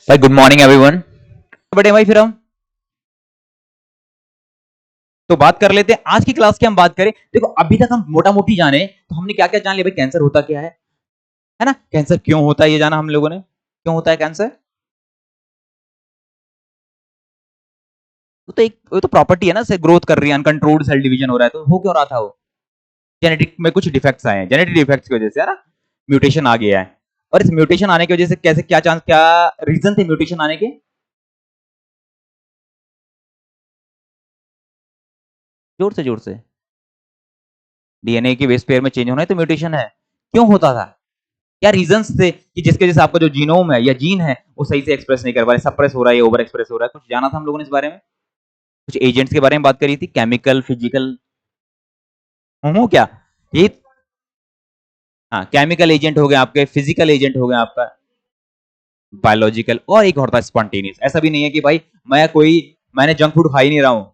भाई good morning everyone. बड़े भाई फिर हम तो बात कर लेते हैं आज की क्लास की। हम बात करें, देखो अभी तक हम मोटा मोटी जाने तो हमने क्या क्या जान लिया भाई। कैंसर होता क्या है ना। कैंसर क्यों होता है ये जाना हम लोगों ने, क्यों होता है कैंसर। वो तो प्रॉपर्टी है ना, से ग्रोथ कर रही है, अनकंट्रोल्ड सेल डिवीजन हो रहा है। तो हो क्यों रहा था वो, जेनेटिक में कुछ डिफेक्ट्स आए हैं, जेनेटिक डिफेक्ट्स की वजह से है ना, म्यूटेशन आ गया है। और इस म्यूटेशन आने की वजह से कैसे, क्या चांस, क्या रीजन थे म्यूटेशन आने के। जोर से डीएनए की बेस पेयर में चेंज होना है तो म्यूटेशन है। क्यों होता था, क्या रीजंस थे कि जिसके वजह से आपका जो जीनोम है या जीन है वो सही से एक्सप्रेस नहीं कर पा रहे, सप्रेस हो रहा है या ओवर एक्सप्रेस हो रहा है। कुछ जाना था हम लोगों ने इस बारे में, कुछ एजेंट्स के बारे में बात करी थी, केमिकल फिजिकल। होमो क्या ये, हाँ केमिकल एजेंट हो गए आपके, फिजिकल एजेंट हो गए आपका, बायोलॉजिकल, और एक और था स्पॉन्टेनियस। ऐसा भी नहीं है कि भाई मैंने जंक फूड खा ही नहीं रहा हूँ,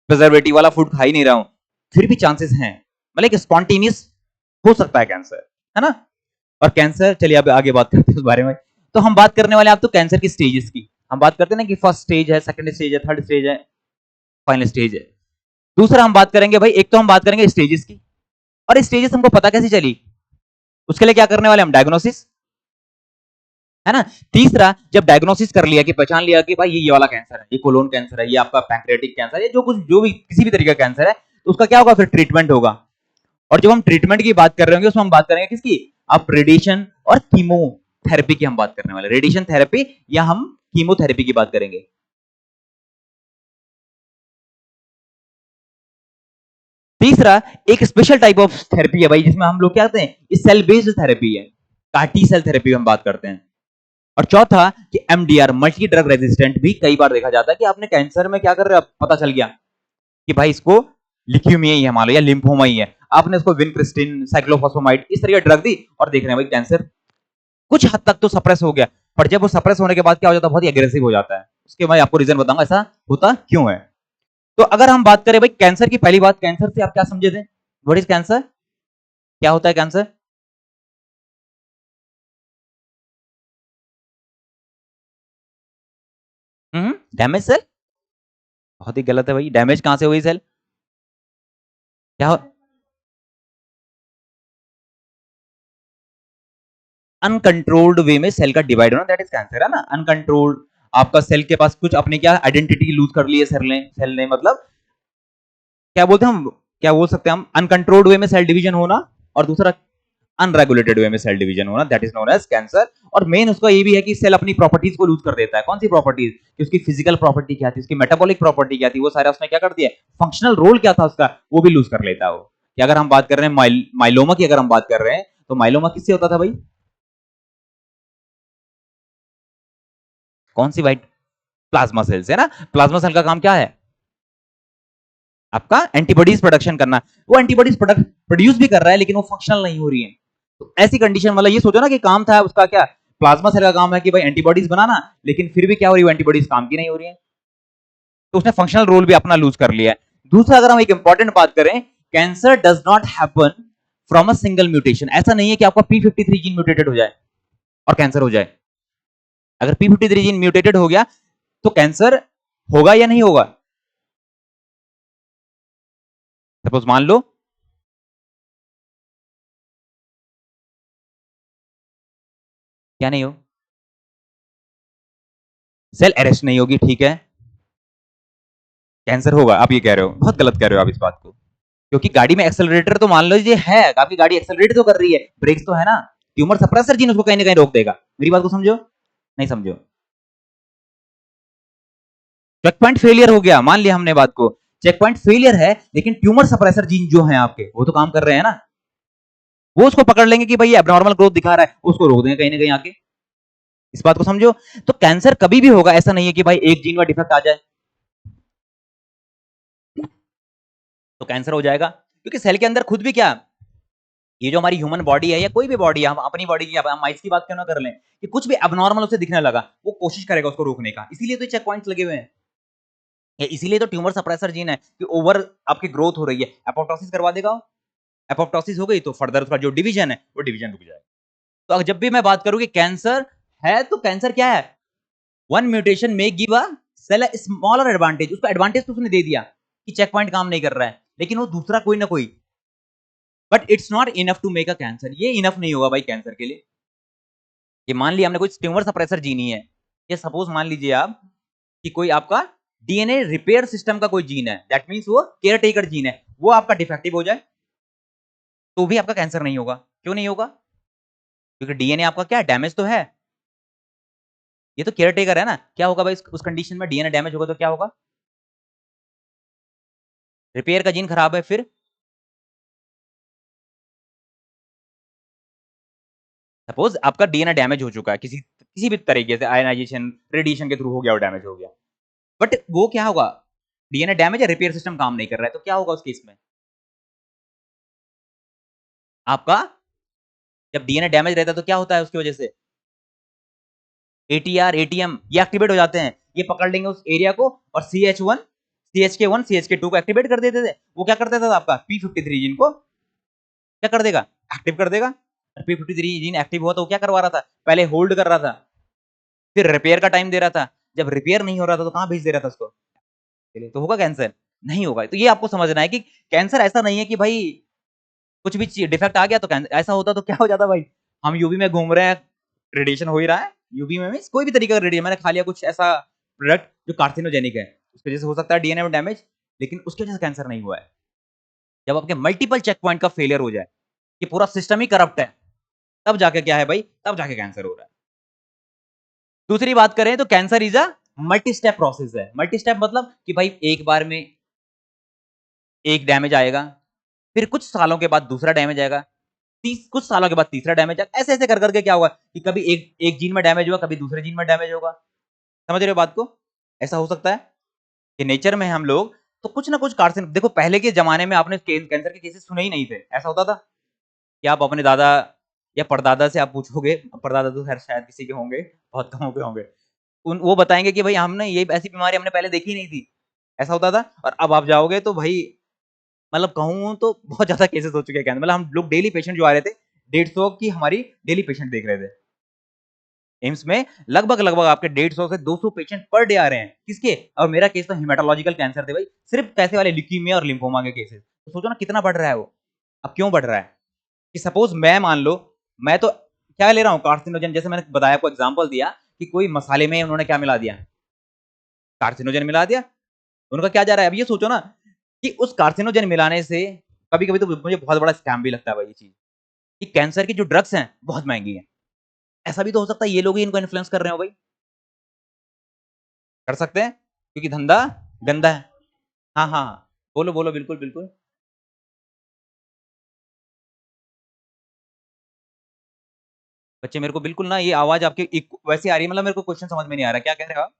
प्रिजर्वेटिव वाला फूड खा ही नहीं रहा हूँ, फिर भी चांसेस हैं, मतलब स्पॉन्टेनियस हो सकता है कैंसर, है ना। और कैंसर, चलिए अब आगे बात करते हैं उस बारे में। तो हम बात करने वाले हैं आप तो कैंसर की स्टेजेस की। हम बात करते हैं ना कि फर्स्ट स्टेज है, सेकंड स्टेज है, थर्ड स्टेज है, फाइनल स्टेज है। दूसरा हम बात करेंगे भाई, एक तो हम बात करेंगे स्टेजेस की, और स्टेजेस हमको पता कैसे चली, उसके लिए क्या करने वाले हम, डायग्नोसिस, है ना। तीसरा, जब डायग्नोसिस कर लिया कि पहचान लिया कि भाई ये वाला कैंसर है, ये कोलोन कैंसर है, ये आपका पैंक्रियाटिक कैंसर है, जो भी किसी भी तरीके का कैंसर है, तो उसका क्या होगा, फिर ट्रीटमेंट होगा। और जब हम ट्रीटमेंट की बात कर रहे होंगे उसमें हम बात करेंगे किसकी, आप रेडिएशन और कीमोथेरेपी की हम बात करने वाले, रेडिएशन थेरेपी या हम कीमोथेरेपी की बात करेंगे। तीसरा, एक स्पेशल टाइप ऑफ थेरेपी है भाई, जिसमें हम लोग क्या करते हैं, ये सेल बेस्ड थेरेपी है, कार्टी सेल थेरेपी हम बात करते हैं। और चौथा कि एमडीआर, मल्टी ड्रग रेजिस्टेंट, भी कई बार देखा जाता है कि आपने कैंसर में क्या कर रहे हो, पता चल गया कि भाई इसको लिक्यूमिया ही है मान लो, या लिम्फोमा ही है, आपने उसको विनक्रिस्टिन, साइक्लोफॉस्फेमाइड, इस तरह की ड्रग दी और देख रहे हैं भाई कैंसर कुछ हद तक तो सप्रेस हो गया। पर जब वो सप्रेस होने के बाद क्या हो जाता है, बहुत ही एग्रेसिव हो जाता है। उसके मैं आपको रीजन बताऊंगा ऐसा होता क्यों है। तो अगर हम बात करें भाई कैंसर की, पहली बात, कैंसर से आप क्या समझे थे, व्हाट इज कैंसर, क्या होता है कैंसर। डैमेज सेल, बहुत ही गलत है भाई। डैमेज कहां से हुई सेल, क्या हो, अनकंट्रोल्ड वे में सेल का डिवाइड होना, दैट इज कैंसर, है ना। अनकंट्रोल्ड, आपका सेल के पास कुछ अपने क्या आइडेंटिटी लूज कर ली है सेल ने मतलब क्या बोलते हैं हम, क्या बोल सकते हैं हम, अनकंट्रोल्ड वे में सेल डिवीजन होना, और दूसरा अनरेगुलेटेड वे में सेल डिवीजन होना, that is known as cancer. और मेन उसका ये भी है कि सेल अपनी प्रॉपर्टीज को लूज कर देता है। कौन सी प्रॉपर्टीज, कि उसकी फिजिकल प्रॉपर्टी क्या थी, उसकी मेटाबॉलिक प्रॉपर्टी क्या थी, वो सारा उसने क्या कर दिया, फंक्शनल रोल क्या था उसका, वो भी लूज कर लेता है वो। कि अगर हम बात कर रहे हैं माइलोमा की, अगर हम बात कर रहे हैं तो माइलोमा किससे होता था भाई, कौन सी वाइट, प्लाज्मा सेल से, है ना। प्लाज्मा सेल का काम क्या है, आपका एंटीबॉडीज प्रोडक्शन करना। वो एंटीबॉडीज प्रोड्यूस भी कर रहा है लेकिन वो फंक्शनल नहीं हो रही है। तो ऐसी कंडीशन, मतलब ये सोचो ना कि काम था उसका क्या, प्लाज्मा सेल का काम है कि भाई एंटीबॉडीज बनाना, लेकिन फिर भी क्या हो रही है, एंटीबॉडीज काम की नहीं हो रही है, तो उसने फंक्शनल रोल भी अपना लूज कर लिया है। दूसरा, अगर हम एक इंपॉर्टेंट बात करें, cancer does not happen from a single mutation. ऐसा नहीं है कि आपका P53 जीन म्यूटेटेड हो जाए और कैंसर हो जाए। अगर P53 जीन म्यूटेटेड हो गया तो कैंसर होगा या नहीं होगा। सपोज मान लो, क्या नहीं हो, सेल अरेस्ट नहीं होगी, ठीक है, कैंसर होगा, आप ये कह रहे हो, बहुत गलत कह रहे हो आप इस बात को। क्योंकि गाड़ी में एक्सेलरेटर तो मान लीजिए है, आपकी गाड़ी एक्सेलरेट तो कर रही है, ब्रेक्स तो है ना, ट्यूमर सप्रेसर जीन उसको कहीं ना कहीं रोक देगा। मेरी बात को समझो, नहीं समझो। चेक पॉइंट फेलियर हो गया, मान लिया हमने बात को, चेक पॉइंट फेलियर है, लेकिन ट्यूमर सप्रेसर जीन जो है आपके वो तो काम कर रहे हैं ना, वो उसको पकड़ लेंगे कि भाई ये एबनॉर्मल ग्रोथ दिखा रहा है, उसको रोक देंगे कहीं ना कहीं आके। इस बात को समझो। तो कैंसर कभी भी होगा, ऐसा नहीं है कि भाई एक जीन का डिफेक्ट आ जाए तो कैंसर हो जाएगा। क्योंकि सेल के अंदर खुद भी क्या, ये जो हमारी ह्यूमन बॉडी है या कोई भी बॉडी है, हम अपनी बॉडी की, हम माइस की बात क्यों ना कर लें, कि कुछ भी अबनॉर्मल उसे दिखने लगा, वो कोशिश करेगा उसको रोकने का, इसीलिए तो चेक पॉइंट्स लगे हुए हैं। इसीलिए तो ट्यूमर सप्रेसर जीन है कि ओवर आपकी ग्रोथ हो रही है, एपोप्टोसिस करवा देगा। एपोप्टोसिस हो गई तो फर्दर उसका जो डिवीजन है वो डिवीजन रुक जाएगा। तो जब भी मैं बात करूं कि कैंसर है, तो कैंसर क्या है, one mutation may give a cell smaller advantage, उसको एडवांटेज तो उसने दे दिया कि चेक पॉइंट काम नहीं कर रहा है, लेकिन वो दूसरा कोई ना कोई, but it's not enough to make a cancer. ये इनफ नहीं होगा भाई कैंसर के लिए। ये मान लिया हमने कोई ट्यूमर सप्रेसर जीन ही है, ये सपोज मान लीजिए आप कि कोई आपका डीएनए रिपेयर सिस्टम का कोई जीन है, दैट मींस वो केयर टेकर जीन है, वो आपका डिफेक्टिव हो जाए तो भी आपका कैंसर नहीं होगा। क्यों नहीं होगा? क्योंकि डीएनए आपका क्या डैमेज तो है, ये तो केयर टेकर है ना। क्या होगा भाई उस कंडीशन में डीएनए डैमेज होगा तो क्या होगा? रिपेयर का जीन खराब है, फिर सपोज आपका डीएनए डैमेज हो चुका है किसी किसी भी तरीके से, आयनाइजेशन रेडिएशन के थ्रू हो गया, वो डैमेज हो गया, बट वो क्या होगा, डीएनए डैमेज है, रिपेयर सिस्टम काम नहीं कर रहा है, तो क्या होगा उस केस में? आपका जब डीएनए डैमेज रहता है तो क्या होता है उसकी वजह से? एटीआर एटीएम ये एक्टिवेट हो जाते हैं, ये पकड़ लेंगे उस एरिया को और CH1 CHK1 CHK2 को एक्टिवेट कर देते थे। वो क्या कर देता था आपका P53 जीन को क्या कर देगा, एक्टिव कर देगा। P53 जीन एक्टिव हुआ तो वो क्या करवा रहा था, पहले होल्ड कर रहा था, फिर रिपेयर का टाइम दे रहा था, जब रिपेयर नहीं हो रहा था तो कहां भेज दे रहा था उसको, तो होगा कैंसर? नहीं होगा। तो ये आपको समझना है कि कैंसर ऐसा नहीं है कि भाई कुछ भी डिफेक्ट आ गया तो कैंसर, ऐसा होता तो क्या हो जाता भाई, हम यूवी में घूम रहे हैं, रेडिएशन हो ही रहा है, यूवी में मींस कोई भी तरीके का रेडिएशन, मैंने खा लिया कुछ ऐसा प्रोडक्ट जो कार्सिनोजेनिक है, उसकी वजह से हो सकता है डीएनए में डैमेज, लेकिन उसकी वजह से कैंसर नहीं हुआ है। जब आपके मल्टीपल चेक पॉइंट का फेलियर हो जाए, ये पूरा सिस्टम ही करप्ट है, तब जाके क्या है भाई, तब जाके कैंसर हो रहा है। दूसरी बात करें तो cancer is a multi step process है। मल्टी स्टेप मतलब कि भाई एक बार में एक डैमेज आएगा, फिर कुछ सालों के बाद दूसरा डैमेज आएगा, कुछ सालों के बाद तीसरा डैमेज आएगा, ऐसे ऐसे कर करके क्या होगा कि कभी एक एक जीन में डैमेज होगा, कभी दूसरे जीन में डैमेज होगा। समझ रहे हो बात को? ऐसा हो सकता है कि नेचर में हम लोग तो कुछ ना कुछ कार्सिन, देखो पहले के जमाने में आपने कैंसर के केसेस सुने ही नहीं थे, ऐसा होता था कि आप अपने दादा या परदादा से आप पूछोगे, परदादा तो खैर शायद किसी के होंगे, बहुत कम के होंगे, वो बताएंगे कि भाई हमने ये ऐसी बीमारी हमने पहले देखी नहीं थी, ऐसा होता था। और अब आप जाओगे तो भाई मतलब कहूँ तो बहुत ज्यादा केसेस हो चुके हैं, मतलब हम लोग डेली पेशेंट जो आ रहे थे 150 की हमारी डेली पेशेंट देख रहे थे एम्स में, लगभग लगभग आपके 150 से 200 पेशेंट पर डे आ रहे हैं, किसके? और मेरा केस तो हेमाटोलॉजिकल कैंसर थे भाई, सिर्फ पैसे वाले ल्यूकीमिया और लिम्फोमा के केसेस, तो सोचो ना कितना बढ़ रहा है वो। अब क्यों बढ़ रहा है कि सपोज मैं मान लो, मैं तो क्या ले रहा हूँ कार्सिनोजन, जैसे मैंने बताया आपको एग्जांपल दिया कि कोई मसाले में उन्होंने क्या मिला दिया, कार्सिनोजन मिला दिया, उनका क्या जा रहा है। अब ये सोचो ना कि उस कार्सिनोजन मिलाने से कभी कभी तो मुझे बहुत बड़ा स्कैम भी लगता है भाई ये चीज, कि कैंसर की जो ड्रग्स हैं बहुत महंगी है, ऐसा भी तो हो सकता है ये लोग ही इनको इन्फ्लुएंस कर रहे हो भाई, कर सकते हैं क्योंकि धंधा गंदा है। हाँ हाँ हाँ, बोलो बोलो, बिल्कुल बिल्कुल। बच्चे मेरे को बिल्कुल ना ये आवाज आपकी वैसे आ रही है, मतलब मेरे को क्वेश्चन समझ में नहीं आ रहा, क्या कह रहे हो आप?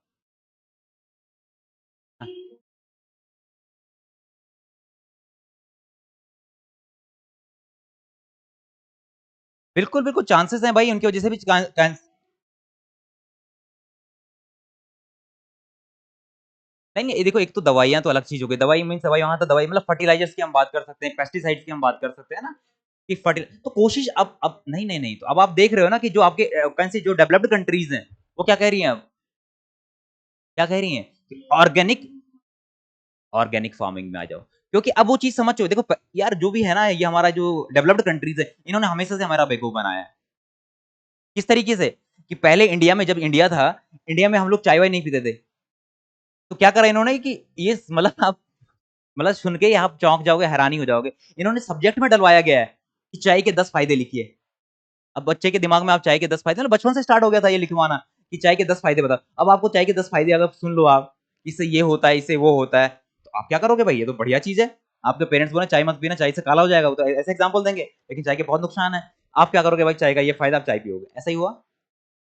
हाँ, बिल्कुल बिल्कुल चांसेस हैं भाई उनकी वजह से भी नहीं नहीं, ये देखो एक तो दवाइयां तो अलग चीज हो गई, दवाई मीन दवाई, वहां तो दवाई मतलब फर्टिलाइजर्स की हम बात कर सकते हैं, पेस्टिसाइड्स की हम बात कर सकते हैं ना, कि फर्टिल तो कोशिश अब नहीं नहीं नहीं, तो अब आप देख रहे हो ना कि जो आपके कौन सी जो डेवलप्ड कंट्रीज हैं वो क्या कह रही हैं अब, क्या कह रही हैं, ऑर्गेनिक, ऑर्गेनिक फार्मिंग में आ जाओ, क्योंकि अब वो चीज समझ चुके देखो यार, जो भी है ना ये हमारा जो डेवलप्ड कंट्रीज है, इन्होंने हमेशा से हमारा बेवकूफ बनाया है। किस तरीके से कि पहले इंडिया में, जब इंडिया था, इंडिया में हम लोग चाय वाय नहीं पीते थे, तो क्या करा इन्होंने कि ये मतलब आप, मतलब सुन के ही आप चौंक जाओगे, हैरानी हो जाओगे, इन्होंने सब्जेक्ट में डलवाया गया है कि चाय के 10 फायदे लिखिए। अब बच्चे के दिमाग में आप चाय के 10 फायदे, मतलब बचपन से स्टार्ट हो गया था ये लिखवाना कि चाय के 10 फायदे बताओ, अब आपको चाय के 10 फायदे अगर सुन लो आप, इससे ये होता है, इससे वो होता है, तो आप क्या करोगे भाई, ये तो बढ़िया चीज है। आपके पेरेंट्स बोले चाय मत पीना, चाय से काला हो जाएगा, वो तो ऐसे एग्जाम्पल देंगे, लेकिन चाय के बहुत नुकसान है, आप क्या करोगे भाई, चाय का ये फायदा, आप चाय पियोगे, ऐसा ही हुआ।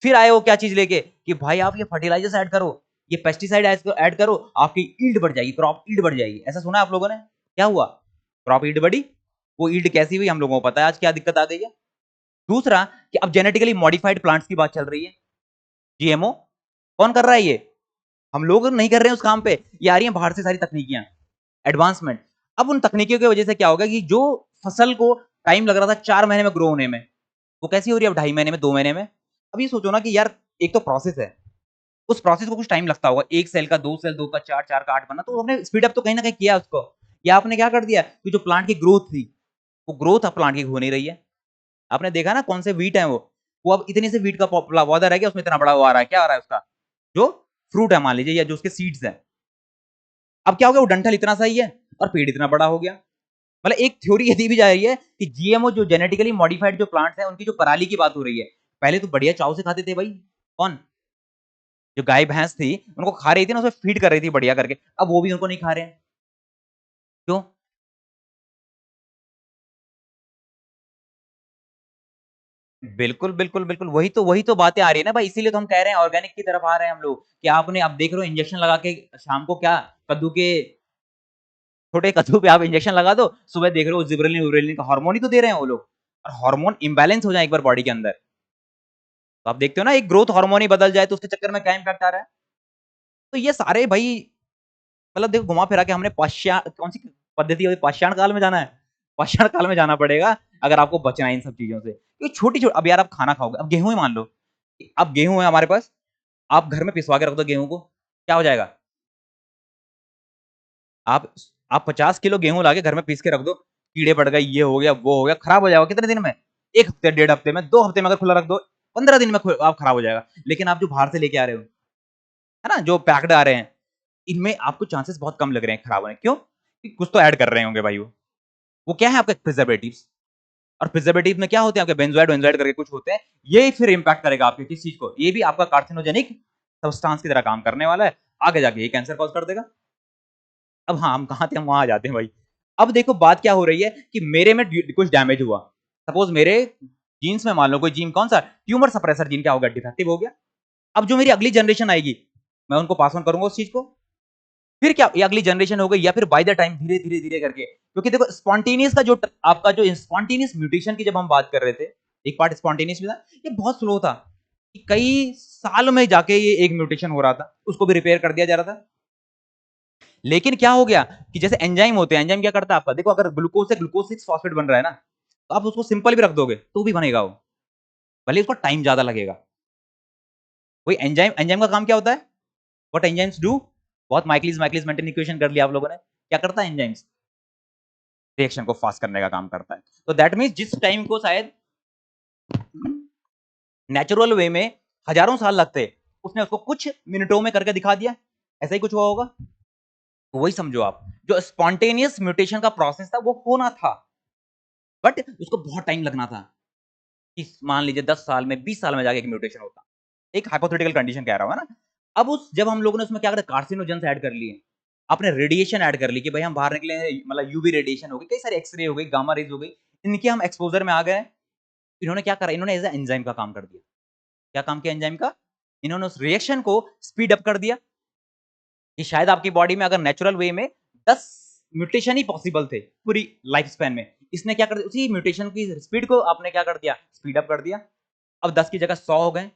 फिर आए वो क्या चीज लेके कि भाई आप ये फर्टिलाइजर्स ऐड करो, ये पेस्टिसाइड ऐड करो, आपकी ईल्ड बढ़ जाएगी, क्रॉप ईल्ड बढ़ जाएगी, ऐसा सुना है आप लोगों ने? क्या हुआ? क्रॉप ईल्ड बढ़ी। वो ईल्ड कैसी हुई हम लोगों को पता है आज क्या दिक्कत आ गई है। दूसरा कि अब जेनेटिकली मॉडिफाइड प्लांट्स की बात चल रही है, जीएमओ, कौन कर रहा है ये? हम लोग नहीं कर रहे हैं उस काम पे, ये आ रही है बाहर से सारी तकनीकियां, एडवांसमेंट। अब उन तकनीकियों की वजह से क्या होगा कि जो फसल को टाइम लग रहा था 4 महीने में ग्रो होने में, वो कैसी हो रही है अब 2.5 महीने में, 2 महीने में। अब ये सोचो ना कि यार एक तो प्रोसेस है, उस प्रोसेस को कुछ टाइम लगता होगा, 1 सेल का 2 सेल, 2 का 4, 4 का 8 बनना, तो आपने स्पीड अप तो कहीं ना कहीं किया उसको। या आपने क्या कर दिया कि जो प्लांट की ग्रोथ थी, वो ग्रोथ अब प्लांट की हो नहीं रही है। आपने देखा ना कौन से वीट है वो अब इतने से वीट का पौधा रह गया, उसमें इतना बड़ा वो आ रहा है, क्या आ रहा है उसका जो फ्रूट है मान लीजिए, या जो उसके सीड्स है। अब क्या हो गया, वो डंठल इतना सा ही है और पेड़ इतना बड़ा हो गया। मतलब एक थ्योरी ये दी भी जा रही है कि जीएमओ जो जेनेटिकली मॉडिफाइड जो प्लांट्स हैं, उनकी जो पराली की बात हो रही है, पहले तो बढ़िया चाव से खाते थे भाई। कौन? जो गाय भैंस थी उनको खा रही थी ना, उसमें फीड कर रही थी बढ़िया करके, अब वो भी उनको नहीं खा रहे हैं। क्यों? बिल्कुल, बिल्कुल, बिल्कुल, वही तो बातें आ रही है ना भाई, इसीलिए तो हम कह रहे हैं ऑर्गेनिक की तरफ आ रहे हैं हम लोग, कि आपने अब देख रहे हो इंजेक्शन लगा के शाम को क्या कद्दू के छोटे कद्दू पे आप इंजेक्शन लगा दो, सुबह देख रहे हो जिब्रेलिन विब्रेलिन का हार्मोन ही तो दे रहे हैं वो लोग। और हार्मोन इम्बैलेंस हो जाए एक बार बॉडी के अंदर, तो आप देखते हो ना एक ग्रोथ हार्मोन ही बदल जाए तो उसके चक्कर में क्या इम्पैक्ट आ रहा है। तो ये सारे भाई मतलब देखो घुमा फिरा के हमने पाषाण कौन सी पद्धति है, पाषाण काल में जाना है, पाषाण काल में जाना पड़ेगा अगर आपको बचना है इन सब चीजों से। क्योंकि छोटी छोटी अब यार आप खाना खाओगे, अब गेहूं ही मान लो, अब गेहूं है हमारे पास, आप घर में पिसवा के रख दो गेहूं को, क्या हो जाएगा? आप आप 50 किलो गेहूं लाके घर में पीस के रख दो, कीड़े पड़ गए, ये हो गया वो हो गया, खराब हो जाएगा कितने दिन में? 1 हफ्ते, 1.5 हफ्ते में, 2 हफ्ते में अगर खुला रख दो, 15 दिन में आप खराब हो जाएगा। लेकिन आप जो बाहर से लेके आ रहे हो, है ना, जो पैक्ड आ रहे हैं, इनमें आपको चांसेस बहुत कम लग रहे हैं खराब होने। क्यों? कि कुछ तो ऐड कर रहे होंगे भाई वो क्या है आपका प्रिजर्वेटिव्स। और प्रिजर्वेटिव में क्या होते हैं आपके, बेंजोइड वेंजोइड करके कुछ होते हैं, ये फिर इंपैक्ट करेगा आपके किस चीज को, ये भी आपका कार्सिनोजेनिक सब्सटेंस की तरह काम करने वाला है, आगे जाके ये कैंसर कॉज कर देगा। अब हाँ, हम कहाँ थे, हम वहां आ जाते हैं भाई। अब देखो बात क्या हो रही है कि मेरे में कुछ डैमेज हुआ, सपोज मेरे जीन्स में मान लो कोई जीन, कौन सा ट्यूमर सप्रेसर जीन क्या हो गया, डिफेक्टिव हो गया। अब जो मेरी अगली जनरेशन आएगी, मैं उनको पास ऑन करूंगा उस चीज को, फिर क्या ये अगली जनरेशन हो गई, या फिर बाय द टाइम धीरे धीरे धीरे करके, क्योंकि देखो स्पॉन्टेनियस का जो आपका जो स्पॉन्टेनियस म्यूटेशन की जब हम बात कर रहे थे, एक पार्ट स्पॉन्टेनियस में था, ये बहुत स्लो था, कि कई साल में जाके ये एक म्यूटेशन हो रहा था, उसको भी रिपेयर कर दिया जा रहा था। लेकिन क्या हो गया कि जैसे एंजाइम होते हैं, एंजाइम क्या करता है आपका, देखो अगर ग्लूकोज से ग्लूकोज 6 फॉस्फेट बन रहा है ना, तो आप उसको सिंपल भी रख दोगे तो भी बनेगा वो, भले उसको टाइम ज्यादा लगेगा। वही एंजाइम, एंजाइम का काम क्या होता है, व्हाट एंजाइम्स डू, बहुत माइकलिस माइकलिस मेंटेन इक्वेशन कर लिया आप लोगों ने, क्या करता है एंजाइम्स, रिएक्शन को फास्ट करने का काम करता है। तो दैट मीन्स जिस टाइम को शायद नेचुरल वे में हजारों साल लगते, उसने उसको कुछ मिनटों में करके दिखा दिया, ऐसा ही कुछ हुआ होगा। तो वही समझो आप, जो स्पॉन्टेनियस म्यूटेशन का प्रोसेस था वो होना था, बट उसको बहुत टाइम लगना था, कि मान लीजिए 10 साल में 20 साल में जाके एक म्यूटेशन होता। एक हाइपोथेटिकल कंडीशन कह रहा हूं, है ना। अब उस जब हम लोगों ने उसमें क्या करा, कार्सिनोजेंस ऐड कर लिए, आपने रेडिएशन ऐड कर ली कि भाई हम बाहर निकले हैं, मतलब यूवी रेडिएशन हो गई, कई सारे एक्सरे हो गई, गामा रेज हो गई, इनके हम एक्सपोजर में आ गए। इन्होंने क्या करा, इन्होंने एज ए एंजाइम का काम कर दिया। क्या काम किया एंजाइम का, इन्होंने उस रिएक्शन को स्पीड अप कर दिया, कि शायद आपकी बॉडी में अगर नेचुरल वे में 10 म्यूटेशन ही पॉसिबल थे पूरी लाइफ स्पैन में, इसने क्या कर दिया, उसी म्यूटेशन की स्पीड को आपने क्या कर दिया, स्पीड अप कर दिया। अब 10 की जगह 100 हो गए।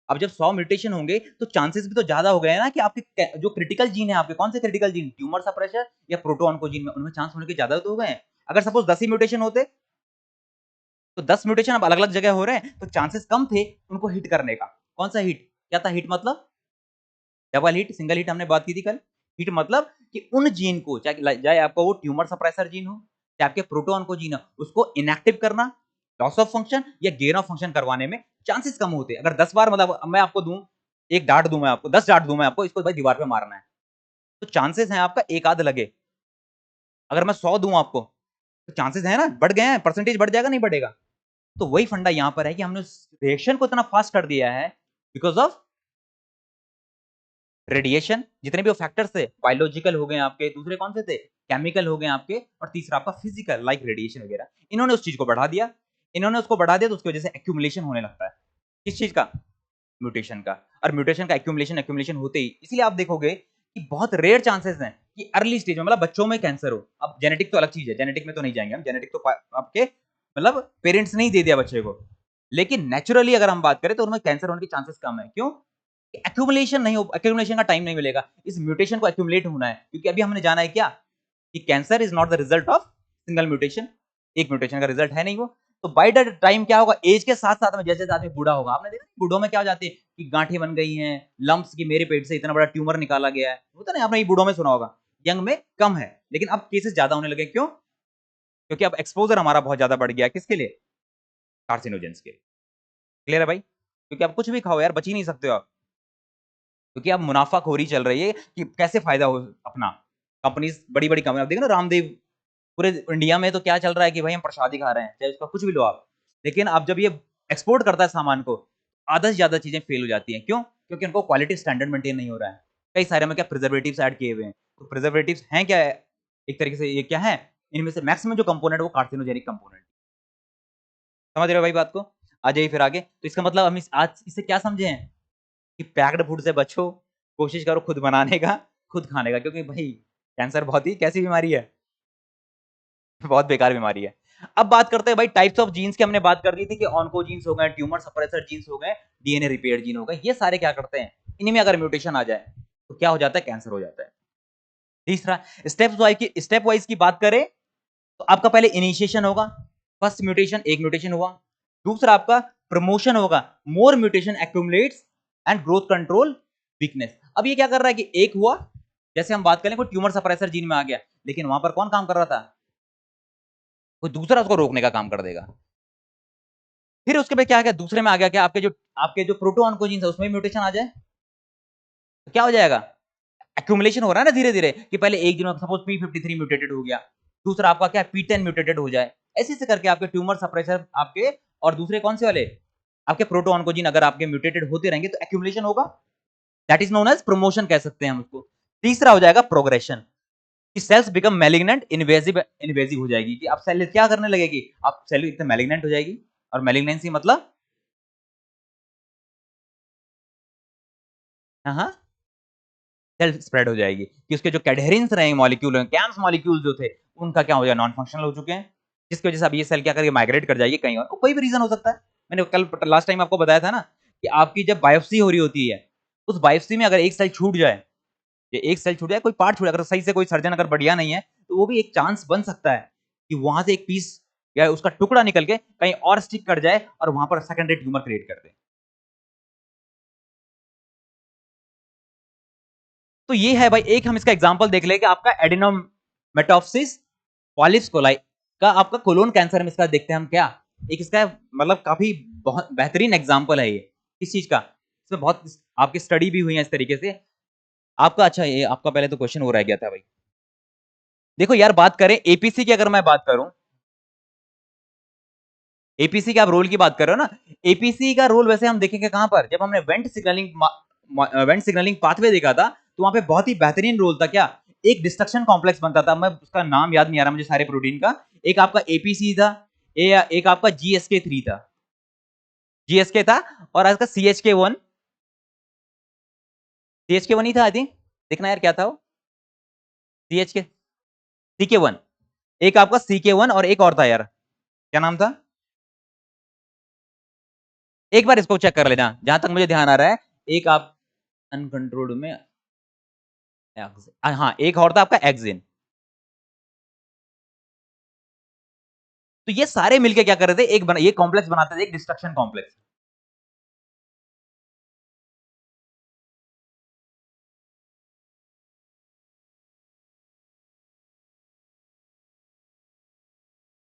अब जब 100 म्यूटेशन होंगे तो चांसेस भी तो ज्यादा हो गए ना, कि आपके जो क्रिटिकल जीन है, आपके कौन से क्रिटिकल जीन, ट्यूमर सप्रेशर या प्रोटोऑन्कोजीन में, उनमें चांस होने के ज्यादा तो हो गए। अगर सपोज 10 ही म्यूटेशन होते, तो 10 म्यूटेशन अब अलग अलग जगह हो रहे हैं, तो चांसेस कम थे उनको हिट करने का। कौन सा हिट, क्या था हिट मतलब, डबल हिट, सिंगल हिट हमने बात की थी कल। हिट मतलब कि उन जीन को, चाहे आपका वो ट्यूमर सप्रेसर जीन हो, चाहे आपके प्रोटोन को जीन हो, उसको इनएक्टिव करना, लॉस ऑफ फंक्शन या गेन ऑफ फंक्शन करवाने में चांसेस कम होते। अगर 10 बार, मतलब मैं आपको दूं, एक डांट दूं मैं आपको, 10 डांट दूं मैं आपको, इसको भाई दीवार पे मारना है, तो चांसेस है आपका एक आध लगे। अगर मैं 100 दूं आपको, तो चांसेस है ना, बढ़ गए हैं, परसेंटेज बढ़ जाएगा नहीं बढ़ेगा। तो वही फंडा यहां पर है कि हमने रिएक्शन को इतना फास्ट कर दिया है, बिकॉज ऑफ रेडिएशन। जितने भी वो फैक्टर्स थे, बायोलॉजिकल हो गए आपके, दूसरे कौन से थे, केमिकल हो गए आपके, और तीसरा आपका फिजिकल, लाइक रेडिएशन वगैरह, इन्होंने उस चीज को बढ़ा दिया। इन्होंने उसको बढ़ा दिया तो उसकी वजह से एक्यूमुलेशन होने लगता है, किस चीज का, म्यूटेशन का। और म्यूटेशन का एक्यूमुलेशन एक्यूमुलेशन होते ही, इसलिए आप देखोगे कि बहुत रेयर चांसेस हैं कि अर्ली स्टेज में, मतलब बच्चों में कैंसर हो। अब जेनेटिक तो अलग चीज है, जेनेटिक में तो नहीं जाएंगे हम, जेनेटिक तो आपके मतलब पेरेंट्स ने ही दे दिया बच्चे को। लेकिन नेचुरली अगर हम बात करें तो उनमें कैंसर होने के चांसेस कम है। क्यों? एक्यूमुलेशन नहीं हो, एक्यूमुलेशन का टाइम नहीं मिलेगा, इस म्यूटेशन को एक्यूमुलेट होना है। क्योंकि अभी हमने जाना है क्या, कि cancer is not the result of single mutation, एक म्यूटेशन का रिजल्ट है नहीं वो। तो बाय द टाइम क्या होगा, एज के साथ साथ में जैसे आदमी बूढ़ा होगा, आपने देखा बूढ़ों में क्या हो जाती है कि गांठें बन गई हैं, लंप्स की मेरे पेट से इतना बड़ा ट्यूमर निकाला गया है, होता ना, आपने ये बूढ़ों में सुना होगा। यंग में कम है, लेकिन अब केसेस ज्यादा होने लगे। क्यों? क्योंकि अब एक्सपोजर हमारा बहुत ज्यादा बढ़ गया। किसके लिए? कार्सिनोजेंस के। क्लियर है भाई? क्योंकि आप कुछ भी खाओ यार, बच ही नहीं सकते हो आप, क्योंकि अब मुनाफाखोरी चल रही है कि कैसे फायदा हो अपना। कंपनीज, बड़ी बड़ी कंपनी, आप देखो ना, रामदेव, पूरे इंडिया में तो क्या चल रहा है कि भाई हम प्रसाद ही खा रहे हैं, चाहे उसका कुछ भी लो आप। लेकिन अब जब ये एक्सपोर्ट करता है सामान को, आधा से ज्यादा चीजें फेल हो जाती हैं। क्यों? क्योंकि उनको क्वालिटी स्टैंडर्ड मेंटेन नहीं हो रहा है। कई सारे में क्या प्रिजर्वेटिव्स ऐड किए हुए हैं। तो प्रिजर्वेटिव्स हैं क्या है? एक तरीके से ये क्या है, इनमें से मैक्सिमम जो कंपोनेंट है वो कार्सिनोजेनिक कंपोनेंट। समझ रहे हो भाई बात को? आ जाइए फिर आगे। तो इसका मतलब हम आज इससे क्या समझे हैं कि पैक्ड फूड से बचो, कोशिश करो खुद बनाने का, खुद खाने का, क्योंकि भाई कैंसर बहुत ही कैसी बीमारी है, बहुत बेकार बीमारी है। अब बात करते हैं भाई टाइप्स ऑफ जीन्स की। हमने बात कर दी थी कि ऑन्कोजीन्स हो गए, ट्यूमर सप्रेसर जीन्स हो गए, डीएनए रिपेयर जीन हो गए। ये सारे क्या करते हैं, इन्हीं में अगर म्यूटेशन आ जाए तो क्या हो जाता है, कैंसर हो जाता है। तीसरा, स्टेप वाइज की बात करें तो आपका पहले इनिशिएशन होगा, फर्स्ट म्यूटेशन, एक म्यूटेशन हुआ। दूसरा आपका प्रमोशन होगा, more mutation accumulates and growth control weakness. अब ये क्या कर रहा है कि एक हुआ, जैसे हम बात करें कोई ट्यूमर सप्रेसर जीन में आ गया, लेकिन वहां पर कौन काम कर रहा था, कोई दूसरा उसको रोकने का काम कर देगा। फिर उसके बाद क्या आ गया, दूसरे में आ गया क्या, आपके जो प्रोटोऑन्कोजीन्स है उसमें म्यूटेशन आ जाए तो क्या हो जाएगा, एक्यूमुलेशन हो रहा है ना धीरे धीरे, कि पहले एक दिन में सपोज P53 म्यूटेटेड हो गया, दूसरा आपका क्या P10 म्यूटेटेड हो जाए, ऐसे से करके आपके ट्यूमर सप्रेसर आपके, और दूसरे कौन से वाले, आपके प्रोटोऑन्कोजीन अगर आपके म्यूटेटेड होते रहेंगे तो एक्यूमुलेशन होगा, that is known as promotion कह सकते हैं हम उसको। तीसरा हो जाएगा प्रोग्रेशन, कि सेल्स बिकम मैलिग्नेंट, इन्वेजिव हो जाएगी, कि आप सेल क्या करने लगेगी, आप सेल एकदम मैलिग्नेंट हो जाएगी। और मैलिग्नेंसी मतलब, हाँ, सेल स्प्रेड हो जाएगी, कि उसके जो कैडहेरेंस रहे मॉलिक्यूल हैं, कैम्स मॉलिक्यूल जो थे, उनका क्या हो जाएगा, नॉन फंक्शनल हो चुके हैं, जिसकी वजह से अब ये सेल क्या करेगी, माइग्रेट कर जाएगी कहीं और। कोई भी रीजन हो सकता है। मैंने कल लास्ट टाइम आपको बताया था ना कि आपकी जब बायोप्सी हो रही होती है, उस बायोप्सी में अगर एक सेल छूट जाए, ये एक सेल छूट जाए, कोई पार्ट छूट, अगर सही से कोई सर्जन अगर बढ़िया नहीं है, तो वो भी एक चांस बन सकता है कि वहां से एक पीस या उसका टुकड़ा निकल के कहीं और स्टिक कर जाए और वहां पर सेकेंडरी ट्यूमर क्रिएट कर दे। तो ये है भाई, एक हम इसका एग्जांपल देख ले कि आपका एडेनोमेटोफिस पॉलिप्स कोलाई का आपका कोलोन कैंसर में इसका देखते हैं हम क्या, एक इसका मतलब काफी बहुत बेहतरीन एग्जांपल है ये। किस चीज का? इसमें बहुत आपकी स्टडी भी हुई है इस तरीके से आपका। अच्छा, ये आपका पहले तो क्वेश्चन हो रह गया था भाई। देखो यार, बात करें एपीसी की, अगर मैं बात करूं, एपीसी के आप रोल की बात कर रहे हो ना, एपीसी का रोल वैसे हम देखेंगे कहां पर, जब हमने वेंट सिग्नलिंग पाथवे देखा था, तो वहां पे बहुत ही बेहतरीन रोल था क्या, एक डिस्ट्रक्शन कॉम्प्लेक्स बनता था, मैं उसका नाम याद नहीं आ रहा मुझे सारे प्रोटीन का, एक आपका एपीसी था, एक आपका GSK3 था, GSK था, और आपका CHK1 ही था आई थिंक, देखना यार क्या था वो, CHK CK1, एक आपका CK1 और एक और था यार, क्या नाम था, एक बार इसको चेक कर लेना, जहां तक मुझे ध्यान आ रहा है। एक आप अनकंट्रोल्ड में, हाँ, एक और था आपका एक्सिन। तो ये सारे मिलके क्या कर रहे थे, ये कॉम्प्लेक्स बनाते थे, एक डिस्ट्रक्शन कॉम्प्लेक्स।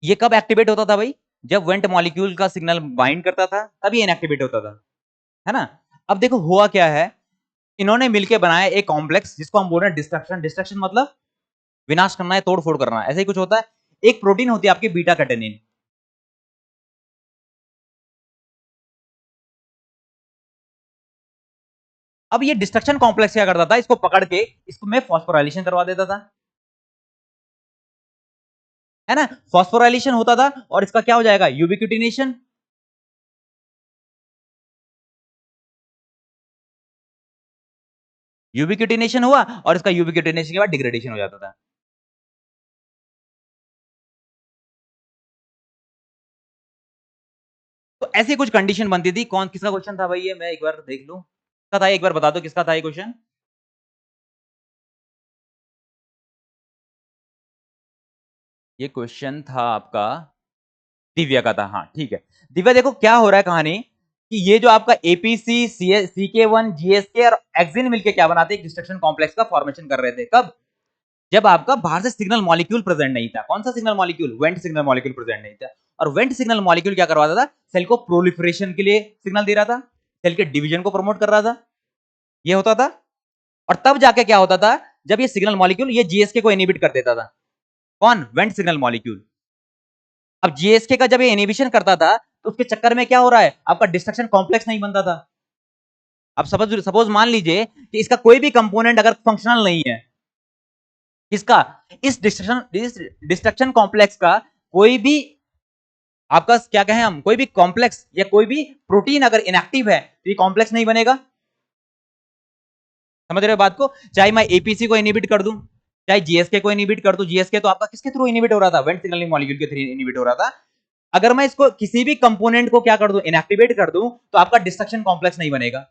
ये कब एक्टिवेट होता था भाई, जब वेंट मॉलिक्यूल का सिग्नल बाइंड करता था तभी इनएक्टिवेट होता था, है ना। अब देखो हुआ क्या है, इन्होंने मिलके बनाया एक कॉम्प्लेक्स जिसको हम बोल रहे हैं डिस्ट्रक्शन। डिस्ट्रक्शन मतलब विनाश करना है, तोड़ फोड़ करना है, ऐसे ही कुछ होता है। एक प्रोटीन होती है आपकी बीटा कैटेनिन, अब ये डिस्ट्रक्शन कॉम्प्लेक्स क्या करता था, इसको पकड़ के इसको में फॉस्फोराइलेशन करवा देता था, है ना। फॉस्फोराइलेशन होता था और इसका क्या हो जाएगा, यूबिक्यूटिनेशन, यूबिक्यूटिनेशन हुआ, और इसका यूबिक्यूटिनेशन के बाद डिग्रेडेशन हो जाता था। तो ऐसी कुछ कंडीशन बनती थी। कौन, किसका क्वेश्चन था भाई ये, मैं एक बार देख लूं, किसका था, एक बार बता दो किसका था ये क्वेश्चन। ये क्वेश्चन था आपका दिव्या का था, हाँ ठीक है। दिव्या देखो क्या हो रहा है कहानी कि ये जो आपका एपीसी, सीके1, जीएसके और एक्सिन मिलके क्या बनाते हैं, डिस्ट्रक्शन कॉम्प्लेक्स का फॉर्मेशन कर रहे थे। कब? जब आपका बाहर से सिग्नल मॉलिक्यूल प्रेजेंट नहीं था। कौन सा signal molecule? Went signal molecule present नहीं था। और वेंट सिग्नल मॉलिक्यूल क्या करवाता था? सेल को प्रोलिफरेशन के लिए सिग्नल दे रहा था, सेल के डिवीजन को प्रमोट कर रहा था, ये होता था। और तब जाके क्या होता था, जब ये सिग्नल मॉलिक्यूल ये जीएसके को इनहिबिट कर देता था। कौन? Went signal molecule. अब जीएसके का जब ये इनहिबिशन करता था तो उसके चक्कर में क्या हो रहा है, आपका डिस्ट्रक्शन कॉम्प्लेक्स नहीं बनता था। अब सपोज मान लीजिए कि इसका कोई भी कंपोनेंट अगर फंक्शनल नहीं है, किसका? इस डिस्ट्रक्शन कॉम्प्लेक्स का कोई भी आपका क्या कहें हम, कोई भी कॉम्प्लेक्स या कोई भी प्रोटीन अगर इनएक्टिव है तो ये कॉम्प्लेक्स नहीं बनेगा। समझ रहे हो बात को? चाहे मैं एपीसी को इनहिबिट कर दूं, चाहे जीएसके को इनहिबिट कर दूं, जीएसके तो आपका किसके थ्रू इनहिबिट हो रहा था? वेंट सिग्नलिंग मॉलिक्यूल के थ्रू इनहिबिट हो रहा था। अगर मैं इसको किसी भी कंपोनेंट को क्या कर दूं, इनएक्टिवेट कर दूं, तो आपका डिस्ट्रक्शन कॉम्प्लेक्स नहीं बनेगा।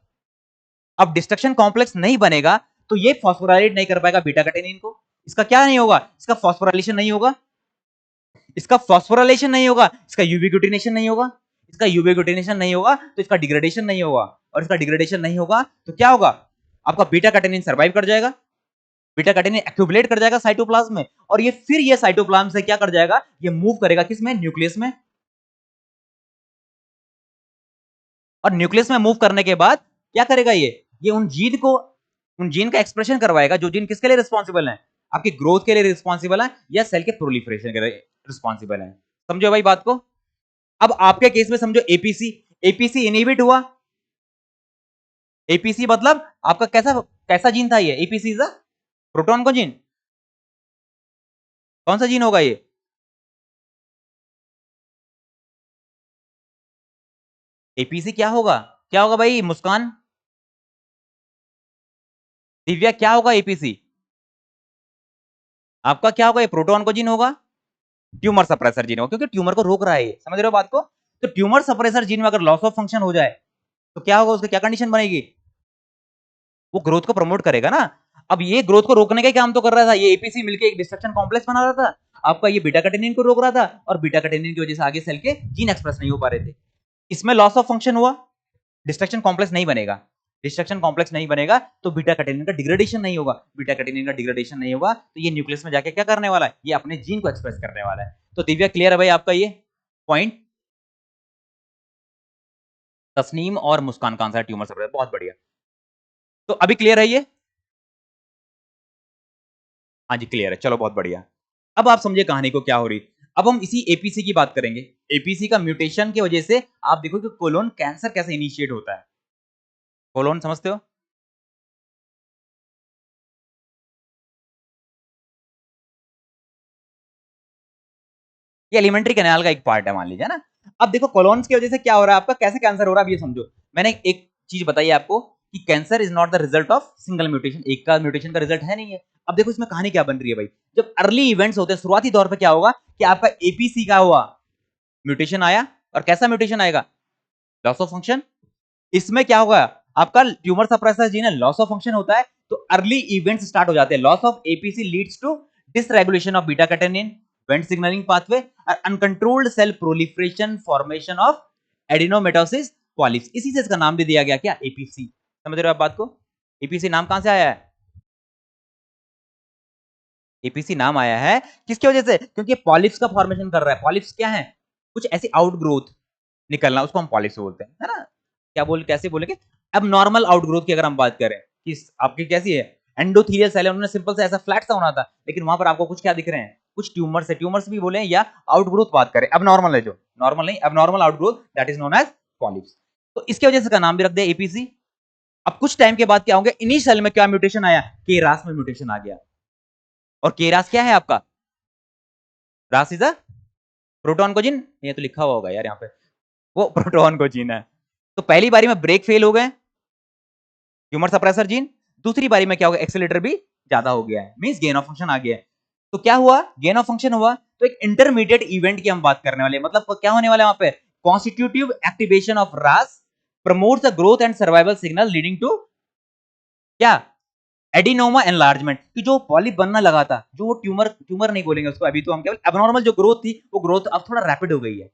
अब डिस्ट्रक्शन कॉम्प्लेक्स नहीं बनेगा तो ये फॉस्फोराइलेट नहीं कर पाएगा बीटा कैटेनिन को। इसका क्या नहीं होगा? इसका फॉस्फोराइलेशन नहीं होगा, इसका फॉस्फोराइलेशन नहीं होगा, इसका यूबिक्विटिनेशन नहीं होगा, इसका यूबिक्विटिनेशन नहीं होगा तो इसका डिग्रेडेशन नहीं होगा, और इसका डिग्रेडेशन नहीं होगा तो क्या होगा, आपका बीटा कैटेनिन सर्वाइव कर जाएगा, बीटा कैटेनिन एक्यूमुलेट कर जाएगा साइटोप्लाज्म में, और ये फिर ये साइटोप्लाज्म से क्या कर जाएगा, ये मूव करेगा किसमें? न्यूक्लियस में। और न्यूक्लियस में मूव करने के बाद क्या करेगा, ये उन जीन का एक्सप्रेशन करवाएगा जो जीन किसके लिए रिस्पॉन्सिबल है, आपकी ग्रोथ के लिए रिस्पॉन्सिबल है या सेल के प्रोलिफरेशन के लिए रिस्पॉन्सिबल है। समझो भाई बात को? अब आपके केस में समझो एपीसी, एपीसी इनहिबिट हुआ। एपीसी मतलब आपका कैसा कैसा जीन था ये? एपीसी इज अ प्रोटॉन को जीन। कौन सा जीन होगा ये? एपीसी क्या होगा? क्या होगा भाई मुस्कान, दिव्या क्या होगा एपीसी? आपका क्या होगा? ये प्रोटॉन को जीन होगा, ट्यूमर सप्रेसर जीन होगा, क्योंकि ट्यूमर को रोक रहा है ये। समझ रहे हो बात को? तो ट्यूमर सप्रेसर जीन में अगर लॉस ऑफ फंक्शन हो जाए तो क्या होगा, उसकी क्या कंडीशन बनेगी? वो ग्रोथ को प्रमोट करेगा ना। अब ये ग्रोथ को रोकने का काम तो कर रहा था, ये एपीसी मिलके एक डिस्ट्रक्शन कॉम्प्लेक्स बना रहा था, आपका ये बीटा कैटेनिन को रोक रहा था, और बीटा कैटेनिन की वजह से आगे सेल के जीन एक्सप्रेस नहीं हो पा रहे थे। इसमें लॉस ऑफ फंक्शन हुआ, डिस्ट्रक्शन कॉम्प्लेक्स नहीं बनेगा। डिस्ट्रक्शन कॉम्प्लेक्स नहीं बनेगा तो बीटा कैटेनिन का डिग्रेडेशन नहीं होगा, बीटा कैटेनिन का डिग्रेडेशन नहीं होगा तो ये न्यूक्लियस में जाके क्या करने वाला है, ये अपने जीन को एक्सप्रेस करने वाला है। तो दिव्या क्लियर है भाई आपका ये पॉइंट? तस्नीम और मुस्कान का आंसर ट्यूमर सप्रेसर, बहुत बढ़िया। तो अभी क्लियर है ये? हाँ जी क्लियर है, चलो बहुत बढ़िया। अब आप समझिए कहानी को क्या हो रही। अब हम इसी एपीसी की बात करेंगे। एपीसी का म्यूटेशन की वजह से आप देखो कि कोलोन कैंसर कैसे इनिशिएट होता है। कोलोन समझते हो? ये एलिमेंट्री कैनाल का एक पार्ट है मान लीजिए ना। अब देखो कोलोन्स की वजह से क्या हो रहा है आपका, कैसे कैंसर हो रहा है, अब ये समझो। मैंने एक चीज बताई आपको कि cancer is not the result of single mutation, एक का म्यूटेशन का रिजल्ट है नहीं है। अब देखो इसमें कहानी क्या बन रही है भाई, जब अर्ली इवेंट्स होते हैं शुरुआती दौर पे क्या होगा कि आपका एपीसी का हुआ म्यूटेशन आया, और कैसा म्यूटेशन आएगा, लॉस ऑफ फंक्शन। इसमें क्या होगा, आपका ट्यूमर सप्रेसर जीन है, लॉस ऑफ फंक्शन होता है तो अर्ली इवेंट्स स्टार्ट हो जाते हैं। Loss of APC leads to dysregulation of beta catenin, wnt signalling pathway, और uncontrolled cell proliferation, formation of adenomatosis polyps. इसी से इसका नाम भी दिया गया क्या, एपीसी। समझ रहे हो आप बात को? एपीसी नाम कहां से आया है? एपीसी नाम आया है किसकी वजह से, क्योंकि पॉलिप्स का फॉर्मेशन कर रहा है। पॉलिप्स क्या है, कुछ ऐसी आउटग्रोथ निकलना, उसको हम पॉलिप्स बोलते हैं, है ना। क्या बोल कैसे बोलेंगे, अब नॉर्मल आउटग्रोथ की अगर हम बात करें कि आपकी कैसी है, एंडोथीलियल सेल है, उन्होंने सिंपल से ऐसा फ्लैट सा होना था, लेकिन वहां पर आपको कुछ क्या दिख रहे हैं, कुछ ट्यूमर्स है, ट्यूमर्स भी बोले या आउटग्रोथ बात करें, अब नॉर्मल है, जो नॉर्मल नहीं, अब normal outgrowth, that is known as polyps. तो इसकी वजह से का नाम भी रख दिया एपीसी। अब कुछ टाइम के बाद क्या होंगे, इन्हीं सेल में क्या म्यूटेशन आया, केरास में म्यूटेशन आ गया। और केरास क्या है आपका, रास इज अ प्रोटॉन को जीन, ये तो लिखा हुआ होगा यार यहाँ पे, वो प्रोटॉन को जीन है। तो पहली बारी में ब्रेक फेल हो गए, ट्यूमर सप्रेसर जीन। दूसरी बारी में क्या होगा, एक्सेलेरेटर भी ज्यादा हो गया है, मींस गेन ऑफ फंक्शन आ गया है। तो क्या हुआ, गेन ऑफ फंक्शन हुआ, तो एक इंटरमीडिएट इवेंट की हम बात करने वाले हैं। मतलब क्या होने वाला है वहां पे, constitutive activation of RAS promotes the growth and survival signal leading to क्या, एडिनोमा एनलार्जमेंट, कि जो पॉलिप बनना लगा था, जो वो ट्यूमर, ट्यूमर नहीं बोलेंगे उसको अभी, तो हम केवल एबनॉर्मल जो ग्रोथ थी, वो ग्रोथ अब थोड़ा रैपिड हो गई है।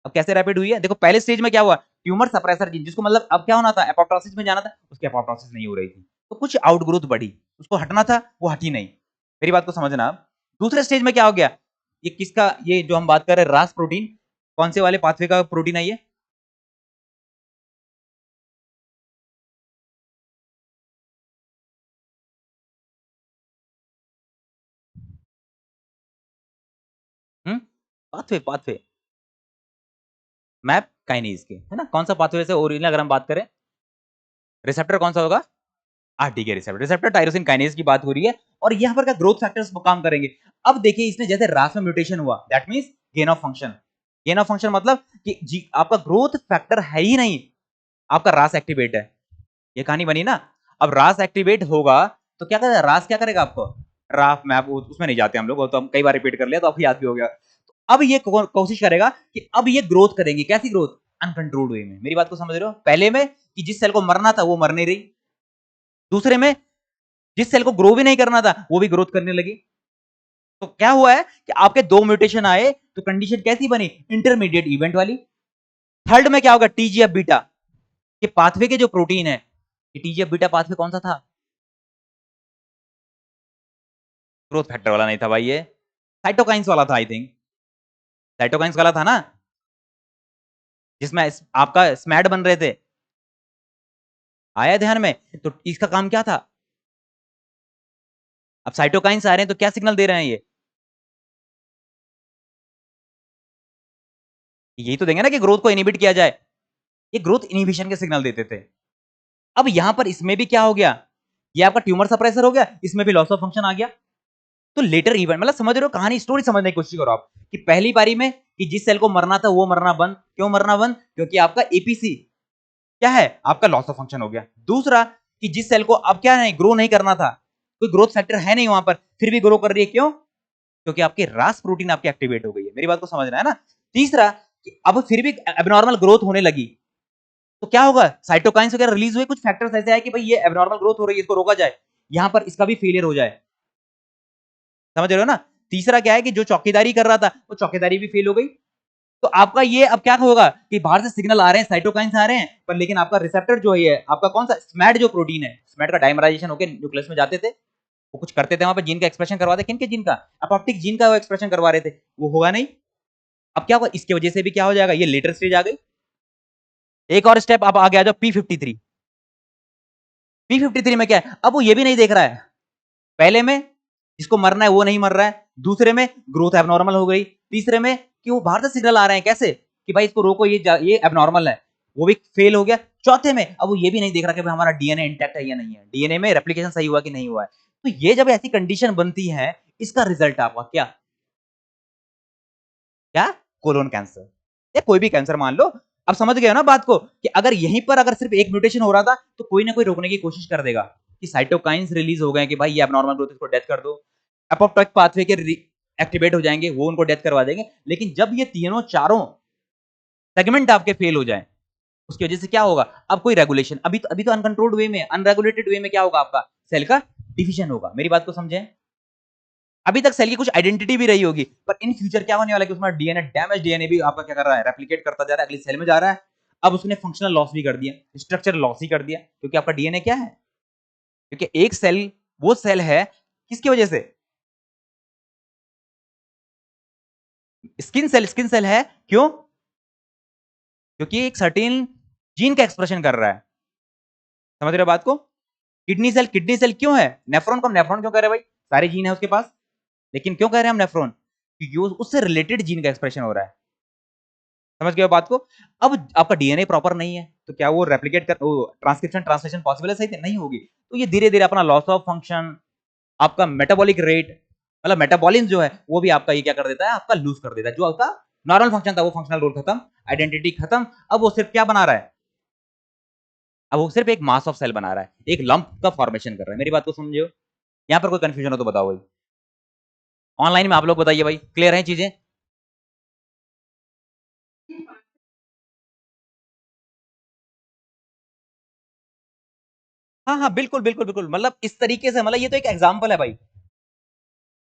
अब कैसे रैपिड हुई है? देखो पहले स्टेज में क्या हुआ, ट्यूमर सप्रेसर जीन, जिसको मतलब अब क्या होना था, एपोप्टोसिस में जाना था, उसकी एपोप्टोसिस नहीं हो रही थी, तो कुछ आउटग्रोथ बढ़ी, उसको हटना था, वो हटी नहीं। मेरी बात को समझना आप। दूसरे स्टेज में क्या हो गया, ये किसका, ये जो हम बात कर रहे हैं रास प्रोटीन, कौन से वाले पाथवे का प्रोटीन है ये? पाथवे पाथवे मैप काइनेज के, है ना? कौन सा पाथवे से ओरिजिनल अगर हम बात करें, रिसेप्टर कौन सा होगा? RTK receptor, receptor tyrosine kinase की बात हो रही है, और यहां पर क्या ग्रोथ फैक्टर्स काम करेंगे। अब देखिए इसने जैसे रास में म्यूटेशन हुआ, that means gain of function. Gain of function मतलब कि जी आपका ग्रोथ फैक्टर है ही नहीं, आपका रास एक्टिवेट है, ये कहानी बनी ना। अब रास एक्टिवेट होगा तो क्या करेगा, रास क्या करेगा आपको, राफ मैप उसमें नहीं जाते हम लोग, तो हम कई बार रिपीट कर लिया तो आपको याद भी हो गया। तो अब ये कोशिश करेगा कि अब ये ग्रोथ करेंगे, कैसी ग्रोथ, अनकंट्रोल्ड वे में। मेरी बात को समझ रहे हो? पहले में कि जिस सेल को मरना था वो मर नहीं रही, दूसरे में जिस सेल को ग्रो भी नहीं करना था वो भी ग्रोथ करने लगी। तो क्या हुआ है कि आपके दो म्यूटेशन आए तो कंडीशन कैसी बनी, इंटरमीडिएट इवेंट वाली। थर्ड में क्या होगा, टीजीएफ बीटा के पाथवे के जो प्रोटीन है, टीजीएफ बीटा पाथवे कौन सा था, ग्रोथ फैक्टर वाला नहीं था भाई, ये साइटोकाइंस वाला था, आई थिंक साइटोकाइंस वाला था ना, जिसमें आपका स्मैड बन रहे थे, आया ध्यान में? तो इसका काम क्या था, अब साइटोकाइंस आ रहे हैं तो क्या सिग्नल दे रहे हैं ये, यही तो देंगे ना कि ग्रोथ को इनिबिट किया जाए, ये ग्रोथ इनिबिशन के सिग्नल देते थे। अब यहां पर इसमें भी क्या हो गया, ये आपका ट्यूमर सप्रेसर हो गया, इसमें भी लॉस ऑफ फंक्शन आ गया। तो लेटर इवेंट मतलब समझ रहे हो कहानी, स्टोरी समझने की कोशिश करो आप, कि पहली बारी में कि जिस सेल को मरना था वो मरना बंद, क्यों मरना बंद, क्योंकि आपका एपीसी क्या है, आपका लॉस ऑफ फंक्शन हो गया। दूसरा कि जिस सेल को अब क्या नहीं, ग्रो नहीं करना था, कोई ग्रोथ फैक्टर है नहीं वहां पर, फिर भी ग्रो कर रही है, क्यों, क्योंकि आपकी रास प्रोटीन आपकी एक्टिवेट हो गई है। मेरी बात को समझना है ना। तीसरा कि अब फिर भी एबनॉर्मल ग्रोथ होने लगी, तो क्या होगा, साइटोकाइंस वगैरह रिलीज हुए, कुछ फैक्टर्स ऐसे आए कि भाई ये एबनॉर्मल ग्रोथ हो रही है, इसको रोका जाए, यहां पर इसका भी फेलियर हो जाए, समझ रहे हो ना। तीसरा क्या है कि जो चौकीदारी कर रहा था वो चौकीदारी भी फेल हो गई। तो आपका ये अब क्या होगा कि बाहर से सिग्नल आ रहे हैं, साइटोकाइंस आ रहे हैं, पर लेकिन आपका रिसेप्टर जो है आपका कौन सा, स्मैड जो प्रोटीन है, स्मैड का डाइमराइजेशन होकर न्यूक्लियस में जाते थे, वो कुछ करते थे वहां पर, जीन का एक्सप्रेशन करवाते, किन के जीन का, अपोप्टिक जीन का वो एक्सप्रेशन करवा रहे थे, वो होगा नहीं। अब क्या होगा, इसकी वजह से भी क्या हो जाएगा, ये लेटर स्टेज आ गई। एक और स्टेप अब आ गया जो P53। P53 में क्या है, अब वो ये भी नहीं देख रहा है, पहले में जिसको मरना है वो नहीं मर रहा है, दूसरे में ग्रोथ एबनॉर्मल हो गई, तीसरे में कि वो बाहर से सिग्नल आ रहे हैं कैसे कि भाई इसको रोको, ये एबनॉर्मल है, वो भी फेल हो गया। चौथे में अब वो ये भी नहीं देख रहा कि भाई हमारा डीएनए इंटैक्ट है या नहीं है, डीएनए में रेप्लिकेशन सही हुआ कि नहीं हुआ है। तो ये जब ऐसी कंडीशन बनती है, इसका रिजल्ट आपका क्या क्या, कोलोन कैंसर या कोई भी कैंसर मान लो। अब समझ गए हो ना बात को, कि अगर यहीं पर अगर सिर्फ एक म्यूटेशन हो रहा था तो कोई ना कोई रोकने की कोशिश कर देगा, कि साइटोकाइंस रिलीज हो गए कि भाई ये एबनॉर्मल ग्रोथ, इसको डेथ कर दो, एपोप्टोटिक पाथवे के एक्टिवेट हो जाएंगे, वो उनको डेथ करवा देंगे। लेकिन जब ये तीनों चारों सेगमेंट आपके फेल हो जाए, उसकी वजह से क्या होगा, अब कोई रेगुलेशन, अभी तो अनकंट्रोल्ड वे में, अनरेगुलेटेड वे में क्या होगा, आपका सेल का डिविजन होगा। मेरी बात को समझे, अभी तक सेल की कुछ आइडेंटिटी भी रही होगी, पर इन फ्यूचर क्या होने वाला है कि उसमें डीएनए, डैमेज डीएनए भी आपका क्या कर रहा है, रेप्लिकेट करता जा रहा है, अगली सेल में जा रहा है। अब उसने फंक्शनल लॉस भी कर दिया, स्ट्रक्चर लॉस ही कर दिया, क्योंकि आपका डीएनए क्या है, क्योंकि एक सेल वो सेल है किसकी वजह से, स्किन सेल है, क्यों, क्योंकि एक सर्टेन जीन का एक्सप्रेशन कर रहा है। समझ रहे हो बात को। किडनी सेल क्यों है, नेफ्रॉन को हम नेफ्रॉन क्यों कह रहे हैं भाई, सारे जीन है उसके पास, लेकिन क्यों कह रहे हैं हम नेफ्रॉन, क्योंकि उससे रिलेटेड जीन का एक्सप्रेशन हो रहा है। समझ गए बात को। अब आपका डीएनए प्रॉपर नहीं है तो क्या वो रेप्लिकेट कर, वो ट्रांसक्रिप्शन ट्रांसलेशन पॉसिबल है, सही से नहीं होगी। तो ये धीरे धीरे अपना लॉस ऑफ फंक्शन, आपका मेटाबॉलिक रेट, मतलब मेटाबॉलिज्म जो है वो भी आपका ये क्या कर देता है, आपका लूज कर देता है। जो आपका नॉर्मल फंक्शन था वो फंक्शनल रोल खत्म, आइडेंटिटी खत्म। अब वो सिर्फ क्या बना रहा है, अब वो सिर्फ एक मास ऑफ सेल बना रहा है, एक लंप का फॉर्मेशन कर रहा है। मेरी बात को समझो, यहाँ पर कोई कंफ्यूजन हो तो बताओ भाई, ऑनलाइन में आप लोग बताइए भाई, क्लियर है चीजें। हाँ हाँ बिल्कुल बिल्कुल बिल्कुल, मतलब इस तरीके से, मतलब ये तो एक एग्जाम्पल है भाई,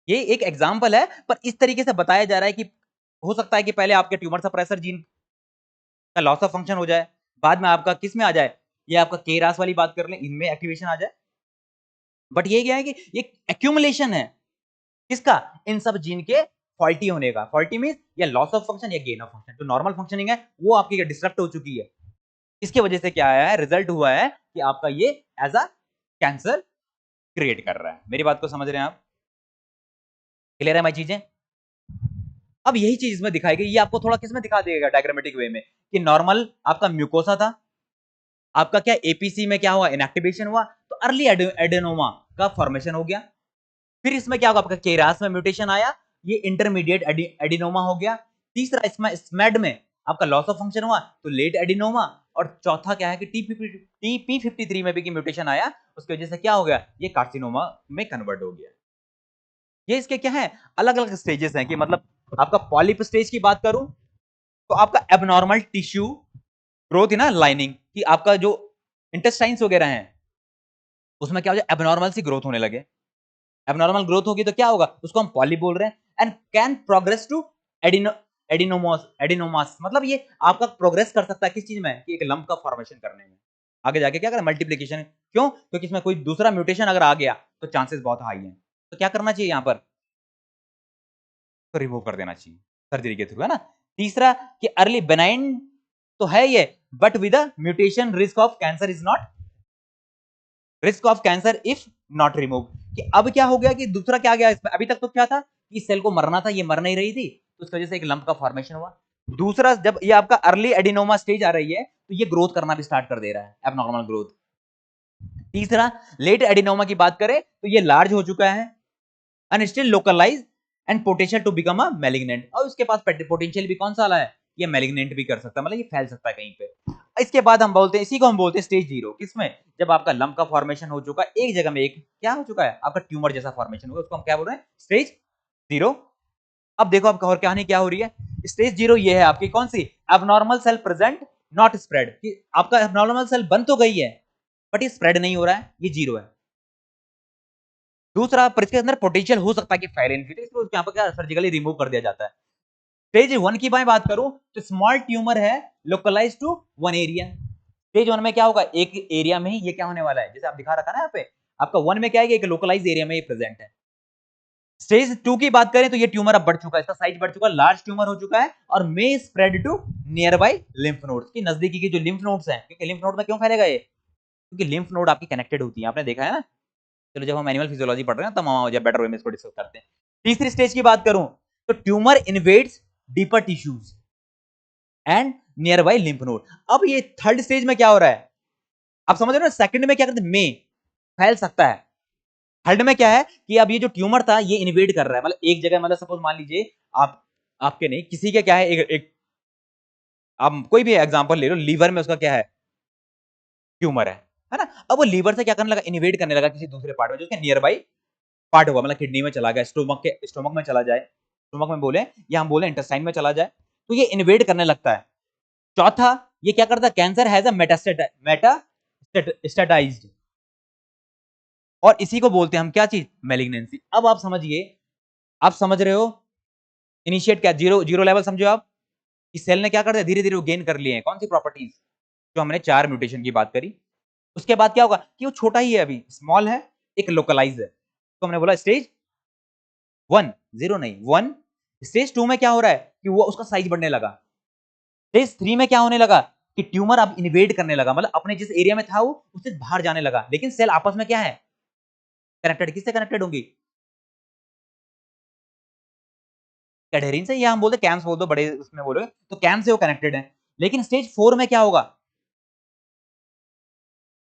ये एक एग्जाम्पल है, पर इस तरीके से बताया जा रहा है कि हो सकता है कि पहले आपके ट्यूमर सप्रेसर जीन का लॉस ऑफ फंक्शन हो जाए, बाद में आपका किस में आ जाए, ये आपका केरास वाली बात कर लें, इनमें एक्टिवेशन आ जाए। बट ये क्या है कि ये एक्यूमुलेशन है किसका, इन सब जीन के फॉल्टी होने का। फॉल्टी मींस या लॉस ऑफ फंक्शन या गेन ऑफ फंक्शन। जो नॉर्मल फंक्शनिंग है वो आपकी डिस्टर्ब हो चुकी है, इसकी वजह से क्या आया है, रिजल्ट हुआ है कि आपका ये एज अ कैंसर क्रिएट कर रहा है। मेरी बात को समझ रहे हैं आप? क्लियर है भाई चीजें? अब यही चीज इसमें दिखाई गई, ये आपको थोड़ा किसमें दिखा देगा डायग्रामेटिक वे में, कि नॉर्मल आपका म्यूकोसा था, आपका क्या एपीसी में क्या हुआ, इनएक्टिवेशन हुआ, तो अर्ली एडेनोमा का फॉर्मेशन हो गया। फिर इसमें क्या होगा, आपका केरास में म्यूटेशन आया, ये इंटरमीडिएट एडिनोमा हो गया। तीसरा इसमें स्मेड में आपका लॉस ऑफ फंक्शन हुआ, तो लेट एडिनोमा। और चौथा क्या है कि टीपी53 में भी म्यूटेशन आया, उसकी वजह से क्या हो गया, ये कार्सिनोमा में कन्वर्ट हो गया। ये इसके क्या है, अलग अलग स्टेजेस हैं, कि मतलब आपका पॉलिप स्टेज की बात करूं तो आपका एबनॉर्मल टिश्यू ग्रोथ है ना, लाइनिंग कि आपका जो इंटेस्टाइन्स वगैरह हैं उसमें क्या हो जाए, एबनॉर्मल सी ग्रोथ होने लगे। एबनॉर्मल ग्रोथ होगी तो क्या होगा, उसको हम पॉली बोल रहे हैं। And can progress to adenomas, मतलब ये आपका प्रोग्रेस कर सकता है किस चीज में, कि एक लंप का फॉर्मेशन करने में, आगे जाके क्या करें, मल्टीप्लिकेशन। क्यों, क्योंकि इसमें कोई दूसरा म्यूटेशन अगर आ गया तो चांसेस बहुत हाई हैं। तो क्या करना चाहिए यहां पर, तो रिमूव कर देना चाहिए सर्जरी के थ्रू, है ना। तीसरा कि अर्ली बेनाइन तो है ये, but with mutation risk of cancer is not, risk of cancer if not remove. कि अब क्या हो गया कि दूसरा क्या गया इसमें, अभी तक तो क्या था कि सेल को मरना था, ये मर नहीं रही थी, तो उसकी वजह से एक लंप का फॉर्मेशन हुआ। दूसरा, जब ये आपका अर्ली एडिनोमा स्टेज आ रही है तो ये ग्रोथ करना भी स्टार्ट कर दे रहा है, एबनॉर्मल ग्रोथ। तीसरा, लेट एडिनोमा की बात करें तो ये लार्ज हो चुका है and still localize and potential to become a malignant, और उसके पास पोटेंशियल भी कौन सा वाला है, ये मैलिग्नेंट भी कर सकता है, मतलब ये फैल सकता है कहीं पे। इसके बाद हम बोलते हैं, इसी को हम बोलते हैं स्टेज 0, किसमें, जब आपका लंप का फॉर्मेशन हो चुका है, एक जगह में एक क्या हो चुका है, आपका ट्यूमर जैसा फॉर्मेशन होगा, उसको हम क्या बोल रहे हैं, स्टेज 0। अब देखो आपका और कहानी क्या हो रही है, स्टेज 0 ये है आपकी कौन सी, abnormal cell present not spread, कि आपका एबनॉर्मल सेल बन तो गई है बट ये स्प्रेड नहीं हो रहा है, ये 0 है। दूसरा, पर इसके अंदर पोटेंशियल हो सकता है कि फैले इन फ्यूचर, इसको यहाँ पर क्या सर्जिकली रिमूव कर दिया जाता है। स्टेज 1 की मैं बात करूं तो स्मॉल ट्यूमर है, localize to one area. Stage 1 में क्या होगा, एक एरिया में ही ये क्या होने वाला है, जैसे आप दिखा रखा ना यहाँ पे, आपका 1 में क्या है, एक लोकलाइज एरिया में ये प्रेजेंट है। स्टेज 2 की बात करें तो ये ट्यूमर अब बढ़ चुका है, इसका साइज बढ़ चुका है, लार्ज ट्यूमर हो चुका है, और may spread to nearby lymph nodes, की नजदीकी के जो लिम्फ नोड्स हैं, क्योंकि लिम्फ नोड में क्यों फैलेगा ये, क्योंकि लिम्फ नोड आपकी कनेक्टेड होती है, आपने देखा है ना। चलो जब हम एनिमल फिजियोलॉजी पढ़ रहे हैं तब हम बेटर वे में इसको डिस्कस करते हैं। तीसरी स्टेज की बात करूं तो tumour invades deeper tissues and near by lymph node. अब ये थर्ड स्टेज में क्या हो रहा है, आप समझ रहे हो, सेकंड में क्या करते हैं, में फैल सकता है। थर्ड में क्या है कि अब ये जो ट्यूमर था ये इन्वेड कर रहा है, मतलब एक जगह, मतलब सपोज मान लीजिए आप, आपके नहीं किसी के क्या है, एक आप कोई भी एग्जांपल ले लो, लीवर में उसका क्या है, ट्यूमर है ना। अब वो लीवर से क्या करने लगा, इन्वेड करने लगा किसी दूसरे पार्ट में, जो उसके नियर बाई पार्ट होगा, मतलब किडनी में चला गया, स्टोमक में चला जाए, स्टोमक में बोले या हम बोले इंटेस्टाइन में चला जाए, तो ये इन्वेड करने लगता है। चौथा, ये क्या करता है, कैंसर हैज अ मेटास्टेटाइज्ड, और इसी को बोलते हैं हम क्या चीज, मैलिग्नेंसी। अब आप समझिए, आप समझ रहे हो, इनिशिएट क्या, जीरो जीरो लेवल समझो आप, इस सेल ने क्या कर दिया, धीरे धीरे वो गेन कर लिए हैं कौन सी प्रॉपर्टीज, जो हमने 4 म्यूटेशन की बात करी। उसके बाद क्या होगा कि वो छोटा ही है, अभी स्मॉल है, एक लोकलाइज है, तो हमने बोला स्टेज 1, 0 नहीं 1। स्टेज 2 में क्या हो रहा है कि वो उसका साइज बढ़ने लगा। स्टेज 3 में क्या होने लगा कि ट्यूमर अब इन्वेड करने लगा, मतलब अपने जिस एरिया में था वो उससे बाहर जाने लगा, लेकिन सेल आपस में क्या है, कनेक्टेड, किससे कनेक्टेड होंगी, एडेरिन से, या हम बोलते कैम्स बोल दो बड़े उसमें बोलो, तो कैम्स से वो कनेक्टेड है। लेकिन स्टेज 4 में क्या होगा,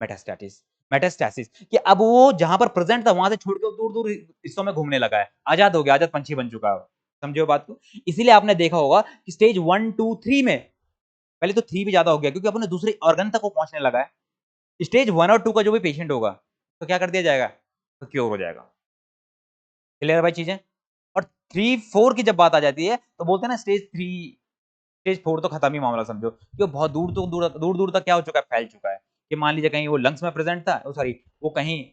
मेटास्टैटिस, मेटास्टैसिस, कि अब वो जहां पर प्रेजेंट था वहां से छोड़ के दूर दूर हिस्सों में घूमने लगा है, आजाद हो गया, आजाद पंछी बन चुका है। समझो बात को। इसीलिए आपने देखा होगा कि स्टेज 1 2 3 में, पहले तो 3 भी ज्यादा हो गया क्योंकि अपने दूसरे ऑर्गन तक वो पहुंचने लगा है। स्टेज 1 और 2 का जो भी पेशेंट होगा तो क्या कर दिया जाएगा, तो क्योर हो जाएगा। क्लियर है भाई चीजें। और 3 4 की जब बात आ जाती है तो बोलते हैं ना स्टेज 3, स्टेज 4 तो खत्म ही मामला समझो, कि बहुत दूर तो दूर तक क्या हो चुका है, फैल चुका है। कि मान लीजिए कहीं वो लंग्स में प्रेजेंट था, सॉरी वो कहीं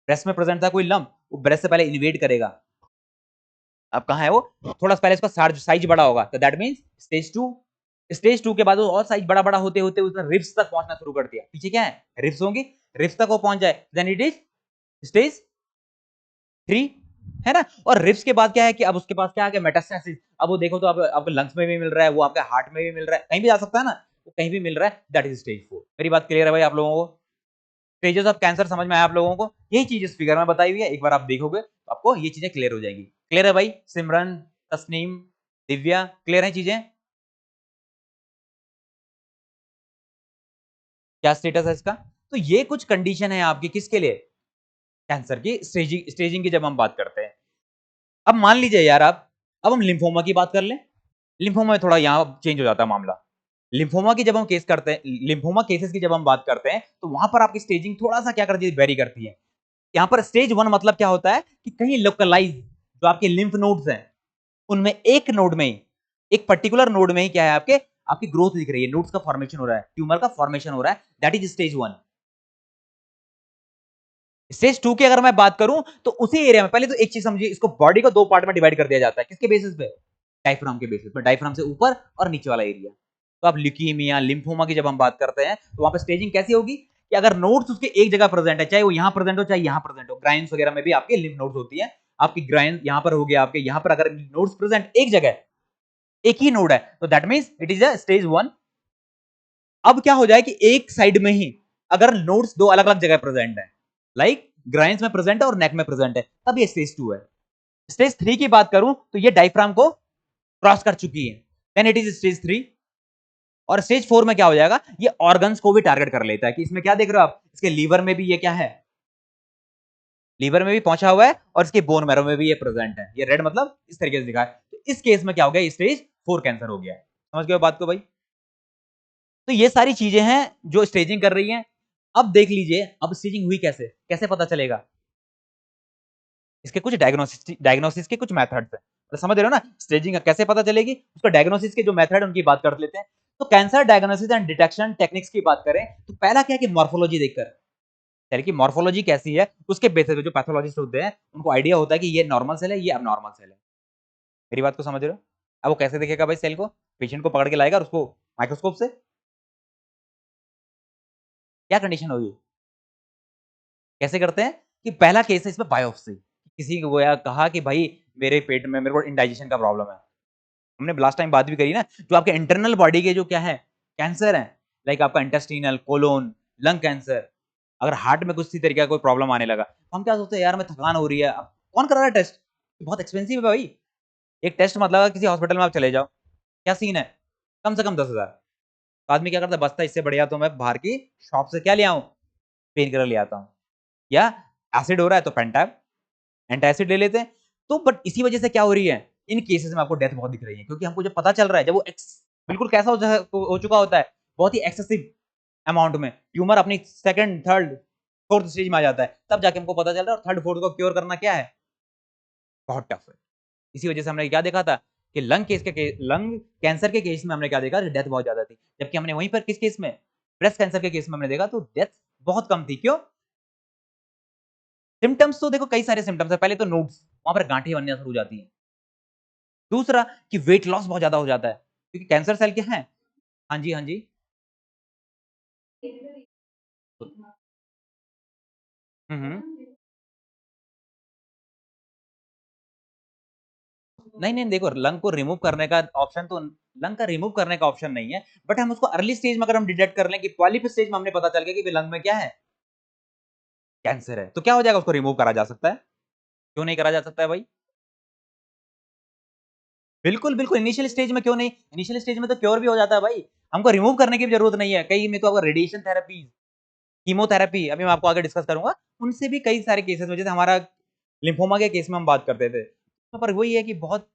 ब्रेस्ट में प्रेजेंट था कोई लंप, वो ब्रेस्ट से पहले इन्वेड करेगा, अब कहाँ है वो, थोड़ा पहले इसका साइज बड़ा होगा, तो दैट मींस स्टेज 2। स्टेज 2 के बाद वो और साइज बड़ा बड़ा होते होते उसने रिब्स तक पहुंचना शुरू कर दिया। पीछे क्या है, रिब्स होंगी, रिब्स तक वो पहुंच जाए, देन इट इज स्टेज 3, है ना। और रिब्स के बाद क्या है कि अब उसके पास क्या आ गया, मेटास्टेसिस। अब वो देखो तो अब आपके लंग्स में भी मिल रहा है, वो आपके हार्ट में भी मिल रहा है, कहीं भी जा सकता है ना, वो कहीं भी मिल रहा है, दैट इज स्टेज 4। मेरी बात क्लियर है भाई आप लोगों को? स्टेजेस ऑफ कैंसर समझ में आया आप लोगों को? यही चीज इस फिगर में बताई हुई है, एक बार आप देखोगे तो आपको ये चीजें क्लियर हो जाएगी। क्लियर है भाई? सिमरन, तस्नीम, दिव्या, क्लियर है चीजें? क्या स्टेटस है इसका? तो ये कुछ कंडीशन है आपकी किसके लिए, कैंसर की स्टेजिंग, स्टेजिंग की जब हम बात करते हैं। अब मान लीजिए यार आप, अब हम लिम्फोमा की बात कर लें। लिम्फोमा में थोड़ा यहां चेंज हो जाता है मामला। लिम्फोमा की जब हम केस करते हैं, लिम्फोमा केसेस की जब हम बात करते हैं, तो वहां पर आपकी स्टेजिंग थोड़ा सा क्या करती है, वेरी करती है। यहां पर स्टेज 1 मतलब क्या होता है कि कहीं लोकलाइज जो आपके लिम्फ नोड्स हैं, उनमें एक नोड में ही, एक पर्टिकुलर नोड में ही क्या है, आपके आपकी ग्रोथ दिख रही है, नोड्स का फॉर्मेशन हो रहा है, ट्यूमर का फॉर्मेशन हो रहा है, दैट इज स्टेज 1। स्टेज 2 की अगर मैं बात करूं तो उसी एरिया में, पहले तो एक चीज समझिए, इसको बॉडी को दो पार्ट में डिवाइड कर दिया जाता है, किसके बेसिस पे, डायफ्राम के बेसिस पे, डायफ्राम से ऊपर और नीचे वाला एरिया। तो अब ल्यूकीमिया, लिम्फोमा की जब हम बात करते हैं तो वहां पे स्टेजिंग कैसी होगी कि अगर नोड्स उसके एक जगह प्रेजेंट है, चाहे वो यहां प्रेजेंट हो चाहे यहां प्रेजेंट हो, ग्राइन्स वगैरह में भी आपके लिम्फ नोड्स होती है, आपकी ग्राइन यहां पर हो गया, आपके यहां पर अगर नोड्स प्रेजेंट एक जगह, एक ही नोड है, तो that means it is a stage 1। अब क्या हो जाए कि एक साइड में ही अगर नोड्स दो अलग अलग जगह प्रेजेंट है, लाइक ग्राइन्स में प्रेजेंट है और नेक में प्रेजेंट है, तब ये स्टेज 2 है। स्टेज 3 की बात करूं तो ये डायफ्राम को क्रॉस कर चुकी है, देन इट इज स्टेज 3। और स्टेज 4 में क्या हो जाएगा, ये ऑर्गन्स को भी टारगेट कर लेता है, कि इसमें क्या देख रहे हो आप, इसके लीवर में भी ये क्या है, लीवर में भी पहुंचा हुआ है, और इसके बोन मैरो में भी ये प्रेजेंट है, ये रेड मतलब इस तरीके से दिखा है। तो इस केस में क्या हो गया, स्टेज 4 कैंसर हो गया है। समझ गए बात को भाई? तो ये सारी चीजें हैं जो स्टेजिंग कर रही हैं। अब देख लीजिए, अब स्टेजिंग हुई कैसे, कैसे पता चलेगा, इसके कुछ डायग्नोसिस, डायग्नोसिस के कुछ मेथड्स हैं, तो समझ रहे हो ना, स्टेजिंग कैसे पता चलेगी, उसको डायग्नोसिस के जो मेथड उनकी बात कर लेते हैं। तो cancer diagnosis and detection techniques की बात करें तो पहला क्या है कि मॉर्फोलॉजी देखकर, सेल की मॉर्फोलॉजी कैसी है उसके बेसिस पे जो पैथोलॉजिस्ट होते हैं उनको आइडिया होता है कि ये नॉर्मल सेल है, ये अबनॉर्मल सेल है। मेरी बात को समझ रहे हो? अब वो कैसे देखेगा भाई सेल को, पेशेंट को पकड़ के लाएगा और उसको माइक्रोस्कोप से, क्या कंडीशन होगी, कैसे करते हैं कि पहला केस है इसमें बायोप्सी, किसी को या कहा कि भाई मेरे पेट में मेरे को इंडाइजेशन का प्रॉब्लम है। हमने लास्ट टाइम बात भी करी ना, जो आपके इंटरनल बॉडी के जो क्या है कैंसर है, लाइक आपका इंटेस्टिनल, कोलोन, लंग कैंसर, अगर हार्ट में कुछ तरीके का कोई प्रॉब्लम आने लगा, तो हम क्या सोचते हैं यार मैं थकान हो रही है, अब कौन कर रहा है टेस्ट, बहुत एक्सपेंसिव है भाई। एक टेस्ट मतलब किसी हॉस्पिटल में आप चले जाओ, क्या सीन है, कम से कम 10,000। तो आदमी क्या करता है, बचता इससे बढ़िया तो मैं बाहर की शॉप से क्या ले आऊं, पेन किलर ले आता हूं, या एसिड हो रहा है तो पेंटैब, एंटासिड ले लेते हैं। तो बट इसी वजह से क्या हो रही है, इन केसेस में आपको डेथ बहुत दिख रही है, क्योंकि हमको जब पता चल रहा है, जब वो बिल्कुल कैसा हो चुका होता है, बहुत ही एक्सेसिव अमाउंट में ट्यूमर अपनी सेकंड, थर्ड, फोर्थ स्टेज में आ जाता है, तब जाके हमको पता चल रहा है, और थर्ड फोर्थ को क्योर करना क्या है, बहुत टफ है। इसी वजह से हमने क्या देखा था कि लंग कैंसर के केस में हमने क्या देखा, डेथ बहुत ज्यादा थी, जबकि हमने वहीं पर किस केस में, ब्रेस्ट कैंसर के केस में हमने देखा तो डेथ बहुत कम थी। क्यों? सिम्टम्स तो देखो कई सारे सिम्टम्स है, पहले तो नोड्स, वहां पर गांठें बनना शुरू हो जाती हैं। दूसरा कि वेट लॉस बहुत ज्यादा हो जाता है, क्योंकि कैंसर सेल क्या है। हाँ जी, हाँ जी। हम्म। नहीं नहीं, देखो लंग को रिमूव करने का ऑप्शन तो, लंग का रिमूव करने का ऑप्शन नहीं है, बट हम उसको अर्ली स्टेज में अगर हम डिटेक्ट कर लें कि पॉलिप स्टेज में हमने पता चल गया कि लंग में क्या है, कैंसर है, तो क्या हो जाएगा, उसको रिमूव करा जा सकता है। क्यों नहीं करा जा सकता है भाई? बिल्कुल बिल्कुल, इनिशियल स्टेज में क्यों नहीं, इनिशियल स्टेज में तो क्योर भी हो जाता है भाई, हमको रिमूव करने की भी जरूरत नहीं है। कई में तो आपको रेडिएशन थेरेपी, कीमोथेरेपी, अभी मैं आपको आगे डिस्कस करूंगा, उनसे भी कई सारे केसेस में, जैसे हमारा लिम्फोमा के केस में हम बात करते थे, तो पर वही है कि बहुत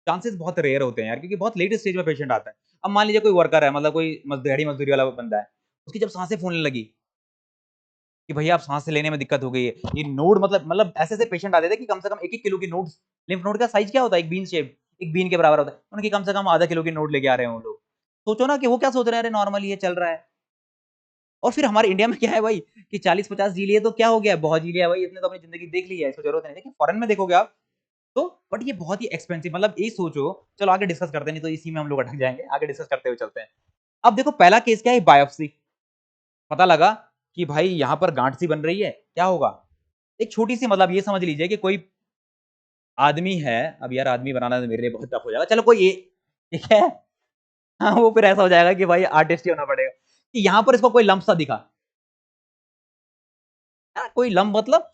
चांसेस बहुत रेयर होते हैं यार, क्योंकि बहुत लेट स्टेज में पेशेंट आता है। अब मान लीजिए कोई वर्कर है, मतलब कोई दिहाड़ी मजदूरी वाला बंदा है, उसकी जब सांसें फूलने लगी कि भैया आप सांस लेने में दिक्कत हो गई है, ये नोड मतलब ऐसे ऐसे पेशेंट आते थे कि कम से कम 1-1 किलो की नोड्स, लिम्फ नोड का साइज क्या होता है, एक बीन शेप, एक बीन के बराबर होता है, उनकी कम से कम आधा किलो की नोड लेके आ रहे हैं वो लोग। सोचो ना कि वो क्या सोच रहे हैं, अरे नॉर्मली ये चल रहा है। और फिर हमारे इंडिया में क्या है भाई कि 40-50 जी लिए तो क्या हो गया, बहुत जी लिया भाई, इसने तो अपनी जिंदगी देख ली है, इसको जरूरत नहीं। देखिए फॉरेन में देखोगे आप, तो बट ये बहुत ही एक्सपेंसिव, मतलब ये सोचो, चलो आगे डिस्कस करते हैं, नहीं तो इसी में हम लोग अटक जाएंगे, आगे डिस्कस करते हुए चलते हैं। अब देखो पहला केस क्या है, बायोप्सी। पता लगा कि भाई यहाँ पर गांठ सी बन रही है, क्या होगा, एक छोटी सी, मतलब ये समझ लीजिए कि कोई आदमी है, अब यार आदमी बनाना तो मेरे लिए बहुत टफ हो जाएगा, चलो कोई ठीक है, हाँ वो फिर ऐसा हो जाएगा कि भाई आर्टिस्ट ही होना पड़ेगा, कि यहाँ पर इसको कोई लंप सा दिखा, कोई लंप मतलब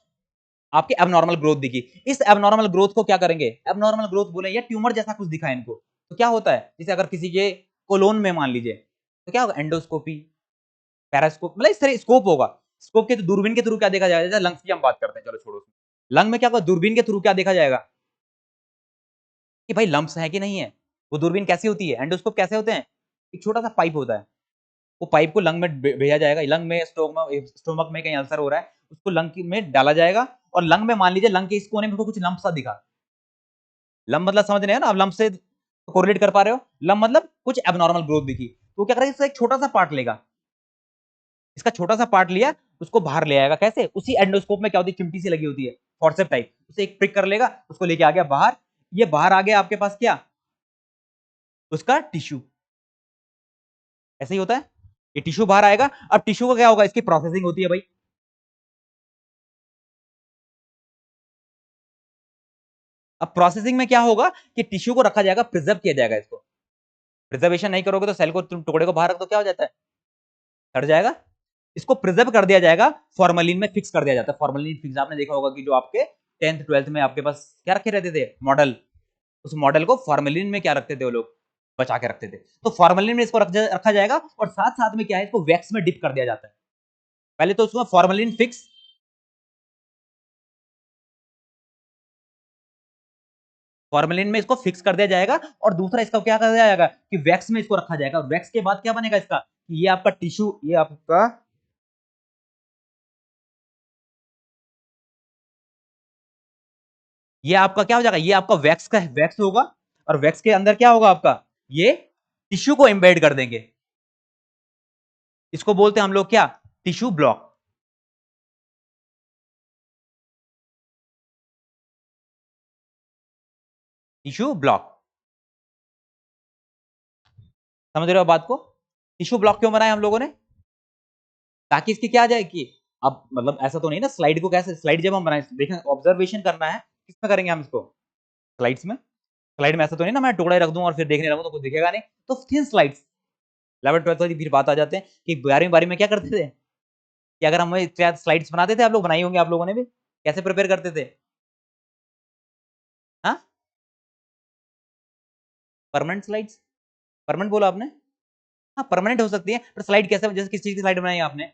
आपके एबनॉर्मल ग्रोथ दिखी। इस एबनॉर्मल ग्रोथ को क्या करेंगे, एबनॉर्मल ग्रोथ बोले या ट्यूमर जैसा कुछ दिखा इनको, तो क्या होता है, जैसे अगर किसी के कोलोन में मान लीजिए, तो क्या होगा, एंडोस्कोपी, पैरास्कोप, मतलब इस तरह स्कोप होगा। स्कोप के तो दूरबीन के थ्रू क्या देखा जाएगा, जैसे लंग्स की हम बात करते हैं, चलो छोड़ो, लंग में क्या होगा, दूरबीन के थ्रू क्या देखा जाएगा कि भाई लंप्स है कि नहीं है। वो दूरबीन कैसी होती है, एंडोस्कोप कैसे होते हैं, एक छोटा सा पाइप होता है, वो पाइप को लंग में भेजा जाएगा, लंग में स्टोमक में कहीं अल्सर हो रहा है, उसको लंग में डाला जाएगा, और लंग में मान लीजिए लंग के इस कोने में कुछ लंप सा दिखा, लंप मतलब समझ रहे हैं ना, आप लंप से कोरिलेट कर पा रहे हो, लंप मतलब कुछ एबनॉर्मल ग्रोथ दिखी, तो क्या करेगा, इसका एक छोटा सा पार्ट लेगा, इसका छोटा सा पार्ट लिया, उसको बाहर ले आएगा, कैसे, उसी एंडोस्कोप में क्या होती है, चिमटी सी लगी होती है, फॉर्सेप टाइप, उसे एक प्रिक कर लेगा, उसको लेके आ गया बाहर, ये बाहर आ गया आपके पास क्या, उसका टिश्यू, ऐसे ही होता है, ये टिश्यू बाहर आएगा, अब टिश्यू का क्या होगा, इसकी प्रोसेसिंग होती है भाई, अब प्रोसेसिंग में क्या होगा कि टिश्यू को रखा जाएगा, प्रिजर्व किया जाएगा, इसको प्रिजर्वेशन नहीं करोगे तो सेल को, टुकड़े को बाहर रख दो, क्या हो जाता है, सड़ जाएगा, इसको प्रिजर्व कर दिया जाएगा, फॉर्मलिन में फिक्स कर दिया जाता है, फॉर्मलिन फिक्स आपने देखा होगा कि जो आपके 10th 12th में आपके पास क्या रखे रहते थे, मॉडल, उस मॉडल को फॉर्मलिन में क्या रखते थे वो लोग, बचा के रखते थे, तो फॉर्मलिन में इसको रखा जाएगा, और साथ साथ में क्या है, इसको वैक्स में डिप कर दिया जाता है, पहले तो उसको फॉर्मलिन फिक्स, फॉर्मेलिन में इसको फिक्स कर दिया जाएगा, और दूसरा इसका क्या कर दिया जाएगा कि वैक्स में इसको रखा जाएगा, और वैक्स के बाद क्या बनेगा इसका, ये आपका टिश्यू, ये आपका, ये आपका क्या हो जाएगा, ये आपका वैक्स का वैक्स होगा, और वैक्स के अंदर क्या होगा आपका, ये टिश्यू को एम्बेड कर देंगे, इसको बोलते हैं हम लोग क्या, टिश्यू ब्लॉक, टिश्यू ब्लॉक, समझ रहे हो बात को, टिश्यू ब्लॉक क्यों बनाया हम लोगों ने, ताकि इसकी क्या आ जाए कि, अब मतलब ऐसा तो नहीं ना, स्लाइड को कैसे, स्लाइड जब हम बनाए, देखें ऑब्जर्वेशन करना है, किसमें करेंगे हम इसको, स्लाइड्स में, स्लाइड में ऐसा तो नहीं ना मैं टुकड़े रख दूं और फिर देखने लगूं तो कुछ दिखेगा नहीं, तो थिन स्लाइड्स, 11 12 वाली फिर बात आ जाते हैं कि 12वीं बारी में क्या करते थे, कि अगर हम स्लाइड्स बनाते थे, आप लोग बनाई होंगे आप लोगों ने भी, कैसे प्रिपेयर करते थे, हाँ, परमानेंट स्लाइड्स, परमानेंट बोला आपने, हाँ परमानेंट हो सकती है, पर स्लाइड कैसे, जैसे किस चीज की स्लाइड बनाई आपने,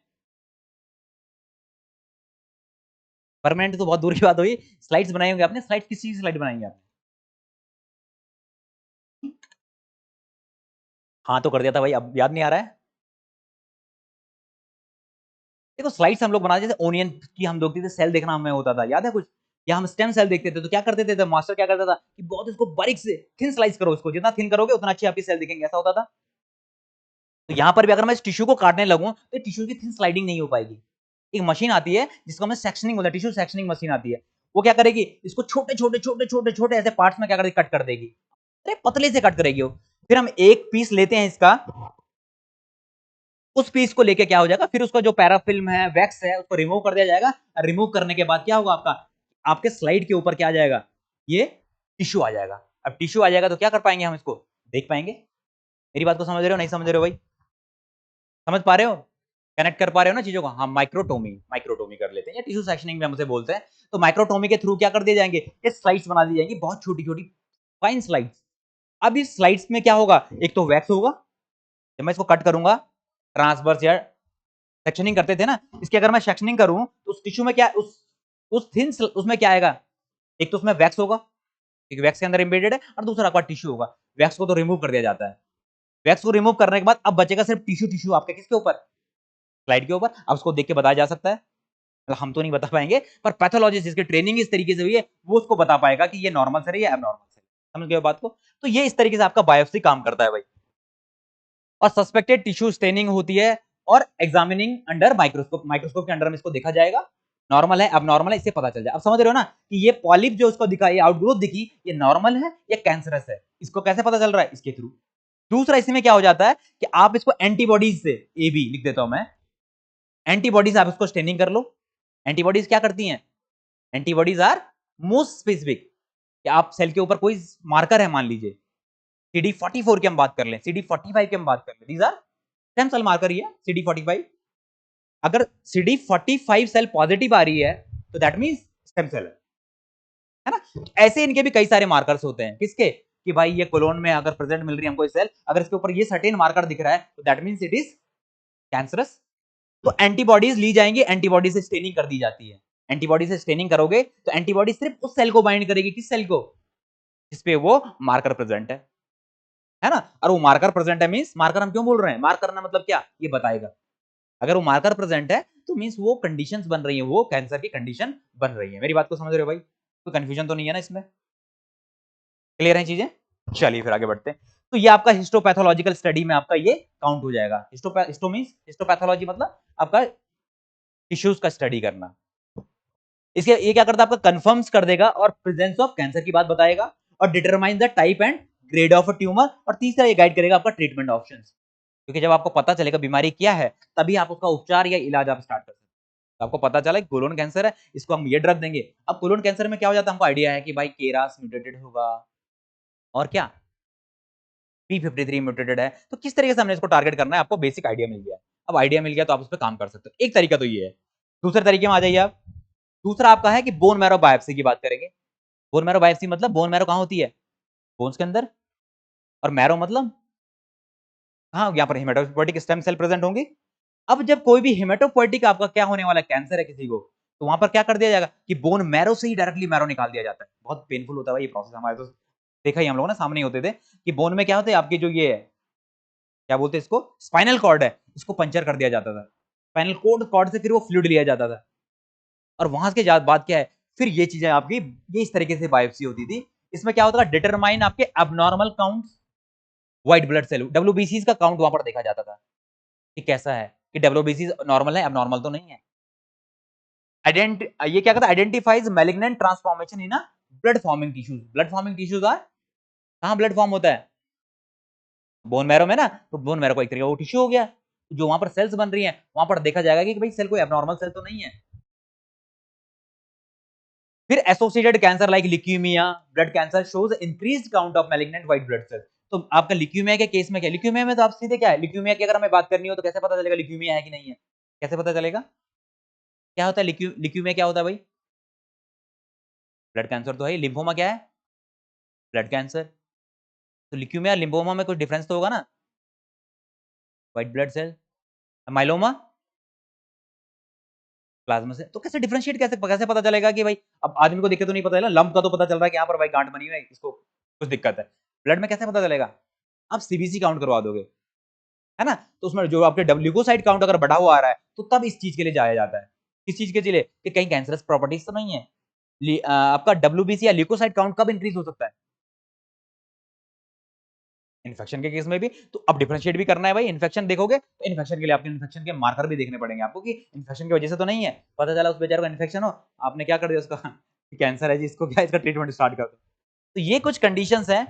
परमानेंट तो बहुत दूर की बात हुई, स्लाइड्स बनाई होंगे आपने, स्लाइड किस चीज की स्लाइड बनाएंगे आपने, हाँ तो कर दिया था भाई, अब याद नहीं आ रहा है, देखो स्लाइड्स हम लोग बनाते थे, ओनियन की हम देखते थे, सेल देखना हमें होता था, याद है कुछ, या हम स्टेम सेल देखते थे, तो क्या करते थे, तो मास्टर क्या करता था कि बहुत इसको बारीक से थिन स्लाइस करो, उसको जितना थिन करोगे उतना अच्छी आपकी सेल दिखेंगे, ऐसा होता था, तो यहाँ पर भी अगर मैं इस टिश्यू को काटने लगूं तो टिश्यू की थिन स्लाइडिंग नहीं हो पाएगी, एक मशीन आती है जिसको हमें सेक्शनिंग बोलते हैं, टिश्यू सेक्शनिंग मशीन आती है, वो क्या करेगी, इसको छोटे छोटे छोटे छोटे छोटे ऐसे पार्ट्स में क्या करेगी, कट कर देगी, अरे पतले से कट करेगी वो, फिर हम एक पीस लेते हैं इसका, उस पीस को लेके क्या हो जाएगा, फिर उसका जो पैराफिल्म है, वैक्स है, उसको रिमूव कर दिया जाएगा, रिमूव करने के बाद क्या होगा आपका, आपके स्लाइड के ऊपर क्या आ जाएगा, ये टिश्यू आ जाएगा, अब टिश्यू आ जाएगा तो क्या कर पाएंगे हम, इसको देख पाएंगे, मेरी बात को समझ रहे हो, नहीं समझ रहे हो भाई, समझ पा रहे हो, कनेक्ट कर पा रहे हो ना चीजों को, हम माइक्रोटोमी, माइक्रोटोमी कर लेते हैं, या टिश्यू सेक्शनिंग में हमसे बोलते हैं, तो माइक्रोटोमी के थ्रू क्या कर दिए जाएंगे, ये स्लाइड्स बना दी जाएंगी, बहुत छोटी छोटी फाइन स्लाइड्स, अब इस स्लाइड्स में क्या होगा, एक तो वैक्स होगा, जब मैं इसको कट करूंगा, ट्रांसवर्स या सेक्शनिंग करते थे ना, इसकी अगर मैं सेक्शनिंग करूं तो उस टिश्यू में क्या, उस थिन उसमें क्या आएगा, एक तो उसमें वैक्स होगा, एक वैक्स के अंदर एम्बेडेड है, और दूसरा आपका टिश्यू होगा, वैक्स को तो रिमूव कर दिया जाता है, वैक्स को रिमूव करने के बाद अब बचेगा सिर्फ टिश्यू, टिश्यू आपके किसके ऊपर, स्लाइड के ऊपर, अब उसको देख के बताया जा सकता है, मतलब हम तो नहीं बता पाएंगे, पर पैथोलॉजिस्ट जिसकी ट्रेनिंग इस तरीके से हुई है, वो उसको बता पाएगा कि ये नॉर्मल सेल है या एबनॉर्मल सेल, समझ गए बात को, तो ये इस तरीके से आपका बायोप्सी काम करता है भाई, और सस्पेक्टेड टिश्यू स्टेनिंग होती है, और एग्जामिनिंग अंडर माइक्रोस्कोप, माइक्रोस्कोप के अंडर में इसको देखा जाएगा, नॉर्मल है, अब नॉर्मल है, इससे पता चल जाए। अब समझ रहे हो ना कि ये पॉलिप जो उसको दिखा, ये आउटग्रोथ दिखी, ये नॉर्मल है या कैंसरस है, इसको कैसे पता चल रहा है? इसके थ्रू। दूसरा इसमें क्या हो जाता है कि आप इसको एंटीबॉडीज से, ए बी लिख देता हूं मैं, एंटीबॉडीज आप इसको स्टेनिंग कर लो। एंटीबॉडीज क्या करती हैं? एंटीबॉडीज आर मोस्ट स्पेसिफिक, कि आप सेल के ऊपर कोई मार्कर है, मान लीजिए CD44 की हम बात कर लें, CD45 की हम बात कर लें, these are stem cell marker ही है CD45। अगर CD45 सेल पॉजिटिव आ रही है तो दैट मींस स्टेम सेल है ना। ऐसे इनके भी कई सारे मार्कर्स होते हैं, किसके? कि भाई ये कोलोन में अगर प्रेजेंट मिल रही है हमको सेल, अगर इसके ऊपर ये सर्टेन मार्कर दिख रहा है तो that means it is cancerous. तो एंटीबॉडीज ली जाएंगी, एंटीबॉडी से स्टेनिंग कर दी जाती है। एंटीबॉडी से स्टेनिंग करोगे तो एंटीबॉडी सिर्फ उस सेल को बाइंड करेगी, किस सेल को? जिसपे वो मार्कर प्रेजेंट है ना। और वो मार्कर प्रेजेंट है मींस, मार्कर हम क्यों बोल रहे हैं, मार्कर ना मतलब क्या, ये बताएगा। अगर वो मार्कर प्रेजेंट है तो मींस वो कंडीशंस बन रही है, वो कैंसर की कंडीशन बन रही है। मेरी बात को समझ रहे हो भाई? कोई कंफ्यूजन तो नहीं है ना इसमें? क्लियर है चीजें? चलिए फिर आगे बढ़ते हैं। तो ये आपका हिस्टोपैथोलॉजिकल स्टडी में आपका ये काउंट हो जाएगा। हिस्टो मींस हिस्टोपैथोलॉजी मतलब आपका टिश्यूज का स्टडी करना। इसके ये क्या करता है, आपका कंफर्म्स कर देगा और प्रेजेंस ऑफ कैंसर की बात बताएगा, और determine the type and grade of a tumour, और तीसरा ये गाइड करेगा आपका ट्रीटमेंट ऑप्शंस। क्योंकि जब आपको पता चलेगा बीमारी क्या है, तभी आप उसका उपचार या इलाज आप स्टार्ट कर सकते हैं। तो आपको पता चला कि कोलोन कैंसर है, इसको हम ये ड्रग देंगे। अब कोलोन कैंसर में क्या हो जाता है, हमको आइडिया है कि भाई केरास म्यूटेटेड होगा, और क्या P53 म्यूटेटेड है, तो किस तरीके से हमने इसको टारगेट करना है, आपको बेसिक आइडिया मिल गया। अब आइडिया मिल गया तो आप उस पर काम कर सकते हो। एक तरीका तो ये है। दूसरे तरीके में आ जाइए आप। दूसरा आपका है कि बोन मैरो बायोप्सी की बात करेंगे। बोन मैरो बायोप्सी मतलब, बोन मैरो कहां होती है? बोन्स के अंदर। और मैरो मतलब हाँ, यहाँ पर हेमेटोपोएटिक स्टेम सेल प्रेजेंट होंगे। अब जब कोई भी हेमेटोपोएटिक आपका क्या होने वाला है, कैंसर है किसी को, तो वहां पर क्या कर दिया जाएगा कि बोन मैरो से ही डायरेक्टली मैरो निकाल दिया जाता है। बहुत पेनफुल होता है ये प्रोसेस, हमारे तो देखा ही हम लोग ना, सामने ही होते थे कि बोन में क्या होता है, आपकी जो ये क्या बोलते हैं इसको, स्पाइनल कॉर्ड है, इसको पंचर कर दिया जाता था। स्पाइनल कॉर्ड से फिर वो फ्लूइड लिया जाता था, और वहां के बाद क्या है, फिर ये चीजें आपकी ये इस तरीके से बायोप्सी होती थी। इसमें क्या होता था, डिटरमाइन आपके abnormal count, white blood cell, WBCs का काउंट वहां पर देखा जाता था कि कैसा है, कि WBCs नॉर्मल है, अबनॉर्मल तो नहीं है। ये क्या कहता है, identifies malignant transformation in a blood forming tissues. Blood forming tissues are, कहां ब्लड फॉर्म होता है? बोन मैरो में ना। तो बोन मैरो को एक तरीके का वो टिश्यू हो गया, जो वहां पर सेल्स बन रही हैं, वहां पर देखा जाएगा कि भाई सेल कोई एबनॉर्मल सेल तो नहीं है। फिर associated cancer like leukaemia, blood cancer shows increased count of malignant white blood cell. तो आपका ल्यूकीमिया के केस में क्या, ल्यूकीमिया में तो आप सीधे क्या है, ल्यूकीमिया की अगर हमें बात करनी हो तो कैसे पता चलेगा ल्यूकीमिया है कि नहीं है? कैसे पता चलेगा? क्या होता है ल्यूकीमिया, क्या होता है भाई? ब्लड कैंसर तो है। लिम्फोमा क्या है? Blood cancer. तो ल्यूकीमिया लिम्फोमा में कुछ डिफरेंस तो होगा ना? White blood cell. Myeloma plasma से। तो कैसे डिफरेंशिएट, कैसे कैसे पता चलेगा कि भाई, अब आदमी को देख के तो नहीं पता चला, लंप का तो पता चल रहा है कि यहाँ पर भाई गांठ बनी हुई है, इसको कुछ दिक्कत है। ब्लड में कैसे पता चलेगा? आप सीबीसी काउंट करवा दोगे, है ना। तो उसमें जो आपके ल्यूकोसाइट काउंट अगर बढ़ा हुआ आ रहा है, तो तब इस चीज के लिए जाया जाता है। किस चीज के लिए? कि कहीं कैंसरस प्रॉपर्टीज तो नहीं है। आपका WBC या ल्यूकोसाइट काउंट कब इंक्रीज हो सकता है? इन्फेक्शन के केस में भी। तो अब डिफरेंशिएट भी करना है भाई, इन्फेक्शन देखोगे तो इन्फेक्शन के लिए आपके इन्फेक्शन के मार्कर भी देखने पड़ेंगे आपको, कि इन्फेक्शन की वजह से तो नहीं है। पता चला उस बेचारे को इन्फेक्शन हो, आपने क्या कर दिया उसका कैंसर है जी, इसको क्या, इसका ट्रीटमेंट स्टार्ट कर दो। तो ये कुछ कंडीशंस हैं।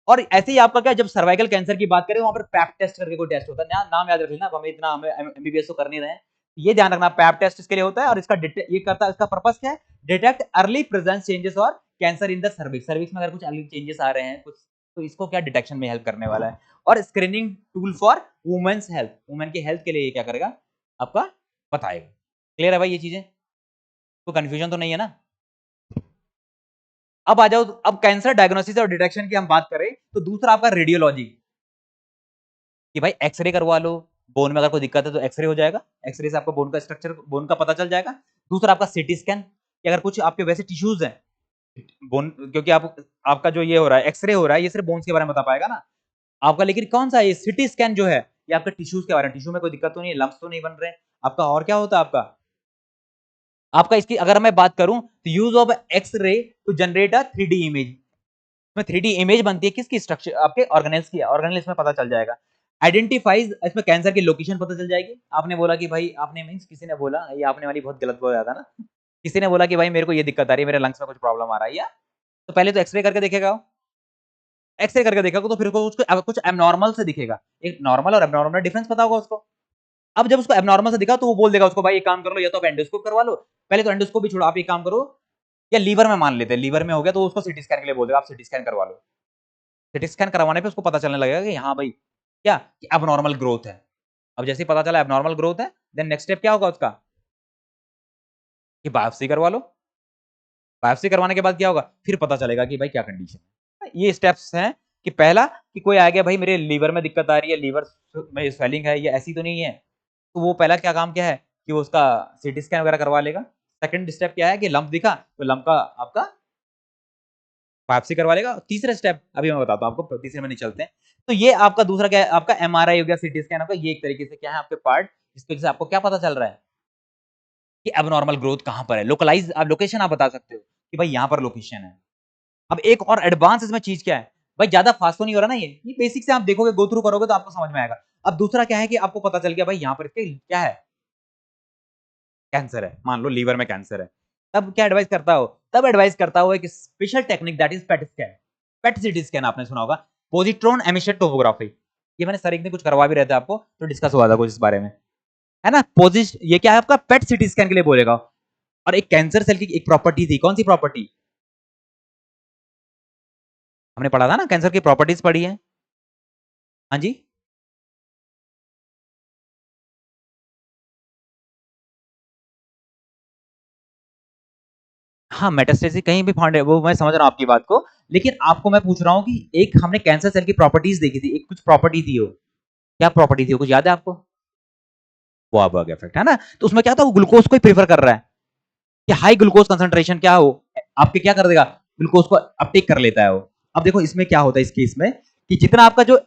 और ऐसे ही आपका क्या, जब सर्वाइकल कैंसर की बात करें, वहां पर पैप टेस्ट करके कोई टेस्ट होता है, नाम याद रख लेना, हमें इतना, हमें एमबीबीएस तो कर नहीं रहे हैं। ये ध्यान रखना, पैप टेस्ट इसके लिए होता है, और इसका ये करता है, इसका पर्पस क्या है, डिटेक्ट अर्ली प्रेजेंस चेंजेस और cancer in the cervix. Cervix में अगर कुछ अर्ली चेंजेस आ रहे हैं कुछ, तो इसको क्या डिटेक्शन में हेल्प करने वाला है। और screening tool for women's health, women की हेल्थ के लिए ये क्या करेगा, आपका बताएगा। क्लियर है भाई ये चीजें? तो कंफ्यूजन तो नहीं है ना? अब आ जाओ, अब कैंसर डायग्नोसिस और डिटेक्शन की हम बात करें तो दूसरा आपका रेडियोलॉजी, कि भाई एक्सरे करवा लो, बोन में अगर कोई दिक्कत है तो एक्सरे हो जाएगा, एक्सरे से आपको बोन का स्ट्रक्चर, बोन का पता चल जाएगा। दूसरा आपका सीटी स्कैन, कि अगर कुछ आपके वैसे टिश्यूज हैं बोन, क्योंकि आपका जो ये हो रहा है, एक्सरे हो रहा है, ये सिर्फ बोन्स के बारे में बता पाएगा ना आपका, लेकिन कौन सा ये सिटी स्कैन जो है, ये आपका टिश्यूज के बारे में, टिश्यू में कोई दिक्कत तो नहीं है, लम्प्स तो नहीं बन रहे हैं आपका। और क्या होता है आपका, इसकी अगर मैं बात करूं तो use of x-ray to generate a 3D image. में 3D इमेज बनती है किसकी, स्ट्रक्चर आपके ऑर्गेनेल्स की, ऑर्गेनेल्स में पता चल जाएगा। आइडेंटिफाइज, इसमें कैंसर की लोकेशन पता चल जाएगी। आपने बोला कि भाई, आपने मीन्स किसी ने बोला, ये आपने वाली बहुत गलत बोला था ना, किसी ने बोला कि भाई मेरे को ये दिक्कत आ रही है, मेरे लंग्स में कुछ प्रॉब्लम आ रहा है, या तो पहले तो एक्सरे करके देखेगा, एक्सरे करके देखेगा तो फिर उसको कुछ एबनॉर्मल से दिखेगा, एक नॉर्मल और एबनॉर्मल में डिफरेंस पता होगा उसको। अब जब उसको एबनॉर्मल से दिखा तो वो बोल देगा उसको, भाई एक काम कर लो, या तो आप एंडोस्कोप करवा लो, पहले तो एंडोस्कोप भी छोड़ो, आप एक काम करो, या लीवर में मान लेते हैं, लीवर में हो गया तो उसको सीटी स्कैन के लिए बोल देगा, आप सीटी स्कैन करवा लो। सीटी स्कैन करवाने पे उसको पता चलने लगेगा कि हाँ भाई क्या एबनॉर्मल ग्रोथ है। अब जैसे ही पता चला एबनॉर्मल ग्रोथ है, देन नेक्स्ट स्टेप क्या होगा उसका, कि बायोप्सी करवा लो। बायोप्सी करवाने के बाद क्या होगा, फिर पता चलेगा कि भाई क्या कंडीशन है। ये स्टेप्स हैं कि पहला, कि कोई आ गया भाई मेरे लीवर में दिक्कत आ रही है, लीवर में स्वेलिंग है, ये ऐसी तो नहीं है, तो वो पहला क्या काम क्या है कि वो उसका सीटी स्कैन वगैरह करवा लेगा। सेकंड स्टेप क्या है कि लंप दिखा तो लंप का आपका बायोप्सी करवा लेगा। तीसरा स्टेप अभी मैं बताता हूँ आपको, तीसरे में नहीं चलते हैं। तो ये आपका दूसरा क्या है, आपका एमआरआई हो गया, सीटी स्कैन होगा, ये एक तरीके से क्या है आपके पार्ट, जिसकी वजह से आपको क्या पता चल रहा है कि एबनॉर्मल ग्रोथ कहां पर है। लोकलाइज आप लोकेशन आप बता सकते हो कि भाई यहां पर लोकेशन है। अब एक और एडवांस इसमें चीज क्या है, भाई ज्यादा फास्ट तो नहीं हो रहा ना, ये बेसिक से आप देखोगे, गो थ्रू करोगे तो आपको समझ में आएगा। अब दूसरा क्या है कि आपको पता चल गया भाई यहाँ पर इसके क्या है, कैंसर है, मान लो लीवर में कैंसर है, तब क्या एडवाइस करता हो, तब एडवाइस करता हो एक special technique that is PET scan. Pet CT scan आपने सुना होगा, पॉजिट्रॉन एमिशन टोमोग्राफी। ये मैंने सर एक दिन कुछ करवा भी रहता है आपको, तो डिस्कस हुआ था कुछ इस बारे में, है ना। ये क्या है आपका, पेट सीटी स्कैन के लिए बोलेगा। और एक कैंसर सेल की एक प्रॉपर्टी थी, कौन सी प्रॉपर्टी, हमने पढ़ा था ना, कैंसर की प्रॉपर्टीज पढ़ी है। हाँ जी, हाँ मेटास्टेसिस कहीं भी फाउंड है, वो मैं समझ रहा हूँ आपकी बात को, लेकिन आपको मैं पूछ रहा हूँ कि एक हमने कैंसर सेल की प्रॉपर्टीज देखी थी, एक कुछ प्रॉपर्टी थी वो, क्या प्रॉपर्टी थी वो, कुछ याद है आपको, वाहबर्ग इफेक्ट, है ना। तो उसमें क्या था, वो ग्लूकोज को ही प्रेफर कर रहा है कि हाई ग्लूकोज कंसंट्रेशन क्या हो, आपके क्या कर देगा, ग्लूकोज को अपटेक कर लेता है वो। अब देखो इसमें क्या होता है इस केस में, कि जितना आपका जो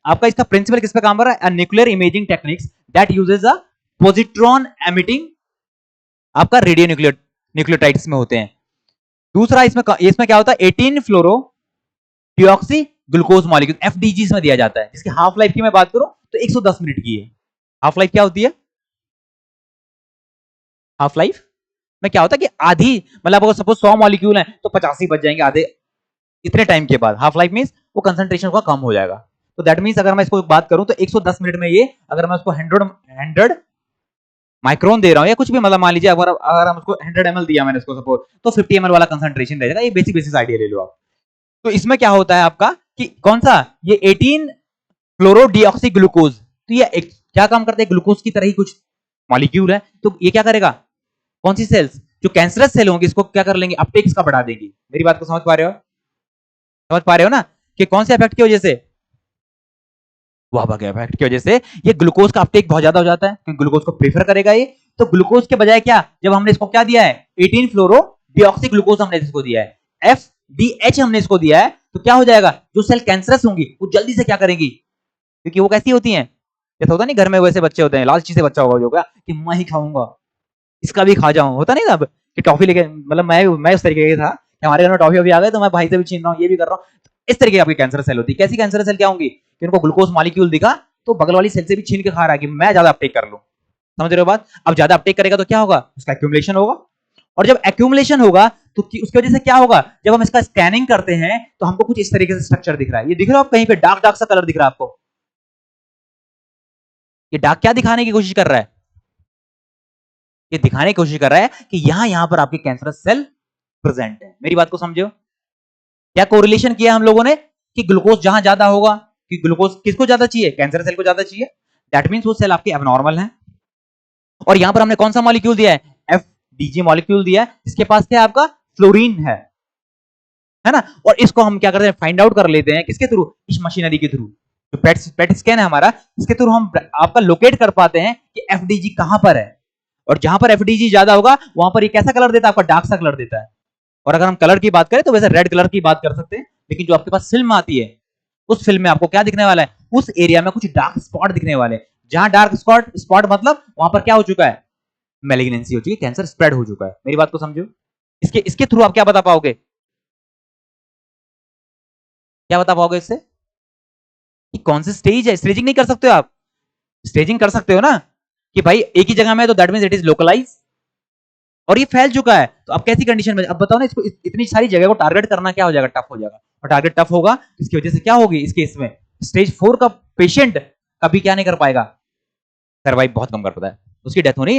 आपका इसका प्रिंसिपल किस पे काम कर रहा है, nuclear imaging techniques that uses a positron emitting आपका रेडियो न्यूक्लियोटाइड्स में होते हैं। दूसरा इसमें क्या होता है, 18 फ्लोरो डिऑक्सी ग्लूकोज मॉलिक्यूल एफडीजी में दिया जाता है, जिसकी हाफ लाइफ की मैं बात करूं तो 110 मिनट की है। हाफ लाइफ क्या होती है, हाफ लाइफ में क्या होता है कि आधी, मतलब अगर सपोज 100 मॉलिक्यूल है तो 50 ही बच जाएंगे आधे, इतने टाइम के बाद। हाफ लाइफ मींस वो कंसंट्रेशन का कम हो जाएगा। तो दैट मींस अगर मैं इसको बात करूं तो 110 मिनट में ये, अगर मैं उसको 100 माइक्रोन दे रहा हूं या कुछ भी, मतलब मान लीजिए अगर हम उसको 100 ml दिया मैंने इसको सपोज, तो 50 ml वाला कंसंट्रेशन दे देगा। ये बेसिक बेसिक आइडिया ले लो आप। तो इसमें क्या होता है आपका कि कौन सा, ये 18 फ्लोरोडिऑक्सी ग्लूकोज, तो ये क्या काम करते हैं, ग्लूकोज की तरह ही कुछ मॉलिक्यूल है। तो ये क्या करेगा, कौन सी सेल्स, जो कैंसरस सेल होंगी, इसको क्या कर लेंगे, अपटेक इसका बढ़ा देंगी। मेरी बात को समझ पा रहे हो, समझ पा रहे हो ना, कि कौन से इफेक्ट की वजह से, वाहबा के इफेक्ट की वजह से ये ग्लूकोज का अपटेक बहुत ज्यादा हो जाता है, क्योंकि ग्लूकोज को प्रेफर करेगा ये। तो ग्लूकोज के बजाय क्या, जब हमने इसको क्या दिया है, 18 फ्लोरो डिऑक्सी ग्लूकोज हमने इसको दिया है, एफडीएच हमने इसको दिया है, तो क्या हो जाएगा, जो सेल कैंसरस होंगी वो जल्दी से क्या करेंगी, क्योंकि वो कैसी होती हैं, जैसे होता नहीं घर में वैसे बच्चे होते हैं, लालची से बच्चा होगा जो क्या कि मैं ही खाऊंगा, इसका भी खा जाऊं, होता नहीं था अब, कि टॉफी लेके, मतलब मैं उस तरीके का था कि हमारे घर में टॉफी अभी आ गए तो मैं भाई से भी छीन रहा हूँ, ये भी कर रहा हूँ। इस तरीके की आपकी कैंसर सेल होती है। कैसी कैंसर सेल क्या होंगी, कि उनको ग्लूकोज मॉलिक्यूल दिखा तो बगल वाली सेल से भी छीन के खा रहा है कि मैं ज्यादा अपटेक कर लूं। समझ रहे हो बात। अब ज्यादा अपटेक करेगा तो क्या होगा, उसका एक्यूमुलेशन होगा, और जब एक्यूमुलेशन होगा तो उसकी वजह से क्या होगा, जब हम इसका स्कैनिंग करते हैं तो हमको कुछ इस तरीके से स्ट्रक्चर दिख रहा है। ये दिख रहा है आप कहीं पे डार्क डार्क सा कलर दिख रहा है आपको, ये डार्क क्या दिखाने की कोशिश कर रहा है, ये दिखाने की कोशिश कर रहा है कि यहां पर आपके कैंसरस सेल प्रेजेंट है। मेरी बात को समझो, क्या कोरिलेशन किया हम लोगों ने, कि ग्लूकोज जहां ज्यादा होगा, कि ग्लूकोज किसको ज्यादा चाहिए, कैंसर सेल को ज्यादा चाहिए, दैट मींस वो सेल आपके एबनॉर्मल है। और यहां पर हमने कौन सा मॉलिक्यूल दिया है, एफडीजी मॉलिक्यूल दिया है, इसके पास क्या है आपका, फ्लोरीन है ना। और इसको हम क्या करते हैं, फाइंड आउट कर लेते हैं किसके थ्रू, इस मशीनरी के थ्रू, जो पेट स्कैन है हमारा, इसके थ्रू हम आपका लोकेट कर पाते हैं कि एफडीजी कहां पर है। और जहां पर एफडीजी ज्यादा होगा वहां पर ये कैसा कलर देता है, आपका डार्क सा कलर देता है। और अगर हम कलर की बात करें तो वैसे रेड कलर की बात कर सकते हैं, लेकिन जो आपके पास फिल्म आती है उस फिल्म में आपको क्या दिखने वाला है, उस एरिया में कुछ डार्क स्पॉट दिखने वाले, जहां डार्क स्पॉट मतलब वहां पर क्या हो चुका है, मेलिग्नेंसी हो चुकी है, कैंसर स्प्रेड हो चुका है। मेरी बात को समझो, इसके इसके थ्रू आप क्या बता पाओगे, क्या बता पाओगे इससे, कि कौन सी स्टेज है। स्टेजिंग नहीं कर सकते हो आप, स्टेजिंग कर सकते हो ना कि भाई एक ही जगह में है तो that means it is localise और ये फैल चुका है। तो अब कैसी कंडीशन में, अब बताओ ना, इसको इतनी सारी जगह को टारगेट करना क्या हो जाएगा, टफ हो जाएगा। और टारगेट टफ होगा इसकी वजह से क्या होगी, इस केस में स्टेज 4 का पेशेंट कभी क्या नहीं कर पाएगा, सर्वाइव बहुत कम कर पाता है, उसकी डेथ होनी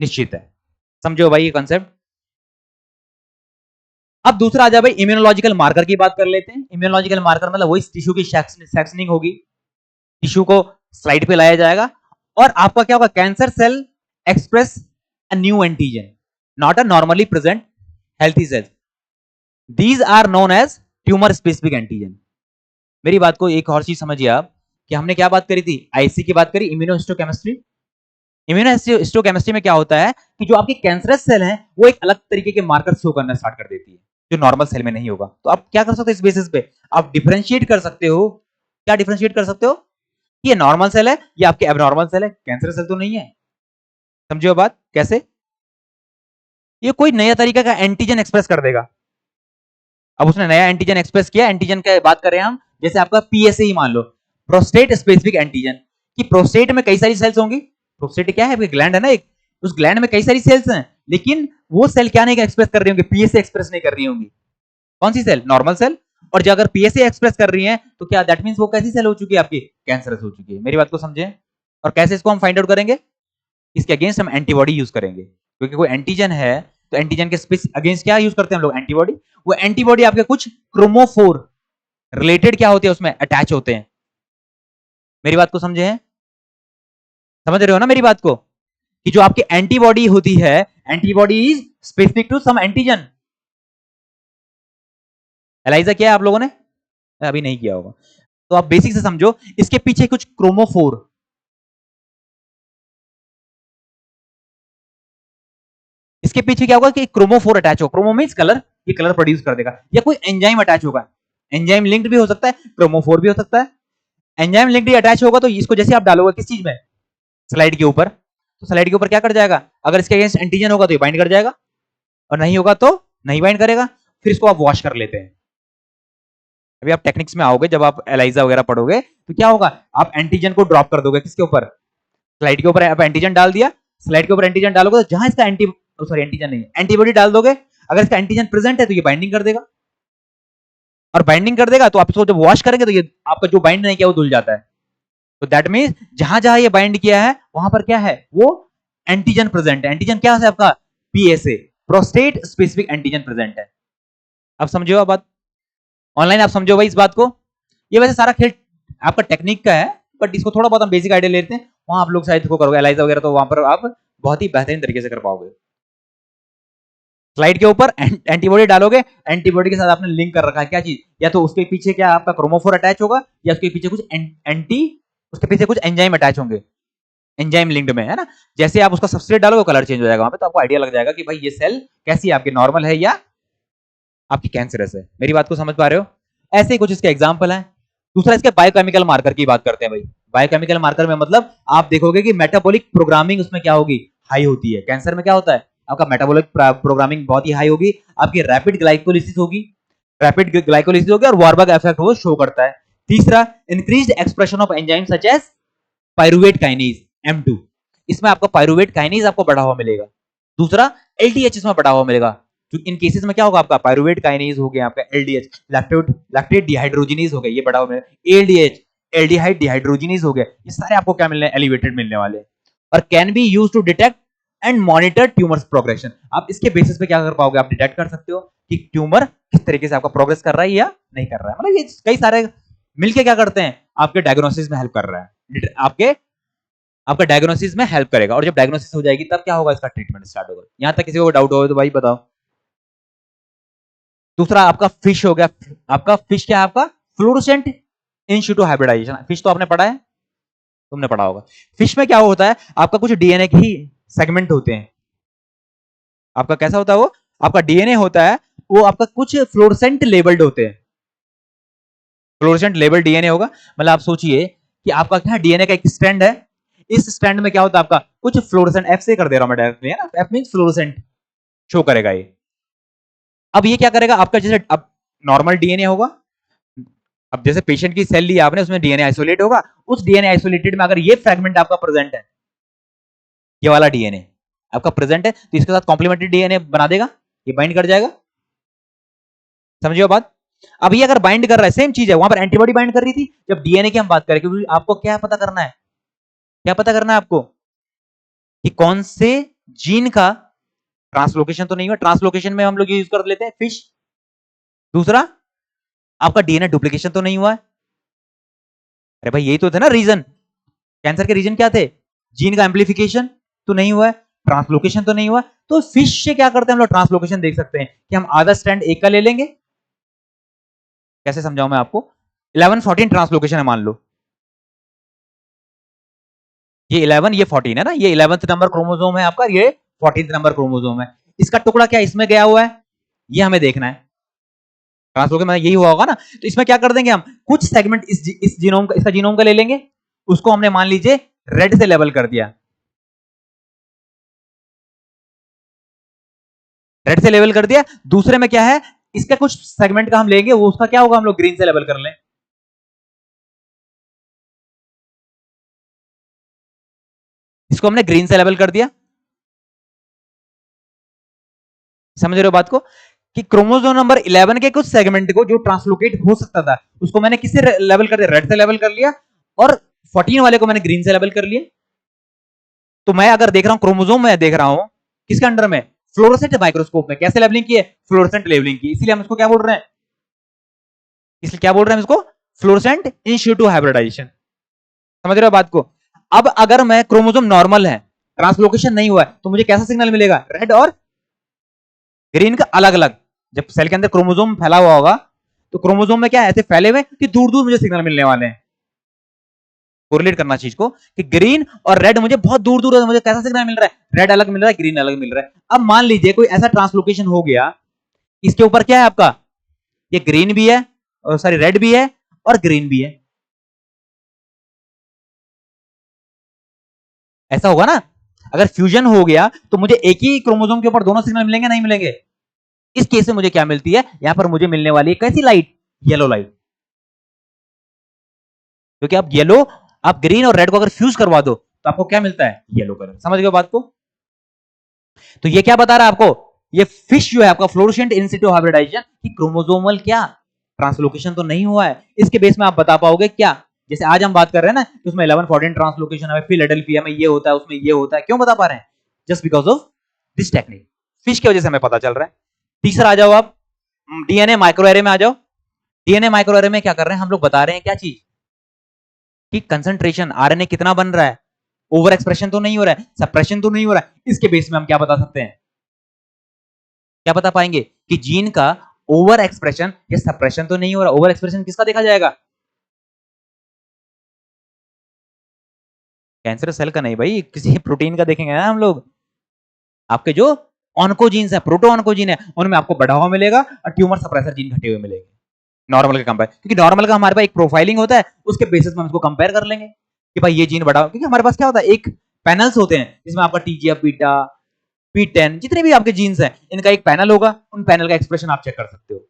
निश्चित है। समझो भाई ये कंसेप्ट। अब दूसरा आ जाए भाई इम्यूनोलॉजिकल मार्कर की बात कर लेते हैं। इम्यूनोलॉजिकल मार्कर मतलब वही टिश्यू की सेक्शनिंग होगी, टिश्यू को स्लाइड पे लाया जाएगा और आपका क्या होगा, cancer cell express a new antigen not a normally present healthy cells, these are known as tumour specific antigen. मेरी बात को एक और चीज समझिए आप कि हमने क्या बात करी थी, आईसी की बात करी, इम्यूनोहिस्टोकेमिस्ट्री। इम्यूनोहिस्टोकेमिस्ट्री में क्या होता है कि जो आपके कैंसरस सेल हैं वो एक अलग तरीके के मार्कर शो करना स्टार्ट कर देती है जो नॉर्मल सेल में नहीं होगा। तो आप क्या कर सकते हो इस बेसिस पे, आप डिफरेंशिएट कर सकते हो। क्या डिफरेंशिएट कर सकते हो, ये नॉर्मल सेल है, ये आपके एबनॉर्मल सेल है, कैंसर सेल तो नहीं है। समझिए बात कैसे, ये कोई नया तरीका का एंटीजन एक्सप्रेस कर देगा। अब उसने नया एंटीजन एक्सप्रेस किया, एंटीजन की बात करें हम, जैसे आपका पीएसए ही मान लो, प्रोस्टेट स्पेसिफिक एंटीजन, कि प्रोस्टेट में कई सारी सेल्स होंगी। प्रोस्टेट क्या है, ग्लैंड है ना एक, उस ग्लैंड में कई सारी सेल्स हैं, लेकिन वो सेल क्या नहीं एक्सप्रेस कर रही होंगी, पीएसए एक्सप्रेस नहीं कर रही होंगी। कौन सी सेल, नॉर्मल सेल। और जो अगर पीएसए एक्सप्रेस कर रही है तो क्या दैट मींस वो कैसी सेल हो चुकी है आपकी, कैंसरस हो चुकी है। मेरी बात को समझे। और कैसे इसको हम फाइंड आउट करेंगे, इसके अगेंस्ट हम एंटीबॉडी यूज करेंगे, क्योंकि कोई एंटीजन है तो एंटीजन के अगेंस्ट क्या यूज करते हैं हम लोग, एंटीबॉडी। वो एंटीबॉडी आपके कुछ क्रोमोफोर रिलेटेड क्या होते हैं उसमें अटैच होते हैं। मेरी बात को समझे हैं, समझ रहे हो ना मेरी बात को, कि जो आपकी एंटीबॉडी होती है, antibody is specific to some antigen. ELISA किया है आप लोगों ने, अभी नहीं किया होगा, तो आप बेसिक से समझो, इसके पीछे कुछ क्रोमोफोर, इसके पीछे क्या होगा कि क्रोमोफोर अटैच हो, क्रोमो मींस कलर, ये कलर प्रोड्यूस कर देगा, या कोई एंजाइम अटैच होगा, एंजाइम लिंक्ड भी हो सकता है, क्रोमोफोर भी हो सकता है। एंजाइम लिंक्ड अटैच होगा तो इसको जैसे आप डालोगे किस चीज में, स्लाइड के ऊपर, तो स्लाइड के ऊपर क्या कर जाएगा, अगर इसके अगेंस्ट एंटीजन होगा तो ये बाइंड कर जाएगा, और नहीं होगा तो नहीं बाइंड करेगा। फिर इसको आप वॉश कर लेते हैं। अभी आप टेक्निक्स में आओगे, जब आप एलाइजा वगैरह पढ़ोगे तो क्या होगा, आप एंटीजन को ड्रॉप कर दोगे किसके ऊपर, स्लाइड के ऊपर आप एंटीजन डाल दिया, स्लाइड के ऊपर एंटीजन डालोगे तो जहां इसका सॉरी एंटीजन नहीं, एंटीबॉडी डाल दोगे, अगर इसका एंटीजन प्रेजेंट है तो ये बाइंडिंग कर देगा, और बाइंडिंग कर देगा तो आप इसको जब वॉश करेंगे तो ये आपका जो बाइंड नहीं किया वो धुल जाता है। तो दैट मींस जहां जहां ये बाइंड किया है वहां पर क्या है, वो एंटीजन प्रेजेंट है। एंटीजन क्या है आपका, PSA, prostate specific antigen present है। अब समझो आप बात, ऑनलाइन आप समझो भाई इस बात को। ये वैसे सारा खेल आपका टेक्निक का है, बट इसको थोड़ा बहुत हम बेसिक आइडिया लेते हैं, वहां आप लोग शायद को करोगे एलाइजा वगैरह, तो वहां पर आप बहुत ही बेहतरीन तरीके से कर पाओगे। स्लाइड के ऊपर एंटीबॉडी डालोगे, एंटीबॉडी के साथ आपने लिंक कर रखा है क्या चीज, या तो उसके पीछे क्या आपका क्रोमोफोर अटैच होगा, या उसके पीछे कुछ एंटी, उसके पीछे कुछ एंजाइम अटैच होंगे, एंजाइम लिंक्ड में है ना। जैसे आप उसका सबस्ट्रेट डालोगे कलर चेंज हो जाएगा वहां पे, तो आपको आइडिया लग जाएगा कि भाई ये सेल कैसी है, आपकी नॉर्मल है या आपकी कैंसरस है। मेरी बात को समझ पा रहे हो। ऐसे ही कुछ इसके एग्जाम्पल है। दूसरा इसके बायोकेमिकल मार्कर की बात करते हैं भाई। बायोकेमिकल मार्कर में मतलब आप देखोगे कि मेटाबॉलिक प्रोग्रामिंग उसमें क्या होगी, हाई होती है। कैंसर में क्या होता है, आपका मेटाबॉलिक प्रोग्रामिंग बहुत ही हाई होगी, आपकी रैपिड ग्लाइकोलिसिस होगी, रैपिड ग्लाइकोलिसिस होगी, और वार्बर्ग इफेक्ट वो शो करता है। तीसरा, increased expression of enzyme such as pyruvate kinase M2, इसमें आपको पायरुवेट काइनेज आपको बढ़ा हुआ मिलेगा। दूसरा, LDH इसमें बढ़ा हुआ मिलेगा। इन केसेस में क्या होगा, आपका पायरुवेट काइनेज हो गया, आपका LDH लैक्टेट डिहाइड्रोजिनेज हो गया, ये बढ़ा हुआ मिलेगा। LDH एल्डिहाइड डिहाइड्रोजिनेज हो गया, ये सारे आपको क्या मिलने, एलिवेटेड मिलने वाले। और can be used to detect and monitor tumours progression. आप इसके बेसिस पे क्या कर पाओगे, आप डिटेक्ट कर सकते हो कि ट्यूमर किस तरीके से आपका प्रोग्रेस कर रहा है या नहीं कर रहा है। मतलब ये कई सारे मिलके क्या करते हैं, आपके डायग्नोसिस में हेल्प कर रहा है, आपका डायग्नोसिस में हेल्प करेगा। और जब डायग्नोसिस हो जाएगी तब क्या होगा, इसका ट्रीटमेंट स्टार्ट होगा। यहां तक किसी को डाउट हो तो भाई बताओ। दूसरा आपका फिश हो गया, आपका फिश क्या है, आपका फ्लोरोसेंट इन सिटू हाइब्रिडाइजेशन। फिश तो आपने पढ़ा है, तुमने पढ़ा होगा। फिश में क्या होता है, आपका कुछ डीएनए के ही सेगमेंट होते हैं। आपका कैसा होता है वो, आपका डीएनए होता है वो आपका कुछ फ्लोरोसेंट लेबल्ड होते हैं। फ्लोरोसेंट लेबल डीएनए होगा, मतलब आप सोचिए कि आपका क्या डीएनए का एक स्ट्रैंड है, इस स्टैंड में क्या होता है आपका कुछ फ्लोरोसेंट, एफ से कर दे रहा हूं मैं डायरेक्टली, है ना, एफ मींस फ्लोरोसेंट शो करेगा ये। अब ये क्या करेगा आपका, जैसे अब नॉर्मल डीएनए होगा, अब जैसे पेशेंट की सेल ली आपने, उसमें डीएनए आइसोलेट होगा, उस डीएनए आइसोलेटेड में अगर ये फ्रेगमेंट आपका प्रेजेंट है, ये वाला डीएनए आपका प्रेजेंट है, तो इसके साथ कॉम्प्लीमेंट्री डीएनए बना देगा, ये बाइंड कर जाएगा। समझिए बात। अब ये अगर बाइंड कर रहा है, सेम चीज है, वहां पर एंटीबॉडी बाइंड कर रही थी, जब डीएनए की हम बात करें, क्योंकि आपको क्या पता करना है, क्या पता करना है आपको कि कौन से जीन का ट्रांसलोकेशन तो नहीं हुआ। ट्रांसलोकेशन में हम लोग यूज कर लेते हैं फिश। दूसरा, आपका डीएनए डुप्लीकेशन तो नहीं हुआ है। अरे भाई यही तो थे ना रीजन, कैंसर के रीजन क्या थे, जीन का एम्प्लीफिकेशन तो नहीं हुआ है, ट्रांसलोकेशन तो नहीं हुआ। तो फिश से क्या करते हैं हम लोग, ट्रांसलोकेशन देख सकते हैं कि हम आधा स्ट्रैंड एक का ले लेंगे। कैसे समझाऊं मैं आपको, 11-14 ट्रांसलोकेशन है मान लो, ये 11 ये 14 है ना, ये 11th नंबर क्रोमोसोम है आपका, ये 14th नंबर क्रोमोसोम है। इसका टुकड़ा क्या इसमें गया हुआ है, ये हमें देखना है। ट्रांसलोकेशन में यही हुआ होगा ना, तो इसमें क्या कर देंगे हम, कुछ सेगमेंट इस जीनोम का, इसका जीनोम का ले लेंगे, उसको हमने मान लीजिए रेड से लेबल कर दिया, रेड से लेबल कर दिया। दूसरे में क्या है, इसका कुछ सेगमेंट का हम लेंगे, वो उसका क्या होगा, हम लोग ग्रीन से लेबल कर लें। इसको हमने ग्रीन से लेबल कर दिया। समझ रहे हो बात को, कि क्रोमोसोम नंबर 11 के कुछ सेगमेंट को जो ट्रांसलोकेट हो सकता था, उसको मैंने किससे लेबल कर दिया, रेड से लेबल कर लिया, और 14 वाले को मैंने ग्रीन से लेबल कर लिया। तो मैं अगर देख रहा हूं क्रोमोसोम में देख रहा हूं किसके अंडर में, फ्लोरोसेंट माइक्रोस्कोप में। कैसे लेबलिंग की है, फ्लोरोसेंट लेबलिंग की, इसीलिए हम इसको क्या बोल रहे हैं, इसलिए क्या बोल रहे हैं इसको, फ्लोरोसेंट इन सिटू हाइब्रिडाइजेशन। समझ रहे हो बात को। अब अगर मैं क्रोमोसोम नॉर्मल है, ट्रांसलोकेशन नहीं हुआ है, तो मुझे कैसा सिग्नल मिलेगा, रेड और ग्रीन का अलग अलग। जब सेल के अंदर क्रोमोसोम फैला हुआ होगा, तो क्रोमोसोम में क्या ऐसे फैले हुए कि दूर दूर मुझे सिग्नल मिलने वाले हैं। कोरिलेट करना चीज को कि ग्रीन और रेड मुझे बहुत दूर दूर, मुझे कैसा सिग्नल मिल रहा है, रेड अलग मिल रहा है, ग्रीन अलग मिल रहा है। अब मान लीजिए कोई ऐसा ट्रांसलोकेशन हो गया, इसके ऊपर क्या है आपका, ये ग्रीन भी है, और सॉरी रेड भी है और ग्रीन भी है। ऐसा होगा ना, अगर फ्यूजन हो गया तो मुझे एक ही क्रोमोसोम के ऊपर दोनों सिग्नल मिलेंगे नहीं मिलेंगे। इस केस में मुझे क्या मिलती है, यहां पर मुझे मिलने वाली है कैसी लाइट, येलो लाइट। क्योंकि आप येलो, आप ग्रीन और रेड को अगर फ्यूज करवा दो तो आपको क्या मिलता है, येलो कलर। समझ गए बात को। तो ये क्या बता रहा है आपको, ये फिश जो है आपका फ्लोरोसेंट इन सिटू हाइब्रिडाइजेशन, कि क्रोमोसोमल क्या ट्रांसलोकेशन तो नहीं हुआ है। इसके बेस में आप बता पाओगे क्या, जैसे आज हम बात कर रहे हैं ना, तो उसमें 11-14 ट्रांसलोकेशन है, फिलाडेल्फिया में ये होता है, उसमें ये होता है, क्यों बता पा रहे हैं, just because of this technique, fish की वजह से हमें पता चल रहा है। तीसरा आ जाओ आप, डीएनए माइक्रो एरे में आ जाओ। डीएनए माइक्रो एरे में क्या कर रहे हैं हम लोग, बता रहे हैं क्या चीज, कि कंसंट्रेशन आरएनए कितना बन रहा है, ओवर एक्सप्रेशन तो नहीं हो रहा है, सप्रेशन तो नहीं हो रहा है। इसके बेस में हम क्या बता सकते हैं, क्या बता पाएंगे कि जीन का ओवर एक्सप्रेशन या सप्रेशन तो नहीं हो रहा। ओवर एक्सप्रेशन किसका देखा जाएगा, कैंसर सेल का नहीं भाई, किसी प्रोटीन का देखेंगे ना हम लोग। आपके जो ऑन्कोजीन्स है, प्रोटो ऑन्कोजीन है, उनमें आपको बढ़ावा मिलेगा और ट्यूमर सप्रेसर जीन घटे हुए मिलेंगे नॉर्मल के कंपेयर। क्योंकि नॉर्मल का हमारे पास एक प्रोफाइलिंग होता है, उसके बेसिस में हम इसको कंपेयर कर लेंगे कि भाई ये जीन बढ़ाओ। क्योंकि हमारे पास क्या होता है, एक पैनल्स होते हैं जिसमें आपका टीजीएफ बीटा, P10, जितने भी आपके जीन्स हैं, इनका एक पैनल होगा, उन पैनल का एक्सप्रेशन आप चेक कर सकते हो।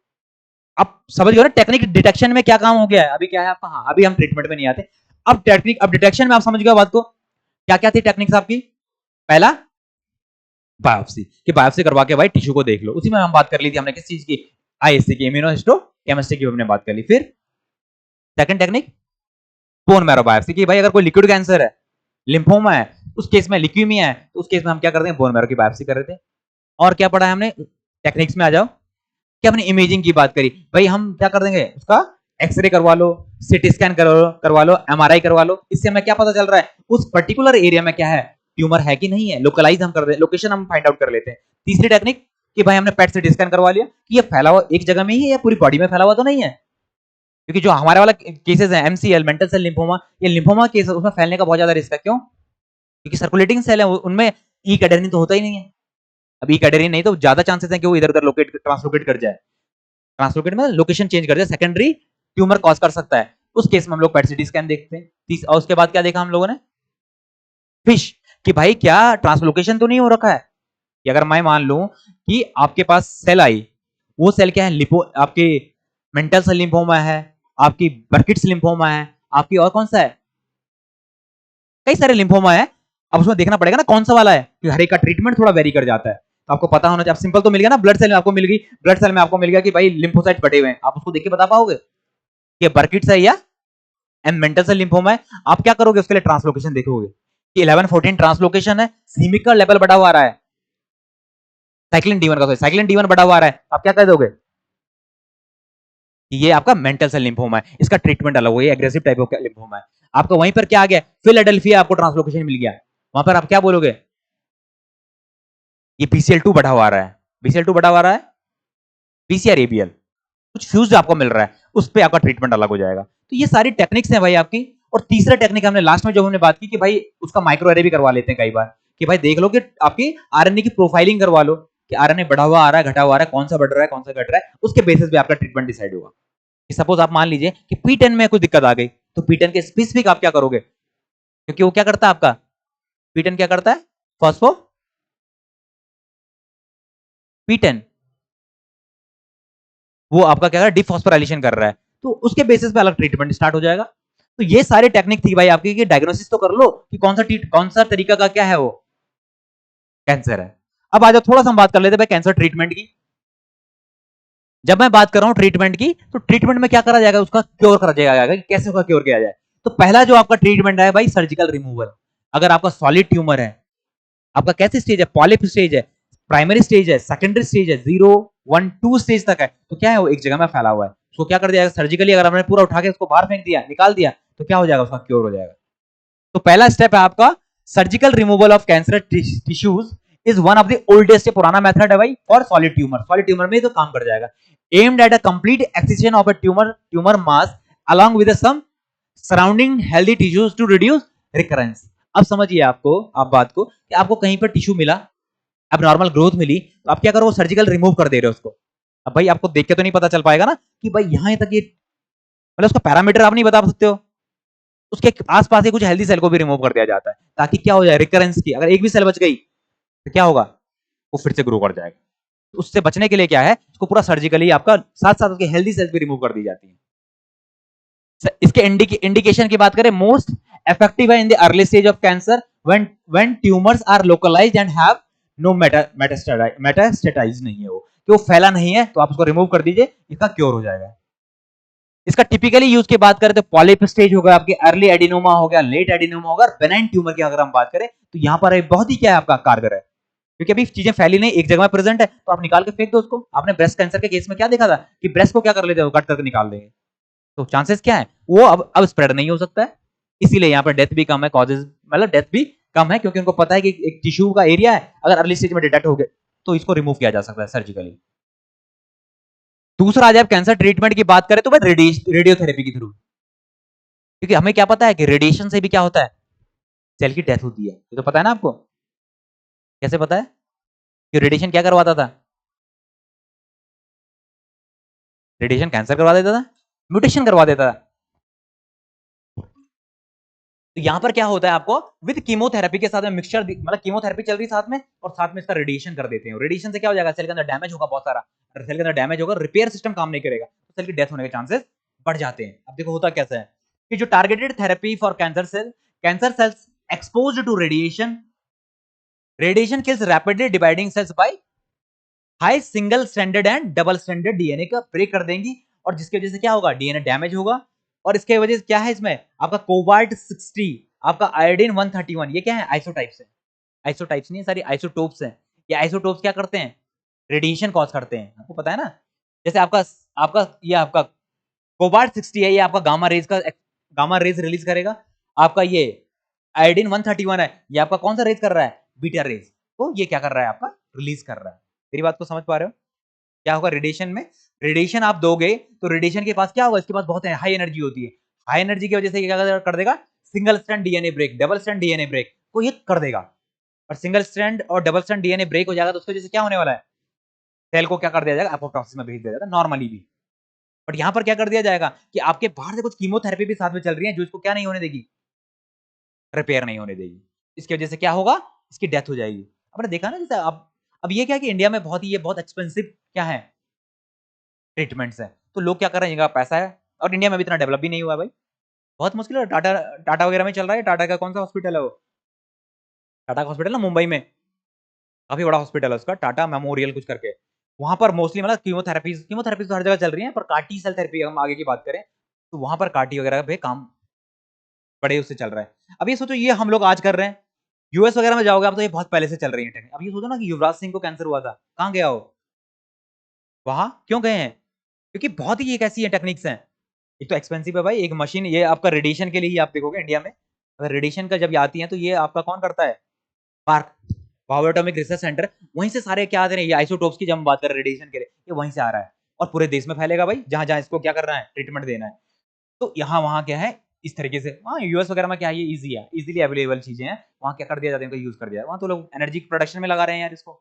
आप समझ गए ना टेक्निक डिटेक्शन में क्या काम हो गया है। अभी क्या है आपका, हाँ अभी हम ट्रीटमेंट में नहीं आते। अब टेक्निक, अब डिटेक्शन में आप समझ गए बात को, क्या क्या थी टेक्निक्स आपकी। पहला बायोप्सी, कि बायोप्सी करवा के भाई टिश्यू को देख लो। उसी में हम बात कर ली थी हमने किस चीज की, आईएससी की, इम्यूनोहिस्टोकेमिस्ट्री की हमने बात कर ली। फिर second technique bone marrow biopsy, कि भाई अगर कोई लिक्विड कैंसर है, लिम्फोमा है, उस केस में लिक्यूमिया है, तो उस केस में हम क्या करते हैं, बोन मैरो की बायोप्सी कर रहे थे। और क्या पढ़ा है हमने, टेक्निक्स में आ जाओ, कि हमने इमेजिंग की बात करी, भाई हम क्या कर देंगे, उसका एक्सरे करवा लो, सीटी स्कैन करवा लो, एमआरआई करवा लो। इससे हमें क्या पता चल रहा है, उस पर्टिकुलर एरिया में क्या है, ट्यूमर है कि नहीं है, लोकलाइज हम कर रहे हैं, लोकेशन हम फाइंड आउट कर लेते हैं। तीसरी टेक्निक, कि भाई हमने पेट सीटी स्कैन करवा लिया कि ये फैला हुआ एक जगह में ही है या पूरी बॉडी में फैला हुआ तो नहीं है। क्योंकि जो हमारे वाला केसेस है, एमसीएल, मेंटल सेल लिम्फोमा, ये लिम्फोमा केस है, उसमें फैलने का बहुत ज्यादा रिस्क है। क्यों, क्योंकि सर्कुलेटिंग सेल है, उनमें ई कैडेरिन तो होता ही नहीं है। अब ई कैडेरिन नहीं तो ज्यादा चांसेस है कि वो इधर उधर लोकेट, ट्रांसलोकेट कर जाए, ट्रांसलोकेट में लोकेशन चेंज कर जाए, सेकेंडरी ट्यूमर कॉज कर सकता है। उस केस में हम लोग पेट सीटी स्कैन देखते हैं। और उसके बाद क्या देखा हम लोगों ने, फिश, कि भाई क्या ट्रांसलोकेशन तो नहीं हो रखा है। कि अगर मैं मान लूं कि आपके पास सेल आई, वो सेल क्या है, लिपो आपके मेंटल सेल लिम्फोमा है, आपकी बर्किट्स लिम्फोमा है, आपकी और कौन सा है, कई सारे लिम्फोमा है। अब उसमें देखना पड़ेगा ना कौन सा वाला है, कि हर एक का ट्रीटमेंट थोड़ा वेरी कर जाता है, तो आपको पता होना चाहिए। सिंपल तो मिल गया ना, ब्लड सेल में आपको मिल गई, ब्लड सेल में आपको मिल गया कि भाई लिम्फोसाइट बटे हुए हैं, आप उसको देख के बता पाओगे कि बर्किट्स है या मेंटल सेल लिम्फोमा है। आप क्या करोगे, उसके लिए ट्रांसलोकेशन देखोगे कि 11-14 ट्रांसलोकेशन है, सीमिक का लेवल बढ़ा हुआ आ रहा है, साइक्लिन डी का, साइक्लिन डी बढ़ा हुआ आ रहा है, आप क्या कह दोगे कि ये आपका मेंटल सेल लिम्फोमा है, इसका ट्रीटमेंट अलग हो, ये एग्रेसिव टाइप ऑफ लिम्फोमा है। आपको वहीं पर क्या आ गया, फिलाडेल्फिया आपको ट्रांसलोकेशन मिल गया, वहां पर आप क्या बोलोगे, ये BCL2 बढ़ा हुआ आ रहा है, BCL2 बढ़ा हुआ आ रहा है, BCR ABL कुछ फ्यूज आपको मिल रहा है, उस पर आपका ट्रीटमेंट अलग हो जाएगा। तो ये सारी टेक्निक्स हैं भाई आपकी। और तीसरा टेक्निक हमने लास्ट में जो हमने बात की कि भाई उसका माइक्रो एरे भी करवा लेते हैं कई बार, कि भाई देख लो कि आपकी आरएनए की प्रोफाइलिंग करवा लो कि आरएनए बढ़ा हुआ आ रहा है, घटा हुआ आ रहा है, कौन सा बढ़ रहा है, कौन सा घट रहा है, उसके बेसिस पे आपका ट्रीटमेंट डिसाइड होगा। सपोज आप मान लीजिए कि P10 में कुछ दिक्कत आ गई, तो P10 के स्पेसिफिक आप क्या करोगे, क्योंकि वो क्या करता है आपका P10 क्या करता है, फॉस्फो P10 वो आपका क्या कर रहा है, डिफॉस्फोराइलेशन कर रहा है, तो उसके बेसिस पे अलग ट्रीटमेंट स्टार्ट हो जाएगा। तो ये सारी टेक्निक थी भाई आपकी कि डायग्नोसिस तो कर लो कि कौन सा तरीका का क्या है वो कैंसर है। अब आ जाओ थोड़ा सा हम बात कर लेते हैं भाई कैंसर ट्रीटमेंट की। जब मैं बात कर रहा हूं ट्रीटमेंट की, तो ट्रीटमेंट में क्या करा जाएगा, उसका क्योर करा जाएगा, कैसे उसका क्योर किया जाए। तो पहला जो आपका ट्रीटमेंट है भाई सर्जिकल रिमूवल। अगर आपका सॉलिड ट्यूमर है, आपका कैसे स्टेज है, पॉलिप स्टेज है, प्राइमरी स्टेज है, सेकेंडरी स्टेज है, 0, 1, 2 स्टेज तक है, तो क्या है वो एक जगह में फैला हुआ है, उसको क्या कर दिया सर्जिकली, अगर आपने पूरा उठा के उसको बाहर फेंक दिया, निकाल दिया, तो क्या हो जाएगा, उसका क्योर हो जाएगा। तो पहला स्टेप है आपका surgical removal of cancer tissues is one of the oldest, पुराना मेथड है भाई for solid tumour, solid tumour में तो काम कर जाएगा। Aimed at a complete excision of a tumour mass along with some surrounding healthy tissues to reduce recurrence। अब समझिए आपको, आप बात को कि आपको कहीं पर टिश्यू मिला, अब नॉर्मल ग्रोथ मिली, तो आप क्या करो, सर्जिकल रिमूव कर दे रहे हो उसको। अब भाई आपको देख के तो नहीं पता चल पाएगा ना कि भाई यहां तक ये, मतलब उसका पैरामीटर आप नहीं बता सकते हो, उसके आसपास कुछ हेल्दी सेल को भी रिमूव कर दिया जाता है, ताकि क्या हो जाए, रिकरेंस की, अगर एक भी सेल बच गई तो क्या होगा, वो फिर से ग्रो कर जाएगा। तो उससे बचने के लिए क्या है, उसको पूरा सर्जिकली आपका साथ साथ उसके हेल्दी सेल्स भी रिमूव कर दी जाती है। इसके इंडिकेशन की बात करें, मोस्ट इफेक्टिव है in the early stage of cancer when tumours are localised and have no metastasize नहीं है वो, कि वो फैला नहीं है, तो आप उसको रिमूव कर दीजिए, इसका क्योर हो जाएगा। इसका टिपिकली यूज की बात करें तो पॉलिप स्टेज होगा, आपके अर्ली एडिनोमा हो गया, लेट एडिनोमा होगा, बेनाइन ट्यूमर की अगर हम बात करें तो यहां पर बहुत ही क्या है आपका कारगर है, क्योंकि अभी चीजें फैली नहीं, एक जगह में प्रेजेंट है, तो आप निकाल के फेंक दो उसको। आपने ब्रेस्ट कैंसर के केस में क्या देखा था कि ब्रेस्ट को क्या कर लेते हो, कट करके निकाल देंगे, तो चांसेस क्या है, वो अब स्प्रेड नहीं हो सकता है, इसीलिए यहाँ पर डेथ भी कम है, कॉजेज मतलब डेथ भी कम है, क्योंकि उनको पता है कि एक टिश्यू का एरिया है, अगर अर्ली स्टेज में डिटेक्ट हो गए तो इसको रिमूव किया जा सकता है सर्जिकली। दूसरा, जब कैंसर ट्रीटमेंट की बात करें तो भाई रेडियोथेरेपी के थ्रू, क्योंकि हमें क्या पता है कि रेडिएशन से भी क्या होता है, सेल की डेथ होती है, ये तो पता है ना आपको। कैसे पता है कि रेडिएशन क्या करवाता था, रेडिएशन कैंसर करवा देता था, म्यूटेशन करवा देता था। तो यहां पर क्या होता है, आपको विद कीमोथेरेपी के साथ में मिक्सचर, मतलब कीमोथेरेपी चल रही साथ में, और साथ में इसका रेडिएशन कर देते हैं। रेडिएशन से क्या हो जाएगा, सेल के अंदर डैमेज होगा बहुत सारा, अगर सेल के अंदर डैमेज होगा, रिपेयर सिस्टम काम नहीं करेगा, तो सेल की डेथ होने के चांसेस बढ़ जाते हैं। अब देखो होता कैसा है कि जो targeted therapy for cancer cells exposed to radiation kills rapidly dividing cells by high single standard and double standard DNA का ब्रेक कर देंगी, और जिसकी वजह से क्या होगा, डीएनए डैमेज होगा। और इसके वजह से क्या है, इसमें आपका कोबाल्ट 60, आपका आयोडीन 131, ये क्या है, आइसोटाइप्स है, आइसोटाइप्स नहीं, सारी आइसोटोप्स हैं। ये आइसोटोप्स क्या करते हैं, रेडिएशन कॉज करते हैं, आपको पता है ना। जैसे आपका आपका ये आपका कोबाल्ट 60 है, ये आपका गामा रेज रिलीज करेगा। आपका ये आयोडीन 131 है, ये आपका कौन सा रेज कर रहा है, बीटा रेज, तो ये क्या कर रहा है, आपका रिलीज कर रहा है। मेरी बात को समझ पा रहे हो, क्या होगा रेडिएशन में, रेडिएशन आप दोगे तो रेडिएशन के पास क्या होगा, इसके पास बहुत हाई एनर्जी होती है, हाई एनर्जी की वजह से क्या कर देगा, single strand DNA break, double strand DNA break को ये कर देगा। और सिंगल स्ट्रैंड और डबल स्ट्रैंड डीएनए ब्रेक हो जाएगा, तो उसकी वजह से क्या होने वाला है, सेल को क्या कर दिया जाएगा, एपोप्टोसिस में भेज दिया जाएगा नॉर्मली भी। बट यहां पर क्या कर दिया जाएगा कि आपके बाहर से कुछ कीमोथेरेपी भी साथ में चल रही है, जो इसको क्या नहीं होने देगी, रिपेयर नहीं होने देगी। इसकी वजह से क्या होगा, इसकी डेथ हो जाएगी। आपने देखा ना, जैसे अब ये क्या है कि इंडिया में बहुत एक्सपेंसिव क्या है, ट्रीटमेंट्स है, तो लोग क्या कर रहे हैं, इनका पैसा है, और इंडिया में भी इतना डेवलप भी नहीं हुआ भाई, बहुत मुश्किल है। टाटा टाटा वगैरह में चल रहा है। टाटा का कौन सा हॉस्पिटल है वो, टाटा का हॉस्पिटल ना मुंबई में, काफी बड़ा हॉस्पिटल है उसका, टाटा मेमोरियल कुछ करके। वहां पर मोस्टली मतलब कीमोथेरेपीज तो हर जगह चल रही है, पर कार्टी सेल थेरेपी हम आगे की बात करें तो वहां पर कार्टी वगैरह पे काम बड़े उससे चल रहा है। अब ये सोचो, ये हम लोग आज कर रहे हैं, यूएस वगैरह में जाओगे आप तो ये बहुत पहले से चल रही है। अब ये सोचो ना कि युवराज सिंह को कैंसर हुआ था, कहां गया हो, वहां क्यों गए हैं, क्योंकि बहुत ही एक ऐसी टेक्निक्स हैं। एक तो एक्सपेंसिव है भाई, एक मशीन ये आपका रेडिएशन के लिए ही आप देखोगे इंडिया में, अगर रेडिएशन का जब आती है तो ये आपका कौन करता है, park power atomic research centre, वहीं से सारे क्या आते हैं, ये आइसोटोप्स की जब हम बात करें रेडिएशन के लिए, ये वहीं से आ रहा है और पूरे देश में फैलेगा भाई, जहां जहां इसको क्या करना है, ट्रीटमेंट देना है। तो यहाँ वहां क्या है इस तरीके से, हाँ यूएस वगैरह में क्या है, ये इजी है, इजीली अवेलेबल चीजें हैं, वहां क्या कर दिया जाता है, इनको यूज कर दिया, वहां तो लोग एनर्जी प्रोडक्शन में लगा रहे हैं यार इसको।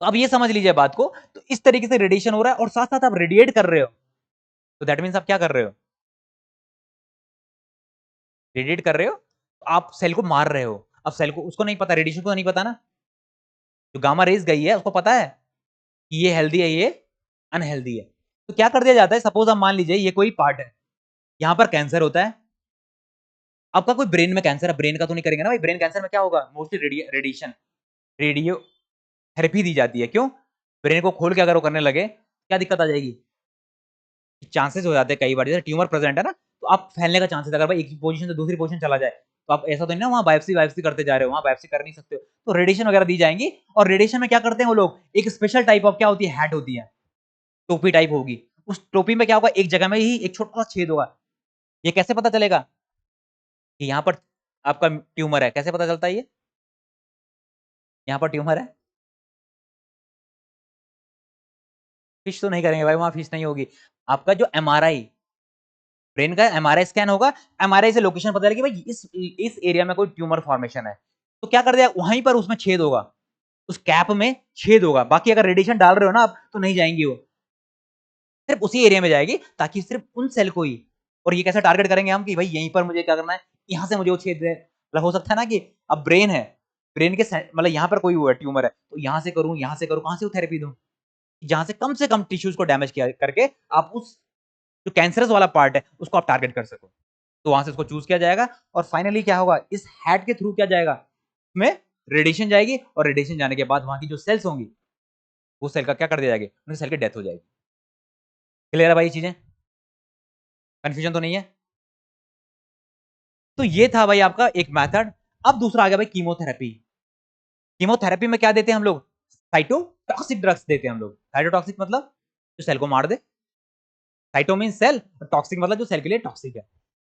तो अब ये समझ लीजिए बात को, तो इस तरीके से रेडिएशन हो रहा है और साथ साथ आप रेडिएट कर रहे हो, तो दैट मीन्स आप क्या कर रहे हो, रेडिएट कर रहे हो, आप सेल को मार रहे हो। अब सेल को, उसको नहीं पता, रेडिएशन को नहीं पता ना, जो गामा रेज गई है उसको पता है कि ये हेल्दी है, ये अनहेल्दी है, तो क्या कर दिया जाता है, सपोज आप मान लीजिए ये कोई पार्ट है, यहां पर कैंसर होता है, आपका कोई ब्रेन में कैंसर है, ब्रेन का तो नहीं करेंगे ना भाई, ब्रेन कैंसर में क्या होगा, मोस्टली रेडिएशन, रेडियो थेरेपी दी जाती है, क्यों, ब्रेन को खोल के अगर वो करने लगे क्या दिक्कत आ जाएगी, चांसेस हो जाते हैं कई बार, जैसे ट्यूमर प्रेजेंट है ना, तो आप फैलने का चांसेस, अगर भाई एक पोजीशन से दूसरी पोजीशन चला जाए, तो आप ऐसा तो नहीं ना वहां बायोप्सी करते जा रहे हो, वहां बायोप्सी कर नहीं सकते हो, तो रेडिएशन वगैरह दी जाएंगी। और रेडिएशन में क्या करते हैं वो लोग, एक स्पेशल टाइप ऑफ क्या होती है, हैट होती है, टोपी टाइप होगी, उस टोपी में क्या होगा, एक जगह में ही एक छोटा सा छेद होगा, ये कैसे पता चलेगा कि यहाँ पर आपका ट्यूमर है, कैसे पता चलता है, ये यहाँ पर ट्यूमर है, फिश तो नहीं करेंगे भाई, वहां फिश नहीं होगी, आपका जो एमआरआई, ब्रेन का एमआरआई स्कैन होगा, एमआरआई से लोकेशन पता चलेगी भाई इस एरिया में कोई ट्यूमर फॉर्मेशन है, तो क्या कर दिया, वहीं पर उसमें छेद होगा, उस कैप में छेद होगा, बाकी अगर रेडिएशन डाल रहे हो ना आप तो नहीं जाएंगी वो, सिर्फ उसी एरिया में जाएगी, ताकि सिर्फ उन सेल को ही, और ये कैसे टारगेट करेंगे हम कि भाई यहीं पर मुझे क्या करना है, यहां से मुझे वो छेद, मतलब हो सकता है ना कि अब ब्रेन है, ब्रेन के मतलब यहाँ पर कोई हुआ ट्यूमर है, तो यहां से करूं, यहां से करूं, कहां से वो थेरेपी दूं, जहां से कम टिश्यूज को डैमेज किया करके आप उस जो कैंसरस वाला पार्ट है उसको आप टारगेट कर सको, तो वहां से उसको चूज किया जाएगा, और फाइनली क्या होगा, इस हैड के थ्रू क्या जाएगा, उसमें रेडिएशन जाएगी, और रेडिएशन जाने के बाद वहां की जो सेल्स होंगी, वो सेल का क्या कर दिया जाएगा, उनकी सेल की डेथ हो जाएगी। क्लियर है भाई चीजें, कंफ्यूजन तो नहीं है। तो ये था भाई आपका एक मेथड। अब दूसरा आ गया भाई कीमोथेरेपी। कीमोथेरेपी में क्या देते हैं हम लोग, साइटोटॉक्सिक ड्रग्स देते हैं हम लोग। साइटोटॉक्सिक मतलब जो सेल को मार दे, साइटो मीन सेल, टॉक्सिक मतलब जो सेल के लिए टॉक्सिक है।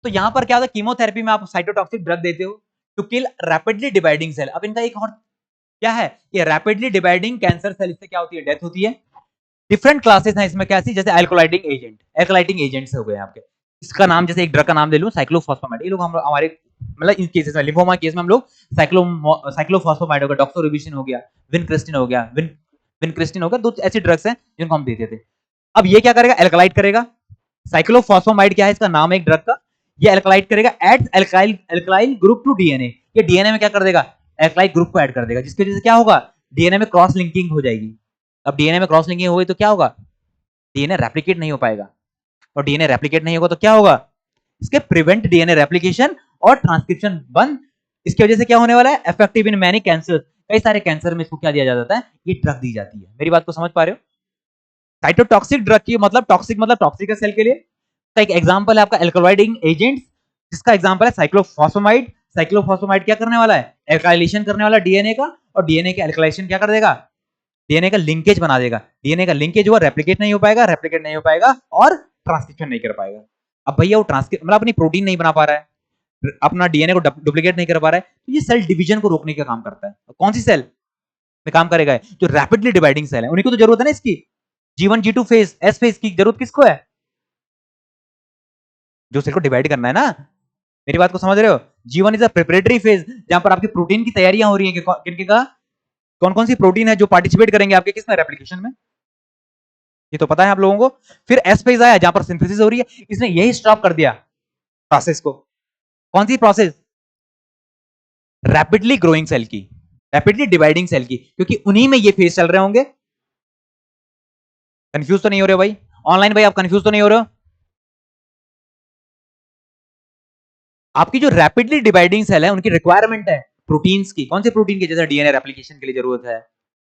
तो यहां पर क्या होता है, कीमोथेरेपी में आप साइटोटॉक्सिक ड्रग देते हो to kill rapidly dividing cell. अब इनका एक और क्या है, ये रैपिडली डिवाइडिंग कैंसर सेल, इससे क्या होती है, डेथ होती है। डिफरेंट क्लासेस हैं इसमें, कैसी, जैसे अल्कोलाइटिंग एजेंट, अल्कोलाइटिंग एजेंट्स हो गए आपके, इसका नाम, जैसे एक ड्रग का नाम ले लूं साइक्लोफॉस्फेमाइड, ये लोग हम हमारे मतलब इन केसेस में, लिम्फोमा केस में हम लोग साइक्लोफॉस्फेमाइड हो गया, डॉक्सोरिबोसिन हो गया, विनक्रिस्टिन हो गया, विनक्रिस्टिन हो गया, दो ऐसी ड्रग्स हैं जिनको हम देते थे। अब ये क्या करेगा, एल्कलाइट करेगा। साइक्लोफॉस्फेमाइड क्या है, इसका नाम है एक ड्रग का, ये एल्कलाइट करेगा, add alkyl group to DNA, ये डीएनए में क्या कर देगा, एल्काइल ग्रुप को ऐड कर देगा, जिसकी वजह से क्या होगा, डीएनए में क्रॉस लिंकिंग हो जाएगी। अब डीएनए में क्रॉस लिंकिंग हो गई तो क्या होगा, डीएनए रेप्लिकेट नहीं हो पाएगा, और डीएनए रेप्लिकेट नहीं होगा तो क्या होगा, इसके प्रिवेंट डीएनए रेप्लिकेशन और ट्रांसक्रिप्शन बंद। इसकी वजह से क्या होने वाला है, इफेक्टिव इन मैनी कैंसर, कई सारे कैंसर में इसको क्या दिया जाता है, ये ड्रग दी जाती है। मेरी बात को समझ पा रहे हो, साइटोटॉक्सिक ड्रग की मतलब टॉक्सिक है सेल के लिए। तो एक एग्जांपल है आपका एल्कलॉइडिंग एजेंट, जिसका एग्जांपल है साइक्लोफॉस्फेमाइड। साइक्लोफॉस्फेमाइड क्या करने वाला है, एल्काइलेशन करने वाला डीएनए का, और डीएनए का एल्काइलेशन क्या कर देगा, डीएनए का लिंकेज बना देगा, डीएनए का लिंकेज हुआ, रेप्लिकेट नहीं हो पाएगा, रेप्लिकेट नहीं हो पाएगा और ट्रांसक्रिप्शन नहीं कर पाएगा। अब भैया वो ट्रांसक्रिप्ट मतलब अपनी प्रोटीन नहीं बना पा रहा है, अपना डीएनए को डुप्लीकेट नहीं कर पा रहा है, तो ये सेल डिवीजन को रोकने का काम करता है। कौन सी सेल में काम करेगा, जो रैपिडली डिवाइडिंग सेल है, उन्हीं को तो जरूरत है ना इसकी, G1 G2 phase, S phase की जरूरत किसको है, जो सेल को डिवाइड करना है ना। मेरी बात को समझ रहे हो, G1 is a preparatory phase, जहां पर आपकी प्रोटीन की तैयारियां हो रही है, किनके का, कौन कौन सी प्रोटीन है जो पार्टिसिपेट करेंगे आपके किसमें, रेप्लिकेशन में, ये तो पता है आप लोगों को। फिर एस फेज आया, जहां पर सिंथेसिस हो रही है, इसने यही स्टॉप कर दिया प्रोसेस को। कौन सी प्रोसेस, रैपिडली ग्रोइंग सेल की, रैपिडली डिवाइडिंग सेल की, क्योंकि उन्हीं में ये फेज चल रहे होंगे। कंफ्यूज तो नहीं हो रहे हो भाई, ऑनलाइन भाई आप कंफ्यूज तो नहीं हो रहे हो, आपकी जो रैपिडली डिवाइडिंग सेल है उनकी रिक्वायरमेंट है प्रोटीन्स की, कौन से प्रोटीन की, जैसे डीएनए रेप्लिकेशन के लिए जरूरत है,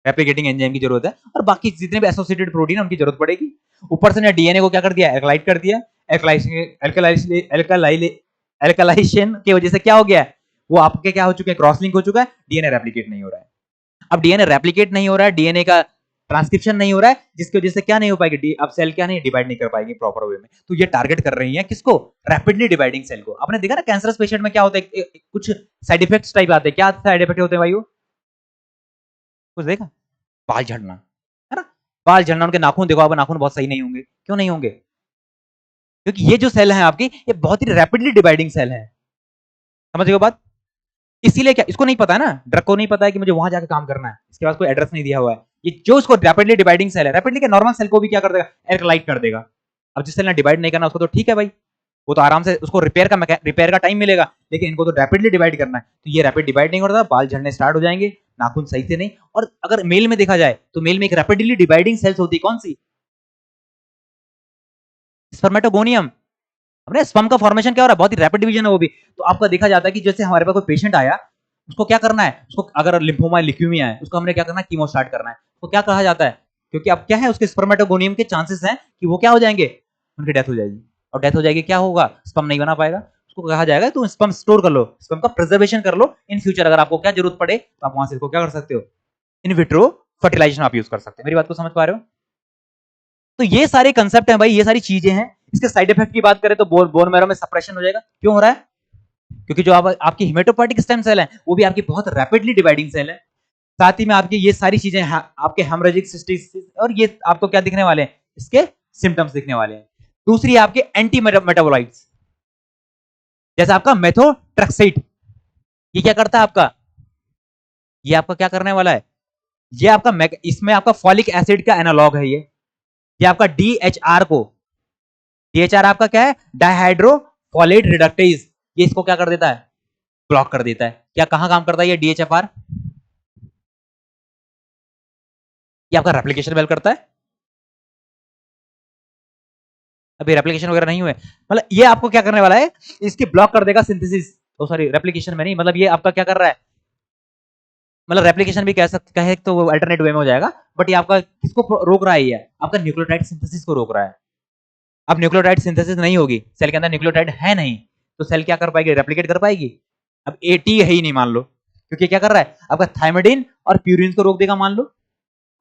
रेप्लिकेटिंग एंजाइम की जरूरत है, और बाकी जितने भी एसोसिएटेड प्रोटीन है उनकी जरूरत पड़ेगी। ऊपर से ने डीएनए को क्या कर दिया, एल्कलाइट कर दिया। एल्कलाइजेशन की वजह से क्या हो गया, वो आपके क्या हो चुके हैं, क्रॉस लिंक हो चुका है, डीएनए रेप्लिकेट नहीं हो रहा है। अब डीएनए रेप्लिकेट नहीं हो रहा है, डीएनए का ट्रांसक्रिप्शन नहीं हो रहा है, जिसकी वजह से क्या नहीं हो पाएगी, अब सेल क्या नहीं डिवाइड नहीं कर पाएगी प्रॉपर वे में। तो ये टारगेट कर रही है किसको, रैपिडली डिवाइडिंग सेल को। आपने देखा ना कैंसरस पेशेंट में क्या होता है, कुछ साइड इफेक्ट्स टाइप आते हैं, क्या साइड इफेक्ट होते हैं भाई, कुछ देखा, बाल झड़ना, है ना, बाल झड़ना, उनके नाखून देखो, आप नाखून बहुत सही नहीं होंगे, क्यों नहीं होंगे, क्योंकि ये जो सेल है आपकी, ये बहुत ही रैपिडली डिवाइडिंग सेल है। समझ गए बात। इसीलिए क्या, इसको नहीं पता है ना, ड्रग को नहीं पता है कि मुझे वहां जाकर काम करना है, इसके पास कोई एड्रेस नहीं दिया हुआ है। ये जो उसको रैपिडली डिवाइडिंग सेल है, रैपिडली के नॉर्मल सेल को भी क्या कर देगा, एल्कलाइट कर देगा। अब जिस सेल ने डिवाइड नहीं करना उसको तो ठीक है भाई, वो तो आराम से उसको रिपेयर का टाइम मिलेगा, लेकिन इनको तो रैपिडली डिवाइड करना है, तो ये रैपिड डिवाइड नहीं होता, बाल झड़ने स्टार्ट हो जाएंगे, नाखून सही से नहीं। और अगर मेल में देखा जाए तो मेल में एक रैपिडली डिवाइडिंग सेल्स होती है, कौन सी, स्पर्मेटोगोनियम। अपने स्पर्म का फॉर्मेशन क्या हो रहा है, बहुत ही रैपिड डिवीजन है वो भी। तो आपका देखा जाता है कि जैसे हमारे पास कोई पेशेंट आया, उसको क्या करना है, उसको अगर लिम्फोमा ल्यूकेमिया है, उसको हमने क्या करना है, कीमो स्टार्ट करना है, तो क्या कहा जाता है, क्योंकि अब क्या है, उसके स्पर्मेटोगोनियम के चांसेस हैं कि वो क्या हो जाएंगे, उनकी डेथ हो जाएगी। और डेथ हो जाएगी, क्या होगा, स्पर्म नहीं बना पाएगा, उसको कहा जाएगा तो स्पर्म स्टोर कर लो, स्पर्म का प्रिजर्वेशन कर लो, इन फ्यूचर अगर आपको क्या जरूरत पड़े तो आप वहां से इसको क्या कर सकते हो, इन विट्रो फर्टिलाइजेशन आप यूज कर सकते हैं। मेरी बात को समझ पा रहे हो। तो ये सारे कंसेप्ट हैं भाई, ये सारी चीजें हैं। इसके साइड इफेक्ट की बात करें तो बोन मैरो में सप्रेशन हो जाएगा, क्यों हो रहा है, क्योंकि जो आपकी हिमेटोपोइटिक स्टेम सेल है वो भी आपकी बहुत रैपिडली डिवाइडिंग सेल है। साथ ही में आपकी ये सारी चीजें आपके हेमरेजिक सिस्टिस, और ये आपको क्या दिखने वाले हैं, इसके सिम्टम्स दिखने वाले हैं। दूसरी आपके एंटी मेटाबोलाइट्स, जैसे आपका मेथोट्रेक्सेट, ये क्या करता है आपका, ये आपका क्या करने वाला है, ये आपका इसमें आपका फॉलिक एसिड का एनालॉग है ये आपका डीएचआर को, डीएचआर आपका क्या है, डाइहाइड्रोफोलेट रिडक्टेज, ये इसको क्या कर देता है, ब्लॉक कर देता है। क्या कहां काम करता है ये डीएचएफआर, ये आपका रेप्लिकेशन वेल करता है। अभी रेप्लिकेशन वगैरह नहीं हुए, मतलब ये आपको क्या करने वाला है, इसकी ब्लॉक कर देगा सिंथेसिस, ओ सॉरी रेप्लिकेशन में नहीं, मतलब ये आपका क्या कर रहा है, मतलब रेप्लिकेशन भी कह सकते कहे तो अल्टरनेट वे में हो जाएगा, बट ये आपका किसको रोक रहा है, ये आपका न्यूक्लियोटाइड सिंथेसिस को रोक रहा है। अब न्यूक्लियोटाइड सिंथेसिस नहीं होगी, सेल के अंदर न्यूक्लियोटाइड है नहीं, तो सेल क्या कर पाएगी, रेप्लिकेट कर पाएगी। अब एटी है ही नहीं मान लो, क्योंकि क्या कर रहा है, आपका थायमिडिन और प्यूरिन को रोक देगा मान लो।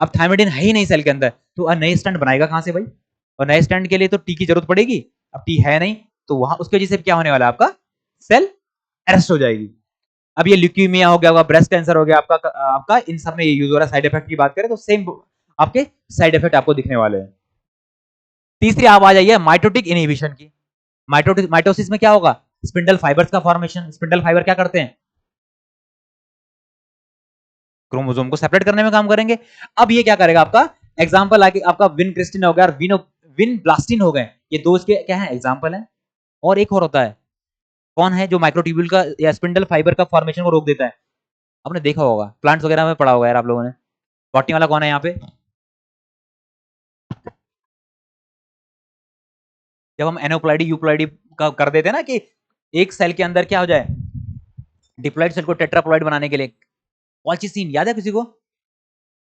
अब थायमिडिन है ही नहीं सेल के अंदर, तो नए स्टैंड बनाएगा कहां से भाई, और नए स्टैंड के लिए तो टी की जरूरत पड़ेगी, अब टी है नहीं, तो वहां उसकी वजह से क्या होने वाला है, आपका सेल अरेस्ट हो जाएगी। अब ये ल्यूकीमिया हो गया, ब्रेस्ट कैंसर हो गया, आपका इन सब में ये यूज हो रहा है। साइड इफेक्ट की बात करें तो सेम आपके साइड इफेक्ट आपको दिखने वाले हैं। तीसरी आप आ जाइए माइटोटिक इनहिबिशन की। माइटोसिस में क्या होगा, स्पिंडल फाइबर्स का फॉर्मेशन, स्पिंडल फाइबर क्या करते हैं, क्रोमोसोम को सेपरेट करने में काम करेंगे। अब ये क्या करेगा, आपका एग्जांपल आके आपका विनक्रिस्टिन हो गया और विनब्लास्टिन हो गए, ये दो इसके क्या है, एग्जांपल है। और एक और होता है, कौन है, जो माइक्रोट्यूब्यूल का या स्पिंडल फाइबर का फॉर्मेशन को रोक देता है, आपने देखा होगा प्लांट्स वगैरह में पढ़ा होगा यार आप लोगों ने। बॉटनी वाला कौन है यहाँ पे, जब हम एनोप्लाइडी यूप्लाइडी का कर देते हैं ना, कि एक सेल के अंदर क्या हो जाए, डिप्लॉइड सेल को टेट्राप्लॉइड बनाने के लिए कॉल्चिसिन, याद है किसी को,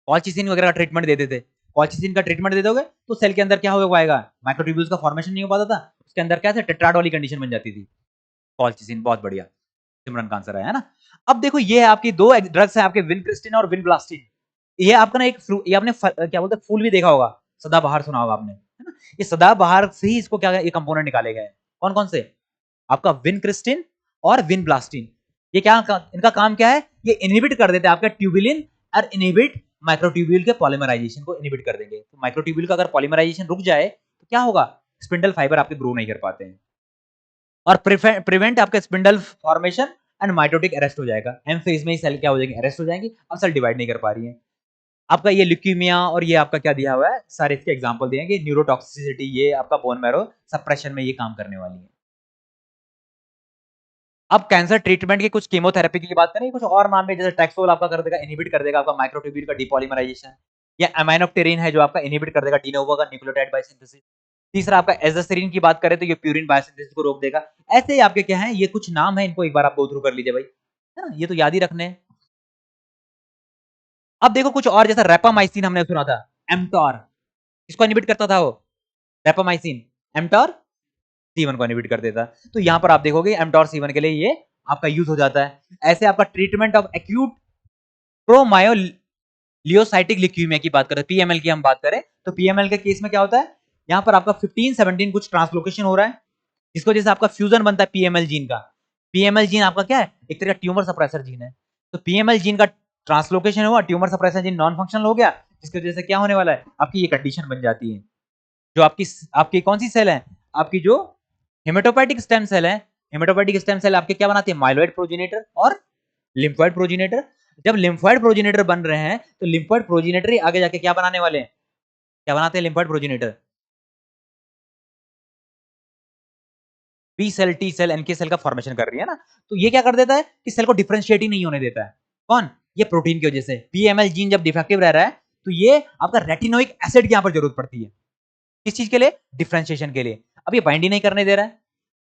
कॉल्चिसिन वगैरह का ट्रीटमेंट देते थे। कॉल्चिसिन का ट्रीटमेंट दे दोगे तो सेल के अंदर क्या हो पाएगा, माइक्रोट्यूब्यूल्स का फॉर्मेशन नहीं हो पाता था, उसके अंदर क्या था, टेट्राड वाली कंडीशन बन जाती थी। कॉल्चिसिन बहुत बढ़िया, सिमरन का आंसर है ना। अब देखो ये आपकी दो ड्रग्स है, आपके विनक्रिस्टिन और विनब्लास्टिन। ये आपका ना एक ये आपने क्या बोलते हैं, फूल भी देखा होगा, सदाबहार सुना होगा आपने, है ना। ये सदाबहार से ही इसको क्या ये कंपोनेंट निकाले गए, कौन कौन से, आपका विनक्रिस्टिन और विनब्लास्टिन। ये क्या इनका काम क्या है, ये इनहिबिट कर देते हैं आपका ट्यूबिलिन और इनहिबिट माइक्रोट्यूब्यूल के पॉलीमराइजेशन को इनहिबिट कर देंगे। तो माइक्रोट्यूब्यूल का अगर पॉलीमराइजेशन रुक जाए तो क्या होगा, स्पिंडल फाइबर आपके ग्रो नहीं कर पाते हैं, और प्रिवेंट आपके spindle formation and mitotic arrest हो जाएगा। एम फेज में ही सेल क्या हो जाएंगे, अरेस्ट हो जाएंगे, अब सेल डिवाइड नहीं कर पा रही है। आपका ये ल्यूकीमिया और ये आपका क्या दिया हुआ है, सारे इसके एग्जांपल दिए हैं। न्यूरोटॉक्सिसिटी, ये आपका बोन मैरो सप्रेशन में ये काम करने वाली है। अब कैंसर ट्रीटमेंट की कुछ कीमोथेरेपी की बात करें, कुछ और नाम है, जैसे टैक्सोल आपका कर देगा, इनहिबिट कर देगा आपका माइक्रोट्यूब्यूल का डिपॉलीमराइजेशन, या अमाइनोप्टेरिन है जो आपका इनहिबिट कर देगा डी नोवो का न्यूक्लियोटाइड बाइसिंथेसिस। तीसरा आपका एज़ोस्टेरिन की बात करें तो ये प्यूरिन बायोसिंथेसिस को रोक देगा। ऐसे ही आपके क्या है, ये कुछ नाम है, इनको एक बार आप गो थ्रू कर लीजिए भाई, है ना? ये तो याद ही रखने हैं। अब देखो कुछ और, जैसा रेपामाइसिन हमने सुना था, एम्पटॉर, किसको इनहिबिट करता था वो? रेपामाइसिन, एम्पटॉर C1 को इनहिबिट कर देता। तो यहां पर आप देखोगे एम्पटॉर C1 के लिए ये आपका यूज हो जाता है। ऐसे आपका ट्रीटमेंट ऑफ एक्यूट प्रोमायोलियोसाइटिक ल्यूकेमिया की बात करें, पीएमएल की हम बात करें, तो पीएमएल के केस में क्या होता है, यहां पर आपका 15-17 कुछ ट्रांसलोकेशन हो रहा है, जिसको जैसे आपका फ्यूजन बनता है पीएमएल जीन का। पीएमएल जीन आपका क्या है, एक तरह का ट्यूमर सप्रेसर जीन है। तो पीएमएल जीन का ट्रांसलोकेशन हुआ, tumour suppressor gene non functional हो गया, जिसकी वजह से क्या होने वाला है, आपकी ये कंडीशन बन जाती है। जो आपकी आपकी कौन सी सेल है, आपकी जो हेमेटोपोइटिक स्टेम सेल है, हेमेटोपोइटिक स्टेम सेल आपके क्या बनाती है, माइलॉइड प्रोजेनेटर और लिम्फोइड प्रोजेनेटर। जब लिम्फोइड प्रोजेनेटर बन रहे हैं तो लिम्फोइड प्रोजेनेटर ही आगे जाके क्या बनाने वाले हैं, क्या बनाते हैं lymphoid progenitor, B cell, T cell, NK cell का फॉर्मेशन कर रही है ना। तो ये क्या कर देता है कि सेल को डिफरेंशिएट ही नहीं होने देता है। कौन? ये प्रोटीन की वजह से। पीएमएल जीन जब डिफेक्टिव रह रहा है तो ये आपका रेटिनोइक एसिड की यहां पर जरूरत पड़ती है, किस चीज के लिए, डिफरेंशिएशन के लिए। अब ये बाइंड ही नहीं करने दे रहा है,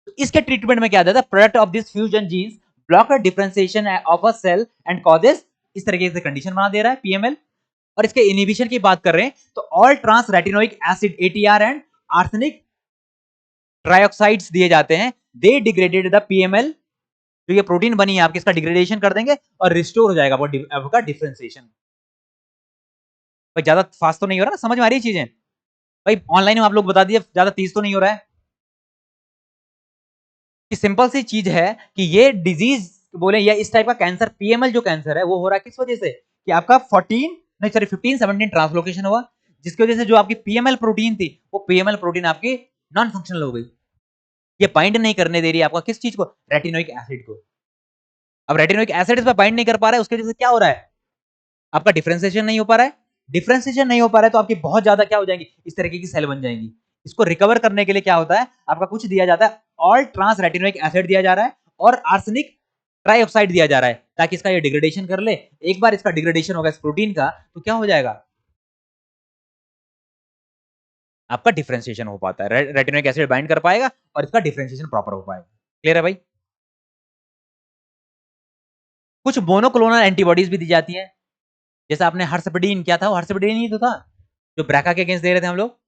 तो इसके ट्रीटमेंट में क्या देता है, product of this fusion genes block differentiation of a cell and causes, इस तरीके से कंडीशन बना दे रहा है पीएमएल। और इसके इनहिबिशन की बात कर रहे हैं तो all trans retinoic acid ATR and arsenic trioxides दिए जाते हैं, दे डिग्रेडेड द पीएमएल, जो ये प्रोटीन बनी है आपकी, इसका डिग्रेडेशन कर देंगे और रिस्टोर हो जाएगा आपका डिफरेंशिएशन। भाई ज्यादा फास्ट तो नहीं हो रहा ना, समझ में आ रही है चीजें? भाई ऑनलाइन में आप लोग बता दिए, ज्यादा तेज तो नहीं हो रहा है कि सिंपल सी चीज है कि ये डिजीज बोले या इस टाइप का कैंसर, पीएमएल जो कैंसर है वो हो रहा है किस वजह से, कि आपका 14 नहीं सॉरी 15-17 ट्रांसलोकेशन हुआ, जिसकी वजह से जो आपकी पीएमएल प्रोटीन थी वो पीएमएल प्रोटीन आपकी नॉन फंक्शनल हो गई। ये बाइंड नहीं करने दे रही है आपका किस चीज को, रेटिनोइक एसिड को। अब रेटिनोइक एसिड इस पर बाइंड नहीं कर पा रहा है, उसकी वजह से क्या हो रहा है, आपका डिफरेंशिएशन नहीं हो पा रहा है। डिफरेंशिएशन नहीं हो पा रहा है तो आपकी बहुत ज्यादा क्या हो जाएंगी, इस तरीके की सेल बन जाएंगी। इसको रिकवर करने के लिए क्या होता है, आपका कुछ दिया जाता है, ऑल ट्रांस रेटिनोइक एसिड दिया जा रहा है और आर्सेनिक ट्राइऑक्साइड दिया जा रहा है, ताकि इसका ये डिग्रेडेशन कर ले। एक बार इसका डिग्रेडेशन होगा इस प्रोटीन का तो क्या हो जाएगा, आपका डिफरेंशिएशन हो पाता है, रेटिनोइक एसिड बाइंड कर पाएगा और इसका डिफरेंशिएशन प्रॉपर हो पाएगा। क्लियर है भाई? कुछ मोनोक्लोनल एंटीबॉडीज भी दी जाती है, जैसे आपने हर्सपेडिन, क्या था वो, हर्सपेडिन ही तो था जो ब्रैका के अगेंस्ट दे रहे थे हम लोग,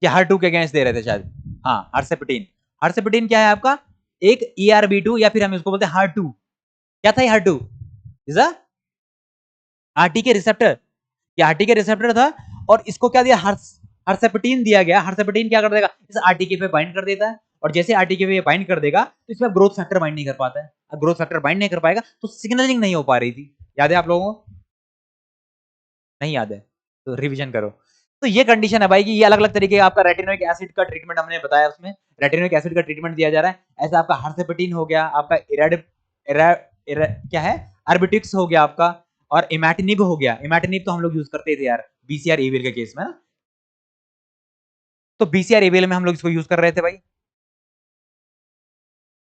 या हर2 के अगेंस्ट दे रहे थे शायद, हाँ हर्सेपेटिन। हर्सेपेटिन क्या है आपका, एक ERB2 या फिर हम इसको बोलते हैं हर2। क्या था ये हर2, इज अ आरटी के रिसेप्टर, ये आरटी के रिसेप्टर था और इसको क्या दिया, हर्सेपेटिन दिया गया। हर्सेपेटिन क्या कर देगा, इस आरटीके पे बाइंड कर देता है और जैसे आरटीके पे बाइंड कर देगा तो इसमें ग्रोथ फैक्टर बाइंड नहीं कर पाता है। अब ग्रोथ फैक्टर बाइंड नहीं कर पाएगा तो सिग्नलिंग नहीं हो पा रही थी। याद है आप लोगों को? नहीं याद है तो रिवीजन करो। तो ये कंडीशन है भाई कि ये अलग अलग तरीके का आपका रेटिनोइक एसिड का ट्रीटमेंट हमने बताया, उसमें रेटिनोइक एसिड का ट्रीटमेंट दिया जा रहा है। ऐसा आपका हर्सेपेटिन हो गया, आपका क्या है, आर्बिट्रिक्स हो गया आपका, और इमैटिनिब हो गया। इमैटिनिब तो हम लोग यूज करते थे यार बीसीआर एवीएल के केस में ना, तो बीसीआर एवीएल में हम लोग इसको यूज कर रहे थे भाई।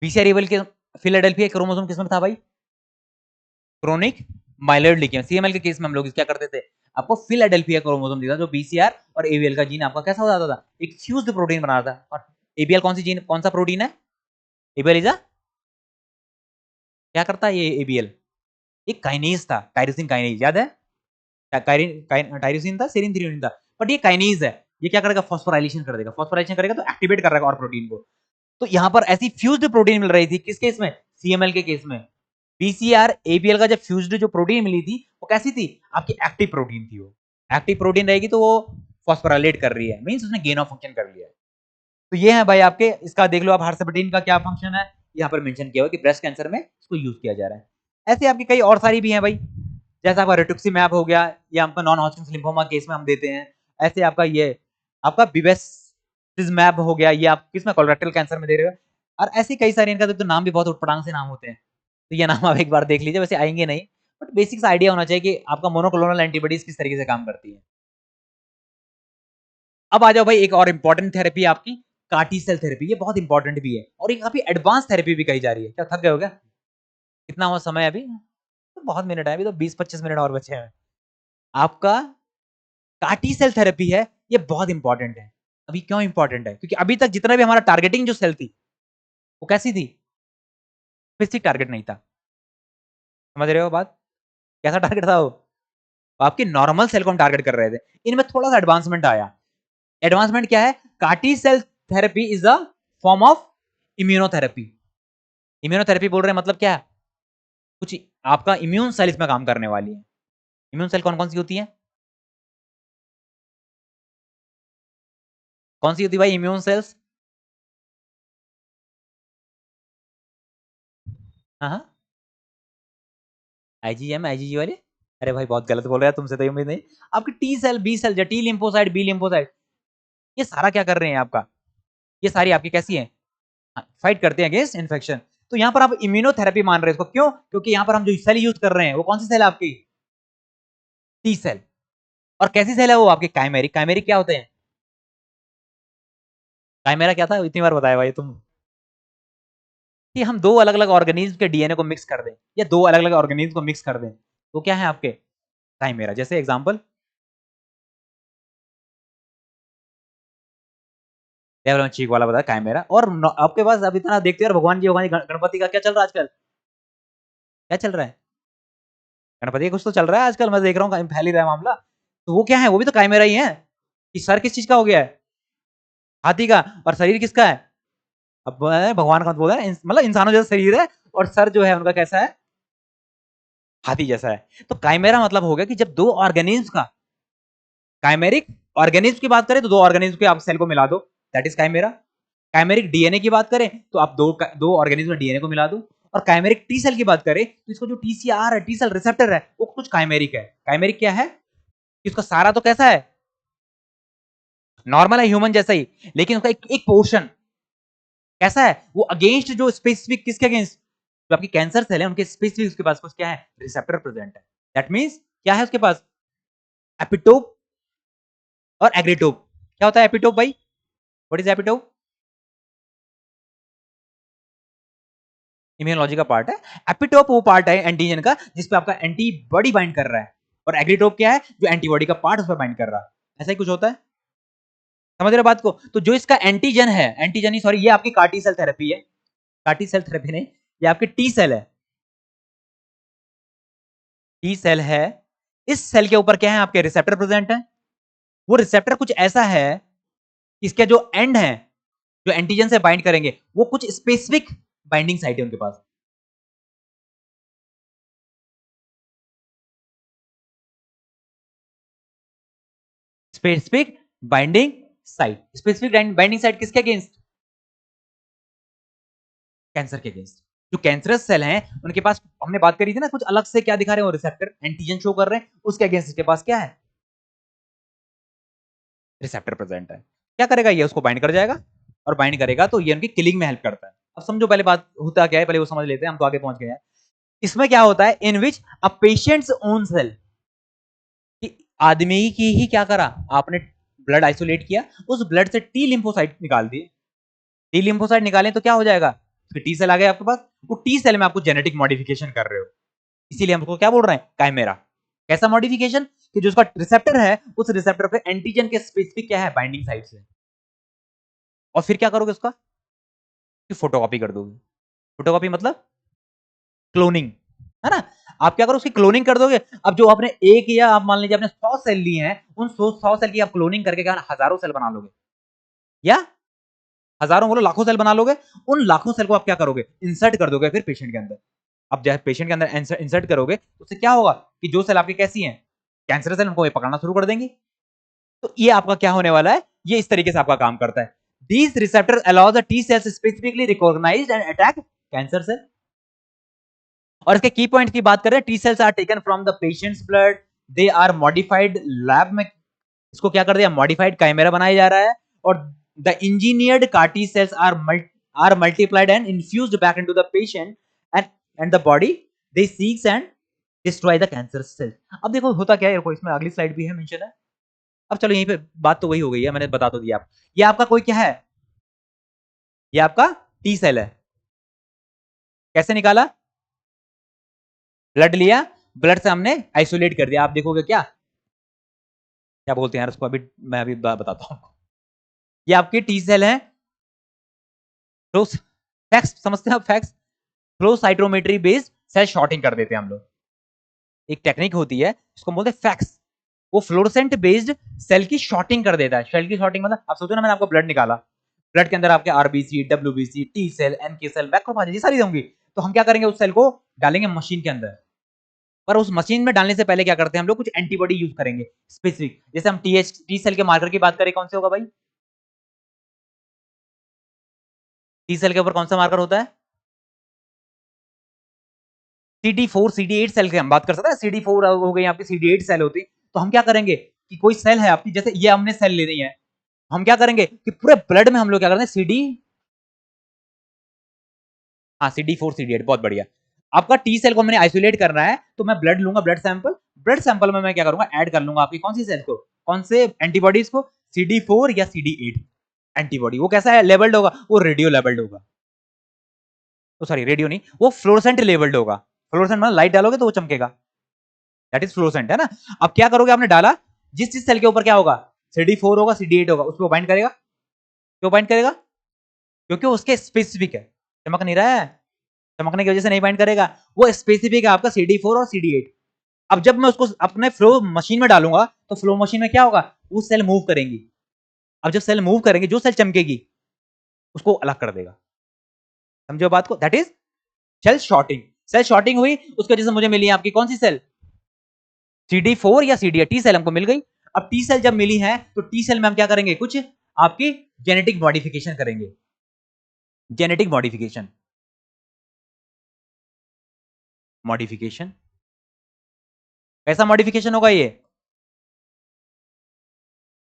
बीसीआर एवीएल के फिलाडेल्फिया क्रोमोसोम किसमें था भाई, क्रोनिक माइलॉइड ल्यूकेमिया। सीएमएल के केस में हम लोग क्या करते थे, आपको फिलाडेल्फिया क्रोमोसोम दिया था, जो बीसीआर और एवीएल का जीन आपका कैसा हो जाता था, एक फ्यूज्ड प्रोटीन बना था। और एबीएल कौन सी जीन, कौन सा प्रोटीन है, एबीएल इज क्या करता है ये एबीएल, एक काइनेज था, टायरोसिन काइनेज, याद है? टायरोसिन था, सेरिन थ्रियोनिन था, बट ये काइनेज है। ये क्या करेगा, फॉस्फोराइलेशन कर देगा, फॉस्फोराइलेशन करेगा तो एक्टिवेट कर रहेगा और प्रोटीन को। तो यहां पर ऐसी फ्यूज्ड प्रोटीन मिल रही थी किस केस में, सीएमएल के केस में। बीसीआर एबीएल का जब फ्यूज्ड जो प्रोटीन मिली थी वो कैसी थी, आपकी एक्टिव प्रोटीन थी। वो एक्टिव प्रोटीन रहेगी तो वो फॉस्फोराइलेट कर रही है, मींस उसने गेन ऑफ फंक्शन कर लिया है। तो ये है भाई आपके, इसका देख लो आप, हर्सेपेटिन का क्या फंक्शन है यहाँ पर मेंशन किया हुआ कि ब्रेस्ट कैंसर में इसको यूज किया जा रहा है। ऐसे आपकी कई और सारी भी हैं भाई, जैसा आपका रिटुक्सीमैब हो गया, या आपका नॉन हॉजकिंस लिम्फोमा केस में हम देते हैं। ऐसे आपका ये आपका बिवेस्ट्रिजमैब हो गया, ये आप किसमें, कोलोरेक्टल कैंसर में दे रहे हो। और ऐसी कई सारी, इनका तो नाम भी बहुत उटपटांग से नाम होते हैं, तो ये नाम आप एक बार देख लीजिए, वैसे आएंगे नहीं, बट बेसिक सा आइडिया होना चाहिए कि आपका मोनोक्लोनल एंटीबॉडीज किस तरीके से काम करती है। अब आ जाओ भाई, एक और इंपॉर्टेंट थेरेपी आपकी कार्टी सेल थेरेपी, ये बहुत इंपॉर्टेंट भी है और ये काफी एडवांस थेरेपी भी कही जा रही है। क्या थक गए हो क्या, कितना हुआ समय अभी, तो बहुत मिनट है अभी, तो 20-25 मिनट और बचे हैं। आपका कार्टी सेल थेरेपी है, ये बहुत इंपॉर्टेंट है। अभी क्यों इंपॉर्टेंट है? क्योंकि अभी तक जितना भी हमारा टारगेटिंग जो सेल थी वो कैसी थी? स्पेसिफिक टारगेट नहीं था। समझ रहे हो बात? कैसा टारगेट था वो? आपकी नॉर्मल सेल को हम टारगेट कर रहे थे। इनमें थोड़ा सा एडवांसमेंट आया। एडवांसमेंट क्या है? CAR T cell therapy is a form of immunotherapy. Immunotherapy बोल रहे हैं मतलब क्या? कुछ आपका इम्यून सेल इसमें काम करने वाली है। इम्यून सेल कौन कौन सी होती है? कौन सी होती है भाई इम्यून सेल्स? हाँ, आईजीएम, आईजीजी वाले? अरे भाई बहुत गलत बोल रहे हैं, तुमसे तो उम्मीद नहीं। आपकी T cell, B cell, T lymphocyte, B lymphocyte, ये सारा क्या कर रहे हैं आपका? ये सारी आपकी कैसी है? फाइट करते हैं अगेंस्ट इन्फेक्शन। तो यहाँ पर आप इम्यूनोथेरेपी मान रहे हैं इसको, क्यों? क्योंकि यहाँ पर हम जो सेल यूज कर रहे हैं वो कौन सी सेल है आपकी? T cell. और कैसी सेल है वो आपकी? काइमेरिक। काइमेरिक क्या होते हैं? काइमेरा क्या था इतनी बार बताया भाई तुम? कि हम दो अलग अलग ऑर्गेनिज्म के डीएनए को मिक्स कर दें, या दो अलग अलग ऑर्गेनिज्म को मिक्स कर दें, तो क्या है आपके? काइमेरा। जैसे एग्जांपल डेवलपमेंट चीक वाला बताया काइमेरा। और आपके पास अब इतना देखते हैं भगवान जी गणपति का क्या चल रहा है आजकल? क्या चल रहा है? गणपति का कुछ तो चल रहा है आजकल, मैं देख रहा हूँ फैल ही रहा है मामला। तो वो क्या है? वो भी तो काइमेरा ही है। कि सर किस चीज का हो गया है? हाथी का। और शरीर किसका है? अब भगवान का बोल रहा है, मतलब इंसानों जैसा शरीर है, और सर जो है उनका कैसा है? हाथी जैसा है। तो काइमेरा मतलब हो गया कि जब दो ऑर्गेनिज्म का, काइमेरिक ऑर्गेनिज्म की बात करें तो दो ऑर्गेनिज्म के आप सेल को मिला दो, that is chimera. Chimeric DNA की बात करें तो आप दो दो ऑर्गेनिज्म में डीएनए को मिला दो। और काइमेरिक टी सेल की बात करें तो इसको जो टीसीआर है, टी सेल रिसेप्टर है, वो कुछ काइमेरिक है। काइमेरिक क्या है? इसका सारा तो कैसा है? नॉर्मल है, ह्यूमन जैसा ही, लेकिन उसका एक पोर्शन कैसा है? वो अगेंस्ट जो स्पेसिफिक, किसके अगेंस्ट? जो आपकी कैंसर सेल है उनके स्पेसिफिक उसके पास कुछ क्या है? रिसेप्टर प्रेजेंट है। दैट मींस क्या है उसके पास? एपिटोप और एग्रीटोप। क्या होता है एपिटोप भाई? What is epitope? इम्यूनोलॉजी का पार्ट है। एपिटोप वो पार्ट है एंटीजन का जिसपे आपका एंटीबॉडी बाइंड कर रहा है। और एग्रीटोप क्या है? जो एंटीबॉडी का पार्ट उस पर बाइंड कर रहा है। ऐसा ही कुछ होता है। समझ रहे बात को? तो जो इसका एंटीजन है, एंटीजन ही सॉरी, ये आपकी कार्टी सेल थेरेपी है। कार्टी सेल थेरेपी नहीं, ये आपकी टी सेल है। टी सेल है। इस सेल के ऊपर क्या है? आपके रिसेप्टर प्रेजेंट है। वो रिसेप्टर कुछ ऐसा है, इसके जो एंड है, जो एंटीजन से बाइंड करेंगे, वो कुछ स्पेसिफिक बाइंडिंग साइट है उनके पास। Specific binding site. Specific binding site किसके अगेंस्ट? कैंसर के अगेंस्ट। जो कैंसरस सेल हैं उनके पास हमने बात करी थी ना, कुछ अलग से क्या दिखा रहे हैं? वो रिसेप्टर एंटीजन शो कर रहे हैं, उसके अगेंस्ट इसके पास क्या है? रिसेप्टर प्रेजेंट है। क्या करेगा ये? उसको बाइंड कर जाएगा, और बाइंड करेगा तो ये उनकी किलिंग में हेल्प करता है। अब समझो पहले बात होता क्या है, पहले वो समझ लेते हैं, हम तो आगे पहुंच गए हैं। इसमें क्या होता है? इन विच अ पेशेंट्स ओन सेल, आदमी की ही क्या करा आपने? ब्लड आइसोलेट किया, उस ब्लड से टी लिम्फोसाइट निकाल दिए। टी लिम्फोसाइट निकालें तो क्या हो जाएगा? फिर टी सेल आ गए आपके पास। वो टी सेल में आपको जेनेटिक मॉडिफिकेशन कर रहे हो, इसीलिए हमको क्या बोल रहे हैं? काइमेरा। कैसा मॉडिफिकेशन? कि जो उसका रिसेप्टर है, उस रिसेप्टर पे एंटीजन के स्पेसिफिक क्या है? बाइंडिंग साइट से। और फिर क्या करोगे उसका? कि फोटोकॉपी कर दोगे। फोटोकॉपी मतलब क्लोनिंग, है ना? आप क्या करो? उसकी क्लोनिंग कर दोगे। अब जो आपने एक, या आप मान लीजिए आपने 100 सेल लिए हैं, उन 100 सेल की आप क्लोनिंग करके क्या हजारों सेल बना लोगे, या हजारों बोलो लाखों सेल बना लोगे। उन लाखों सेल को आप क्या करोगे? इंसर्ट कर दोगे फिर पेशेंट के अंदर। अब जब पेशेंट के अंदर इंसर्ट करोगे तो उससे क्या होगा? कि जो सेल आपकी कैसी हैं, कैंसर सेल, उनको पकड़ना शुरू कर देंगी। तो ये आपका क्या होने वाला है? ये इस तरीके से आपका काम करता है। These receptors allow the T cells specifically recognized and attack cancer cell। और इसके की पॉइंट की बात करें, T cells are taken from the patient's blood, they are modified lab में, इसको क्या कर दिया? मॉडिफाइड काइमेरा बनाया जा रहा है। और the engineered CAR T cells are multiplied and infused back into the patient and the body, they seeks and destroy the cancer cells. अब देखो होता क्या है, इसमें अगली स्लाइड भी है मेंशन है। अब चलो यहीं पे बात तो वही हो गई है, मैंने बता तो दिया आप। ये आपका कोई क्या है? ये आपका टी सेल है। कैसे निकाला? ब्लड लिया, ब्लड से हमने आइसोलेट कर दिया। आप देखोगे क्या? क्या बोलते हैं यार उसको, अभी मैं अभी बताता हूँ आपको। ये आपके टी सेल है, फ्लो फैक्स समझते हैं आप, FACS flow cytometry based cell sorting कर देते हैं हम लोग। एक टेक्निक होती है इसको बोलते हैं फैक्स, वो फ्लोरोसेंट बेस्ड सेल की शॉर्टिंग कर देता है। सेल की शॉर्टिंग मतलब आप सोचो ना, मैंने आपको ब्लड निकाला, ब्लड के अंदर आपके RBC, WBC, T cell, NK cell, macrophage, ये सारी होंगी। तो हम क्या करेंगे, उस सेल को डालेंगे मशीन के अंदर, पर उस मशीन में डालने से पहले क्या करते हैं हम लोग, कुछ एंटीबॉडी यूज करेंगे स्पेसिफिक। जैसे हम टी सेल के मार्कर की बात करें, कौन से होगा भाई? टी सेल के ऊपर कौन सा मार्कर होता है? CD4 CD8 सेल की हम बात कर सकते हैं। CD4 हो गई आपकी, CD8 सेल होती। तो हम क्या करेंगे कि कोई सेल है आपकी, जैसे ये हमने सेल लेनी है, हम क्या करेंगे कि पूरे ब्लड में हम लोग क्या करते हैं, हाँ CD4 CD8, बहुत बढ़िया। आपका टी सेल को मैंने आइसोलेट करना है, तो मैं ब्लड लूंगा, ब्लड सैंपल में मैं क्या करूंगा, ऐड कर लूंगा आपकी कौन सी सेल को, कौन से एंटीबॉडीज को, CD4 या CD8 एंटीबॉडी। वो कैसा है, लेवल्ड होगा, वो रेडियो लेवल्ड होगा, तो सॉरी रेडियो नहीं, वो फ्लोरोसेंट लेवल्ड होगा। फ्लोरोसेंट मतलब लाइट डालोगे तो वो चमकेगा, दैट इज फ्लोरोसेंट, है ना। अब क्या करोगे, आपने डाला, जिस जिस सेल के ऊपर क्या होगा, CD4 होगा, CD8 होगा, उसको बाइंड करेगा। क्यों बाइंड करेगा? क्योंकि उसके स्पेसिफिक है। चमक नहीं रहा है, चमकने की वजह से नहीं बाइंड करेगा, वो स्पेसिफिक है आपका CD4 और CD8। अब जब मैं उसको अपने फ्लो मशीन में डालूंगा, तो फ्लो मशीन में क्या होगा, वो सेल मूव करेंगी। अब जब सेल मूव करेंगे, जो सेल चमकेगी उसको अलग कर देगा। समझो बात को, that is cell sorting. Cell sorting हुई, उसकी वजह से मुझे मिली आपकी कौन सी सेल, CD4 या CD8 टी सेल हमको मिल गई। अब टी सेल जब मिली है, तो टी सेल में हम क्या करेंगे, कुछ आपकी जेनेटिक मॉडिफिकेशन करेंगे। जेनेटिक मॉडिफिकेशन, मॉडिफिकेशन कैसा मॉडिफिकेशन होगा ये,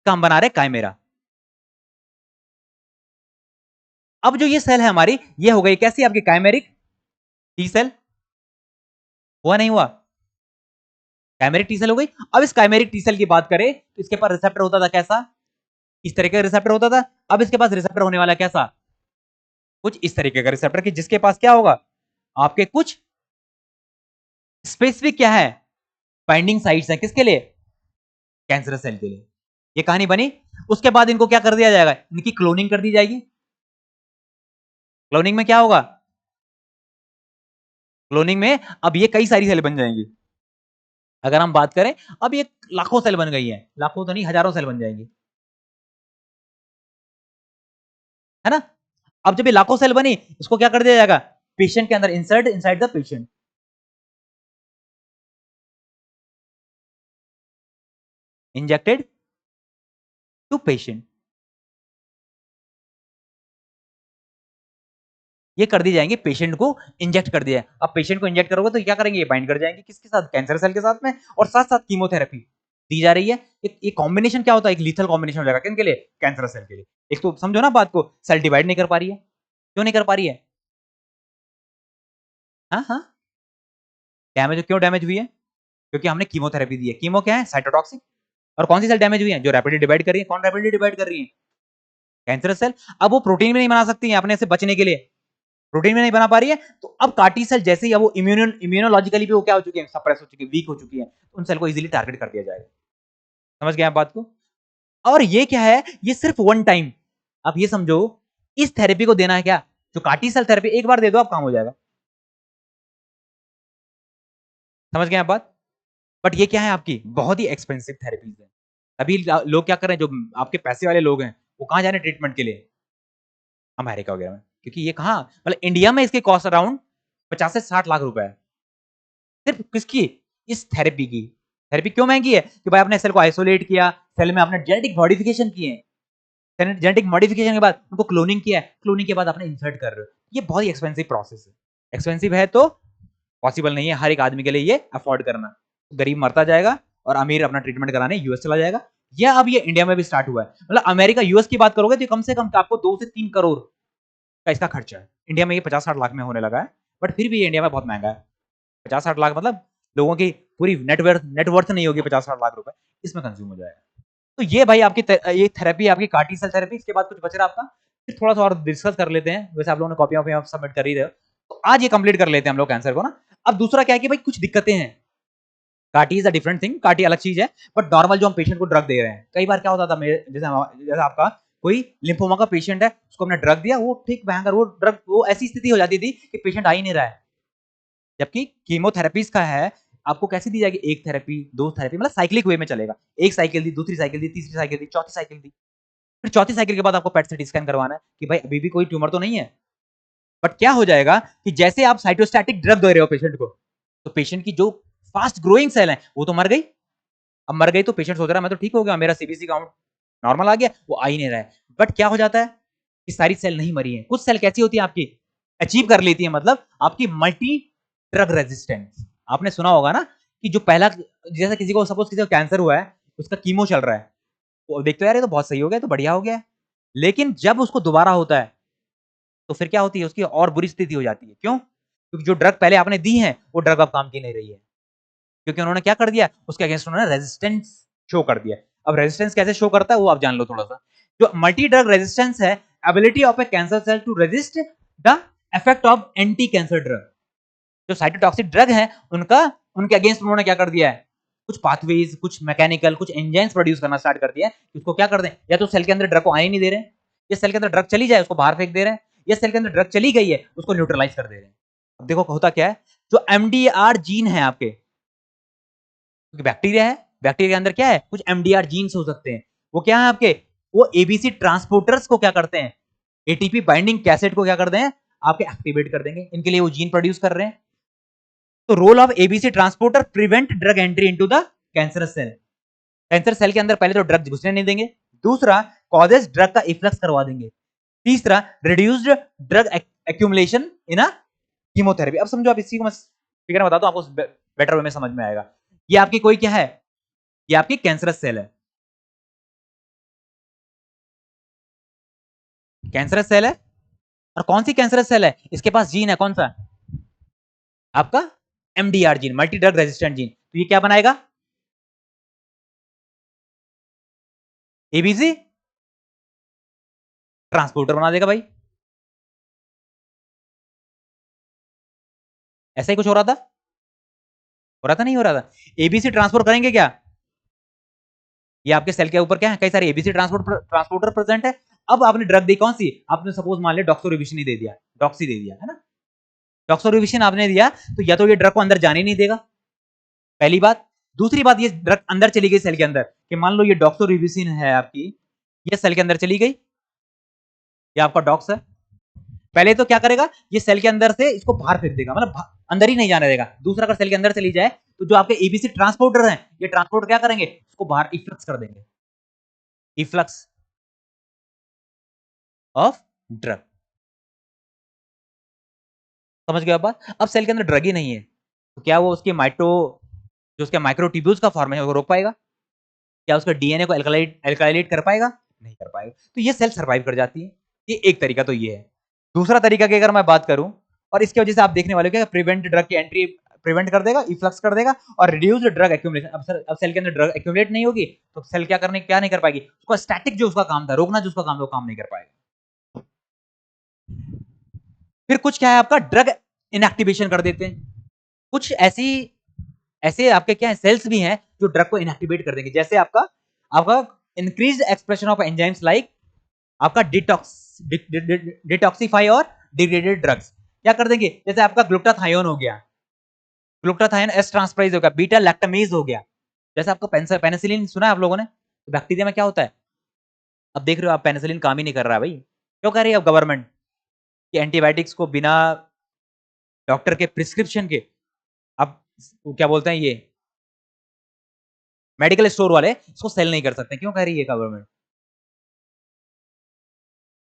हम बना रहे काइमेरा। अब जो ये सेल है हमारी, ये हो गई कैसी आपकी काइमेरिक टी सेल, हुआ नहीं हुआ, काइमेरिक टी सेल हो गई। अब इस काइमेरिक टी सेल की बात करें, तो इसके पास रिसेप्टर होता था कैसा, इस तरीके का रिसेप्टर होता था। अब इसके पास रिसेप्टर होने वाला कैसा, कुछ इस तरीके का रिसेप्टर, कि जिसके पास क्या होगा, आपके कुछ स्पेसिफिक क्या है, बाइंडिंग साइट्स है, किसके लिए, कैंसर सेल के लिए। ये कहानी बनी। उसके बाद इनको क्या कर दिया जाएगा, इनकी क्लोनिंग कर दी जाएगी। क्लोनिंग में क्या होगा, क्लोनिंग में अब ये कई सारी सेल बन जाएंगी। अगर हम बात करें, अब ये लाखों सेल बन गई है, लाखों तो नहीं, हजारों सेल बन जाएंगी, है ना। अब जब ये लाखों सेल बनी, इसको क्या कर दिया जाएगा, पेशेंट के अंदर insert inside the patient, injected to patient, ये कर दी जाएंगे, पेशेंट को इंजेक्ट कर दिया है। अब पेशेंट को इंजेक्ट करोगे तो क्या करेंगे, ये बाइंड कर जाएंगे किसके साथ, कैंसर सेल के साथ में, और साथ साथ कीमोथेरेपी दी जा रही है। ये कॉम्बिनेशन क्या होता है, एक लीथल कॉम्बिनेशन हो जाएगा, किनके लिए, कैंसर सेल के लिए। एक तो समझो ना बात को, सेल डिवाइड नहीं कर पा रही है, क्यों नहीं कर पा रही है, हाँ हाँ, डैमेज क्यों डैमेज हुई है, क्योंकि हमने कीमोथेरेपी दी है। कीमो क्या है, साइटोटॉक्सिक। और कौन सी सेल डैमेज हुई है, जो रैपिडली डिवाइड कर रही है, कौन रैपिडली डिवाइड कर रही है, कैंसर सेल। अब वो प्रोटीन भी नहीं बना सकती है अपने से बचने के लिए, प्रोटीन में नहीं बना पा रही है, तो अब कार्टी सेल जैसे ही, अब वो इम्यूनोलॉजिकली भी वो क्या हो चुकी है, सप्रेस हो चुकी है, वीक हो चुकी है, उन सेल को इजीली टारगेट कर दिया जाएगा। समझ गए आप बात को। और ये क्या है, ये सिर्फ वन टाइम, आप ये समझो, इस थेरेपी को देना है क्या, जो कार्टी सेल थेरेपी, एक बार दे दो आप, काम हो जाएगा। समझ गए आप बात। बट ये क्या है, आपकी बहुत ही एक्सपेंसिव थेरेपीज है। अभी लोग क्या कर रहे हैं, जो आपके पैसे वाले लोग हैं, वो कहां जा रहे हैं ट्रीटमेंट के लिए, अमेरिका वगैरह में। क्योंकि ये कहां, मतलब इंडिया में इसके कॉस्ट अराउंड 50 से 60 लाख रुपए है, सिर्फ किसकी, इस थेरेपी की। थेरेपी क्यों महंगी है, कि भाई आपने सेल को आइसोलेट किया, सेल में आपने जेनेटिक मॉडिफिकेशन किए, जेनेटिक मॉडिफिकेशन के बाद उनको क्लोनिंग किया है, क्लोनिंग के बाद आपने इंसर्ट कर रहे हो। ये बहुत ही एक्सपेंसिव प्रोसेस है, एक्सपेंसिव है, तो पॉसिबल नहीं है हर एक आदमी के लिए ये अफोर्ड करना। गरीब मरता जाएगा और अमीर अपना ट्रीटमेंट कराने यूएस चला जाएगा। या अब ये इंडिया में भी स्टार्ट हुआ है, मतलब अमेरिका यूएस की बात करोगे तो कम से कम आपको 2 से 3 करोड़ का इसका खर्चा है। इंडिया में ये 50-60 लाख में होने लगा है, बट फिर भी ये इंडिया में बहुत महंगा है। 50-60 लाख मतलब लोगों की पूरी नेटवर्थ नहीं होगी, 50-60 लाख रुपए इसमें कंज्यूम हो जाएगा। तो ये भाई आपकी ये थेरेपी, आपकी कार्टी सेल थेरेपी। इसके बाद कुछ बच रहा आपका, फिर थोड़ा सा और डिस्कस कर लेते हैं। वैसे आप लोगों ने कॉपियां वॉपियां सबमिट कर ही रहे हो, तो आज ये कंप्लीट कर लेते हैं हम लोग कैंसर को ना। अब दूसरा क्या है कि भाई कुछ दिक्कतें हैं, CAR T is a different thing, CAR T अलग चीज है, बट नॉर्मल जो हम पेशेंट को ड्रग दे रहे हैं, कई बार क्या होता था मेरे जैसे आपका कोई लिम्फोमा का पेशेंट है, उसको हमने ड्रग दिया, वो ठीक भयंकर वो ड्रग, वो ऐसी स्थिति हो जाती थी कि पेशेंट आ ही नहीं रहा है। जबकि कीमोथेरेपीज का है, आपको कैसे दी जाएगी, एक थेरेपी, दो थेरेपी, मतलब साइक्लिक वे में चलेगा। एक साइकिल दी, दूसरी साइकिल दी, तीसरी साइकिल दी, चौथी साइकिल दी, फिर चौथी साइकिल के बाद आपको पेट सीटी स्कैन करवाना है कि भाई अभी भी कोई ट्यूमर तो नहीं है। बट क्या हो जाएगा कि जैसे आप साइटोस्टैटिक ड्रग दे रहे हो पेशेंट को, तो पेशेंट की जो फास्ट ग्रोइंग सेल है वो तो मर गई। अब मर गई तो पेशेंट सोच रहा है मैं तो ठीक हो गया, मेरा सीबीसी काउंट नॉर्मल आ गया, वो आ ही नहीं रहा है। बट क्या हो जाता है कि सारी सेल नहीं मरी है, कुछ सेल कैसी होती है आपकी अचीव कर लेती है, मतलब आपकी मल्टी ड्रग रेजिस्टेंस। आपने सुना होगा ना कि जो पहला, जैसे किसी को सपोज किसी को कैंसर हुआ है, उसका कीमो चल रहा है, वो देखते यार ये तो बहुत सही हो गया, तो बढ़िया हो गया है। लेकिन जब उसको दोबारा होता है तो फिर क्या होती है, उसकी और बुरी स्थिति हो जाती है। क्यों? क्योंकि जो ड्रग पहले आपने दी है वो ड्रग अब काम की नहीं रही है, क्योंकि उन्होंने क्या कर दिया, उसके अगेंस्ट उन्होंने रेजिस्टेंस शो कर दिया। अब रेजिस्टेंस कैसे शो करता है वो आप जान लो थोड़ा सा। जो मल्टी ड्रग रेजिस्टेंस है, ability of a cancer cell to resist the effect of anti cancer drug. जो साइटोटॉक्सिक ड्रग है उनका, उनके अगेंस्ट उन्होंने क्या कर दिया है, कुछ पाथवेज, कुछ मैकेनिकल, कुछ एंजाइम्स प्रोड्यूस करना स्टार्ट कर दिया है। उसको क्या कर दें, या तो सेल के अंदर ड्रग को आने नहीं दे रहे हैं, या सेल के अंदर ड्रग चली जाए उसको बाहर फेंक दे रहे हैं, या सेल के अंदर ड्रग चली गई है उसको न्यूट्रलाइज कर दे रहे हैं। अब देखो होता क्या है, जो एमडीआर जीन है आपके, क्योंकि बैक्टीरिया है, बैक्टीरिया के अंदर क्या है, कुछ एमडीआर जीन्स हो सकते हैं। वो क्या है आपके, वो एबीसी ट्रांसपोर्टर्स को क्या करते हैं, एटीपी बाइंडिंग कैसेट को क्या कर दें, आपके एक्टिवेट कर देंगे। इनके लिए वो जीन प्रोड्यूस कर रहे हैं। तो role of ABC transporter prevent drug entry into the cancerous cell. Cancer cell के अंदर पहले तो ड्रग घुसने नहीं देंगे, दूसरा कॉजेस ड्रग का इफ्लक्स करवा देंगे, तीसरा रिड्यूस्ड ड्रग एक्यूमुलेशन इन अ कीमोथेरेपी। अब समझो, आप इसी को मैं फिगर में बताता हूं, आपको बेटर वे में समझ में आएगा। ये आपकी कोई क्या है, ये आपकी कैंसरस सेल है, कैंसरस सेल है। और कौन सी कैंसरस सेल है, इसके पास जीन है कौन सा, आपका MDR gene, multi drug resistant gene. तो ये क्या बनाएगा, एबीसी ट्रांसपोर्टर बना देगा भाई। ऐसा ही कुछ हो रहा था, हो रहा था नहीं हो रहा था, एबीसी ट्रांसपोर्ट करेंगे क्या, ये आपके सेल के ऊपर क्या है, कई सारे एबीसी ट्रांसपोर्टर प्रेजेंट है। अब आपने ड्रग दी कौन सी, आपने सपोज मान लिया डॉक्सोरिबोसिन ही दे दिया, डॉक्सी दे दिया है ना, डॉक्सोरिबोसिन आपने दिया, तो या तो ये ड्रग को अंदर जाने नहीं देगा, पहली बात। दूसरी बात, ये ड्रग अंदर चली गई सेल के अंदर, कि मान लो ये डॉक्सोरिबोसिन है आपकी, ये सेल के अंदर चली गई, ये आपका डॉक्स है, पहले तो क्या करेगा, ये सेल के अंदर से इसको बाहर फेंक देगा, मतलब अंदर ही नहीं जाने देगा। दूसरा, अगर सेल के अंदर चली जाए तो जो आपके एबीसी ट्रांसपोर्टर हैं, ये ट्रांसपोर्टर क्या करेंगे, इसको बाहर इफ्लक्स कर देंगे, इफ्लक्स ऑफ ड्रग। समझ गए आप बात। अब सेल के अंदर ड्रग ही नहीं है, तो क्या वो उसके जो उसके माइक्रोट्यूब्यूल्स का फॉर्मेशन है वो रोक पाएगा, क्या उसका डीएनए को एल्काइलेट कर पाएगा, नहीं कर पाएगा। तो ये सेल सर्वाइव कर जाती है। ये एक तरीका तो ये है। दूसरा तरीका की अगर मैं बात करूं, और इसकी वजह से आप देखने वाले हो, प्रिवेंट ड्रग की एंट्री प्रिवेंट कर देगा, इफ्लक्स कर देगा, और रिड्यूस ड्रग एक्यूमुलेशन। अब सेल के अंदर ड्रग एक्यूमुलेट नहीं होगी, तो सेल क्या नहीं कर पाएगी, उसका स्टैटिक जो उसका काम था, रोकना जो उसका काम था, वो काम नहीं कर पाएगा। फिर कुछ क्या है आपका, ड्रग इनएक्टिवेशन कर देते हैं। कुछ ऐसे आपके क्या है, सेल्स भी हैं जो ड्रग को इनएक्टिवेट कर देंगे। जैसे आपका आपका increase expression of enzymes like आपका डिटॉक्सिफाई और डिग्रेडेड ड्रग्स क्या कर देंगे, जैसे आपका ग्लूटाथायोन हो गया, ग्लूटाथायोन एस ट्रांसफराइज हो गया, बीटा लैक्टामेज हो गया। जैसे आपका पेनिसिलिन सुना है आप लोगों ने, तो बैक्टीरिया में क्या होता है, अब देख रहे हो आप पेनिसिलिन काम ही नहीं कर रहा है भाई, क्यों कह रही है अब गवर्नमेंट कि एंटीबायोटिक्स को बिना डॉक्टर के प्रिस्क्रिप्शन के, अब क्या बोलते हैं ये मेडिकल स्टोर वाले इसको सेल नहीं कर सकते, क्यों कह रही है गवर्नमेंट,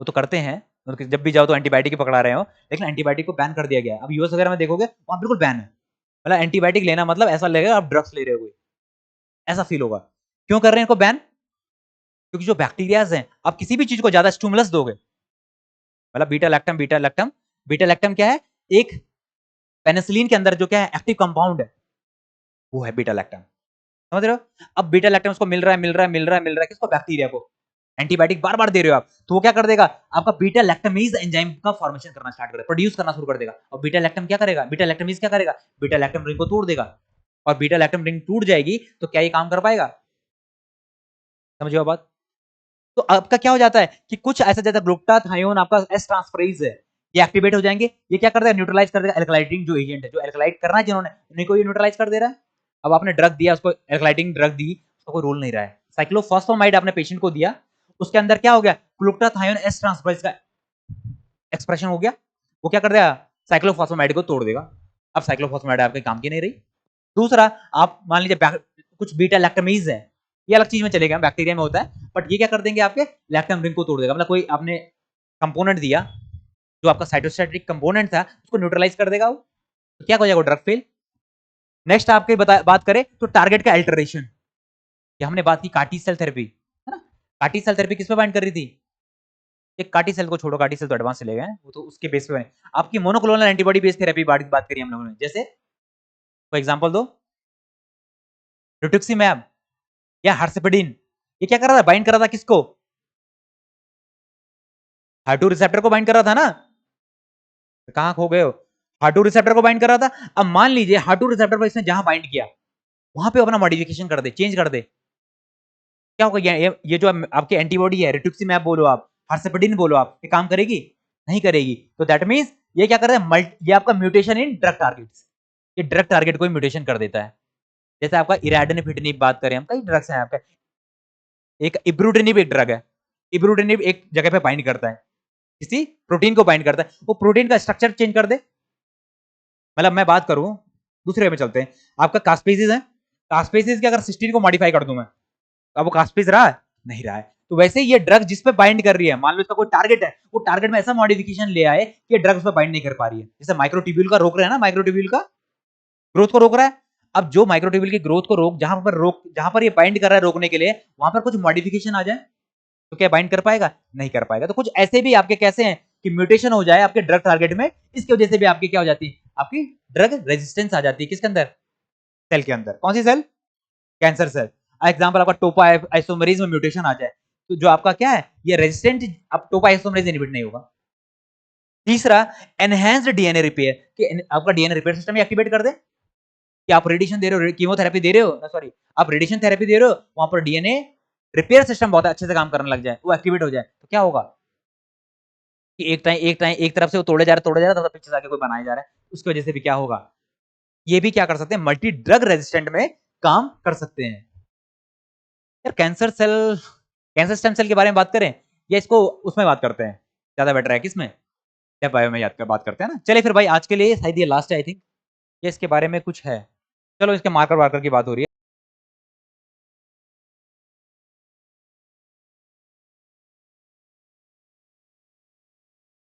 वो तो करते हैं, जब भी जाओ तो एंटीबायोटिक ही पकड़ा रहे हो, लेकिन एंटीबायोटिक को बैन कर दिया गया है। अब यूएस वगैरह में देखोगे वहां बिल्कुल बैन है, मतलब एंटीबायोटिक लेना मतलब ऐसा लगेगा आप ड्रग्स ले रहे हो, ऐसा फील होगा। क्यों कर रहे हैं इनको बैन, क्योंकि जो बैक्टीरियाज हैं, आप किसी भी चीज को ज्यादा स्टिमुलस दोगे, मतलब बीटा लैक्टम क्या है, एक पेनिसिलिन के अंदर जो क्या है एक्टिव कंपाउंड है, वो है बीटा लैक्टम। समझ रहे हो, अब बीटा लैक्टम उसको मिल रहा है किसको, बैक्टीरिया को। एंटीबायोटिक बार बार दे रहे हो आप, तो वो क्या कर देगा, आपका बीटा लैक्टमेज एंजाइम का फॉर्मेशन करना स्टार्ट कर देगा, प्रोड्यूस करना शुरू कर देगा। और बीटा लैक्टम क्या करेगा, बीटा लैक्टमेज क्या करेगा, बीटा लैक्टम रिंग को तोड़ देगा, और बीटा लैक्टम रिंग टूट जाएगी तो क्या ये काम कर पाएगा? समझिए बात। तो आपका क्या हो जाता है कि कुछ ऐसा जैसा ग्लूटाथायोन आपका एस ट्रांसफरेज है, ये एक्टिवेट हो जाएंगे, ये क्या कर देगा? न्यूट्रलाइज कर देगा अल्कलाइटिंग जो एजेंट है, जो अल्कलाइट करना है जिन्होंने, उन्हीं को ये न्यूट्रलाइज कर दे रहा है। अब आपने ड्रग दिया उसको, अल्कलाइटिंग ड्रग दी, उसका कोई रोल नहीं रहा है। साइक्लोफॉस्फेमाइड आपने पेशेंट को दिया, उसके अंदर क्या हो गया? ग्लूटाथायोन एस ट्रांसफरेज का एक्सप्रेशन हो गया, वो क्या कर देगा? साइक्लोफॉस्फेमाइड को तोड़ देगा। अब साइक्लोफॉस्फेमाइड आपके काम की नहीं रही। दूसरा, आप मान लीजिए कुछ बीटा लैक्टमेज है, ये अलग चीज में चलेगा, बैक्टीरिया में होता है, बट ये क्या कर देंगे? आपके लैक्टम रिंग को तोड़ देगा। मतलब कोई आपने कंपोनेंट दिया जो आपका साइटोस्टैटिक कंपोनेंट था, उसको न्यूट्रलाइज कर देगा वो, तो क्या हो जाएगा? Drug fail. नेक्स्ट आपके बात करें तो टारगेट का अल्टरेशन, हमने बात की कार्टी सेल थेरेपी, है ना? कार्टी सेल थेरेपी किस पे बाइंड कर रही थी? एक कार्टी सेल को छोड़ो, कार्टी सेल तो एडवांस चले गए, वो तो उसके बेस पे आपकी मोनोक्लोनल एंटीबॉडी बेस्ड थेरेपी बात करी हम लोगों ने। जैसे फॉर एग्जांपल दो, रिटुक्सीमैब या हर्सिपिडिन, ये क्या कर रहा था? बाइंड कर रहा था किसको? हार्टू रिसेप्टर को बाइंड कर रहा था ना। कहां खो गए हो? हार्टू रिसेप्टर को बाइंड कर रहा था। अब मान लीजिए हार्टू रिसेप्टर पर इसने जहां बाइंड किया वहां पे अपना मॉडिफिकेशन कर दे, चेंज कर दे, क्या होगा? ये जो आपकी एंटीबॉडी है, रिटुक्सीमैब बोलो आप, हर्सिपिडिन बोलो आप, ये काम करेगी? नहीं करेगी। तो दैट मींस ये क्या कर रहा है? ये आपका म्यूटेशन इन ड्रग टारगेट्स, ये ड्रग टारगेट को म्यूटेशन कर देता है। जैसे आपका इराडेनिफिटिनिब बात करें हम, कई ड्रग्स हैं आपके, एक इब्रूटिनिब एक ड्रग है, इब्रूटिनिब एक जगह पे बाइंड करता है, किसी प्रोटीन को बाइंड करता है, वो प्रोटीन का स्ट्रक्चर चेंज कर दे। मतलब मैं बात करूं, दूसरे में चलते हैं, आपका कास्पेसिस है, कास्पेसिस के अगर सिस्टीन को मॉडिफाई कर दूं मैं, अब वो कास्पेस रहा है? नहीं रहा है। तो वैसे ये ड्रग जिस पे बाइंड कर रही है, मान लो इसका कोई टारगेट है, वो टारगेट में ऐसा मॉडिफिकेशन ले आए कि ये ड्रग उस पे बाइंड नहीं कर पा रही है। जैसे माइक्रोट्यूब्यूल का रोक रहे हैं ना, माइक्रोट्यूब्यूल का ग्रोथ को रोक रहा है। अब जो माइक्रोट्यूब्यूल की ग्रोथ को जहां पर ये बाइंड कर रहा है रोकने के लिए, वहां पर कुछ मॉडिफिकेशन आ जाए तो क्या बाइंड कर पाएगा? नहीं कर पाएगा। तो कुछ ऐसे भी आपके कैसे हैं कि म्यूटेशन हो जाए आपके ड्रग टारगेट में, इसकी वजह से भी आपकी क्या हो जाती है? आपकी ड्रग रेजिस्टेंस आ जाती है। किसके अंदर? सेल के अंदर। कौन सी सेल? Cancer cell. एग्जांपल आपका टोपा आइसोमरेज में म्यूटेशन आ जाए तो जो आपका क्या है, ये रेजिस्टेंट, अब टोपा आइसोमरेज इनहिबिट नहीं होगा। तीसरा, एनहांस्ड डीएनए रिपेयर, कि आपका डीएनए रिपेयर सिस्टम एक्टिवेट कर दे, कि आप रेडिएशन दे रहे हो, कीमोथेरेपी दे रहे हो, सॉरी आप रेडिएशन थेरेपी दे रहे हो, वहां पर डीएनए रिपेयर सिस्टम बहुत अच्छे से काम करने लग जाए, वो एक्टिवेट हो जाए, तो क्या होगा कि एक तरफ से वो तोड़े जा रहा है तो पीछे से आके कोई बनाया जा रहा है, उसकी वजह से भी क्या होगा? ये भी क्या कर सकते हैं? मल्टी ड्रग रेजिस्टेंट में काम कर सकते हैं। यार कैंसर स्टेम सेल के बारे में बात करें या इसको उसमें बात करते हैं, ज्यादा बेटर है किसमें? या बायो में याद कर बात करते हैं ना। चलिए फिर भाई आज के लिए शायद ये लास्ट है आई थिंक, ये इसके बारे में कुछ है। चलो इसके मार्कर वार्कर की बात हो रही है।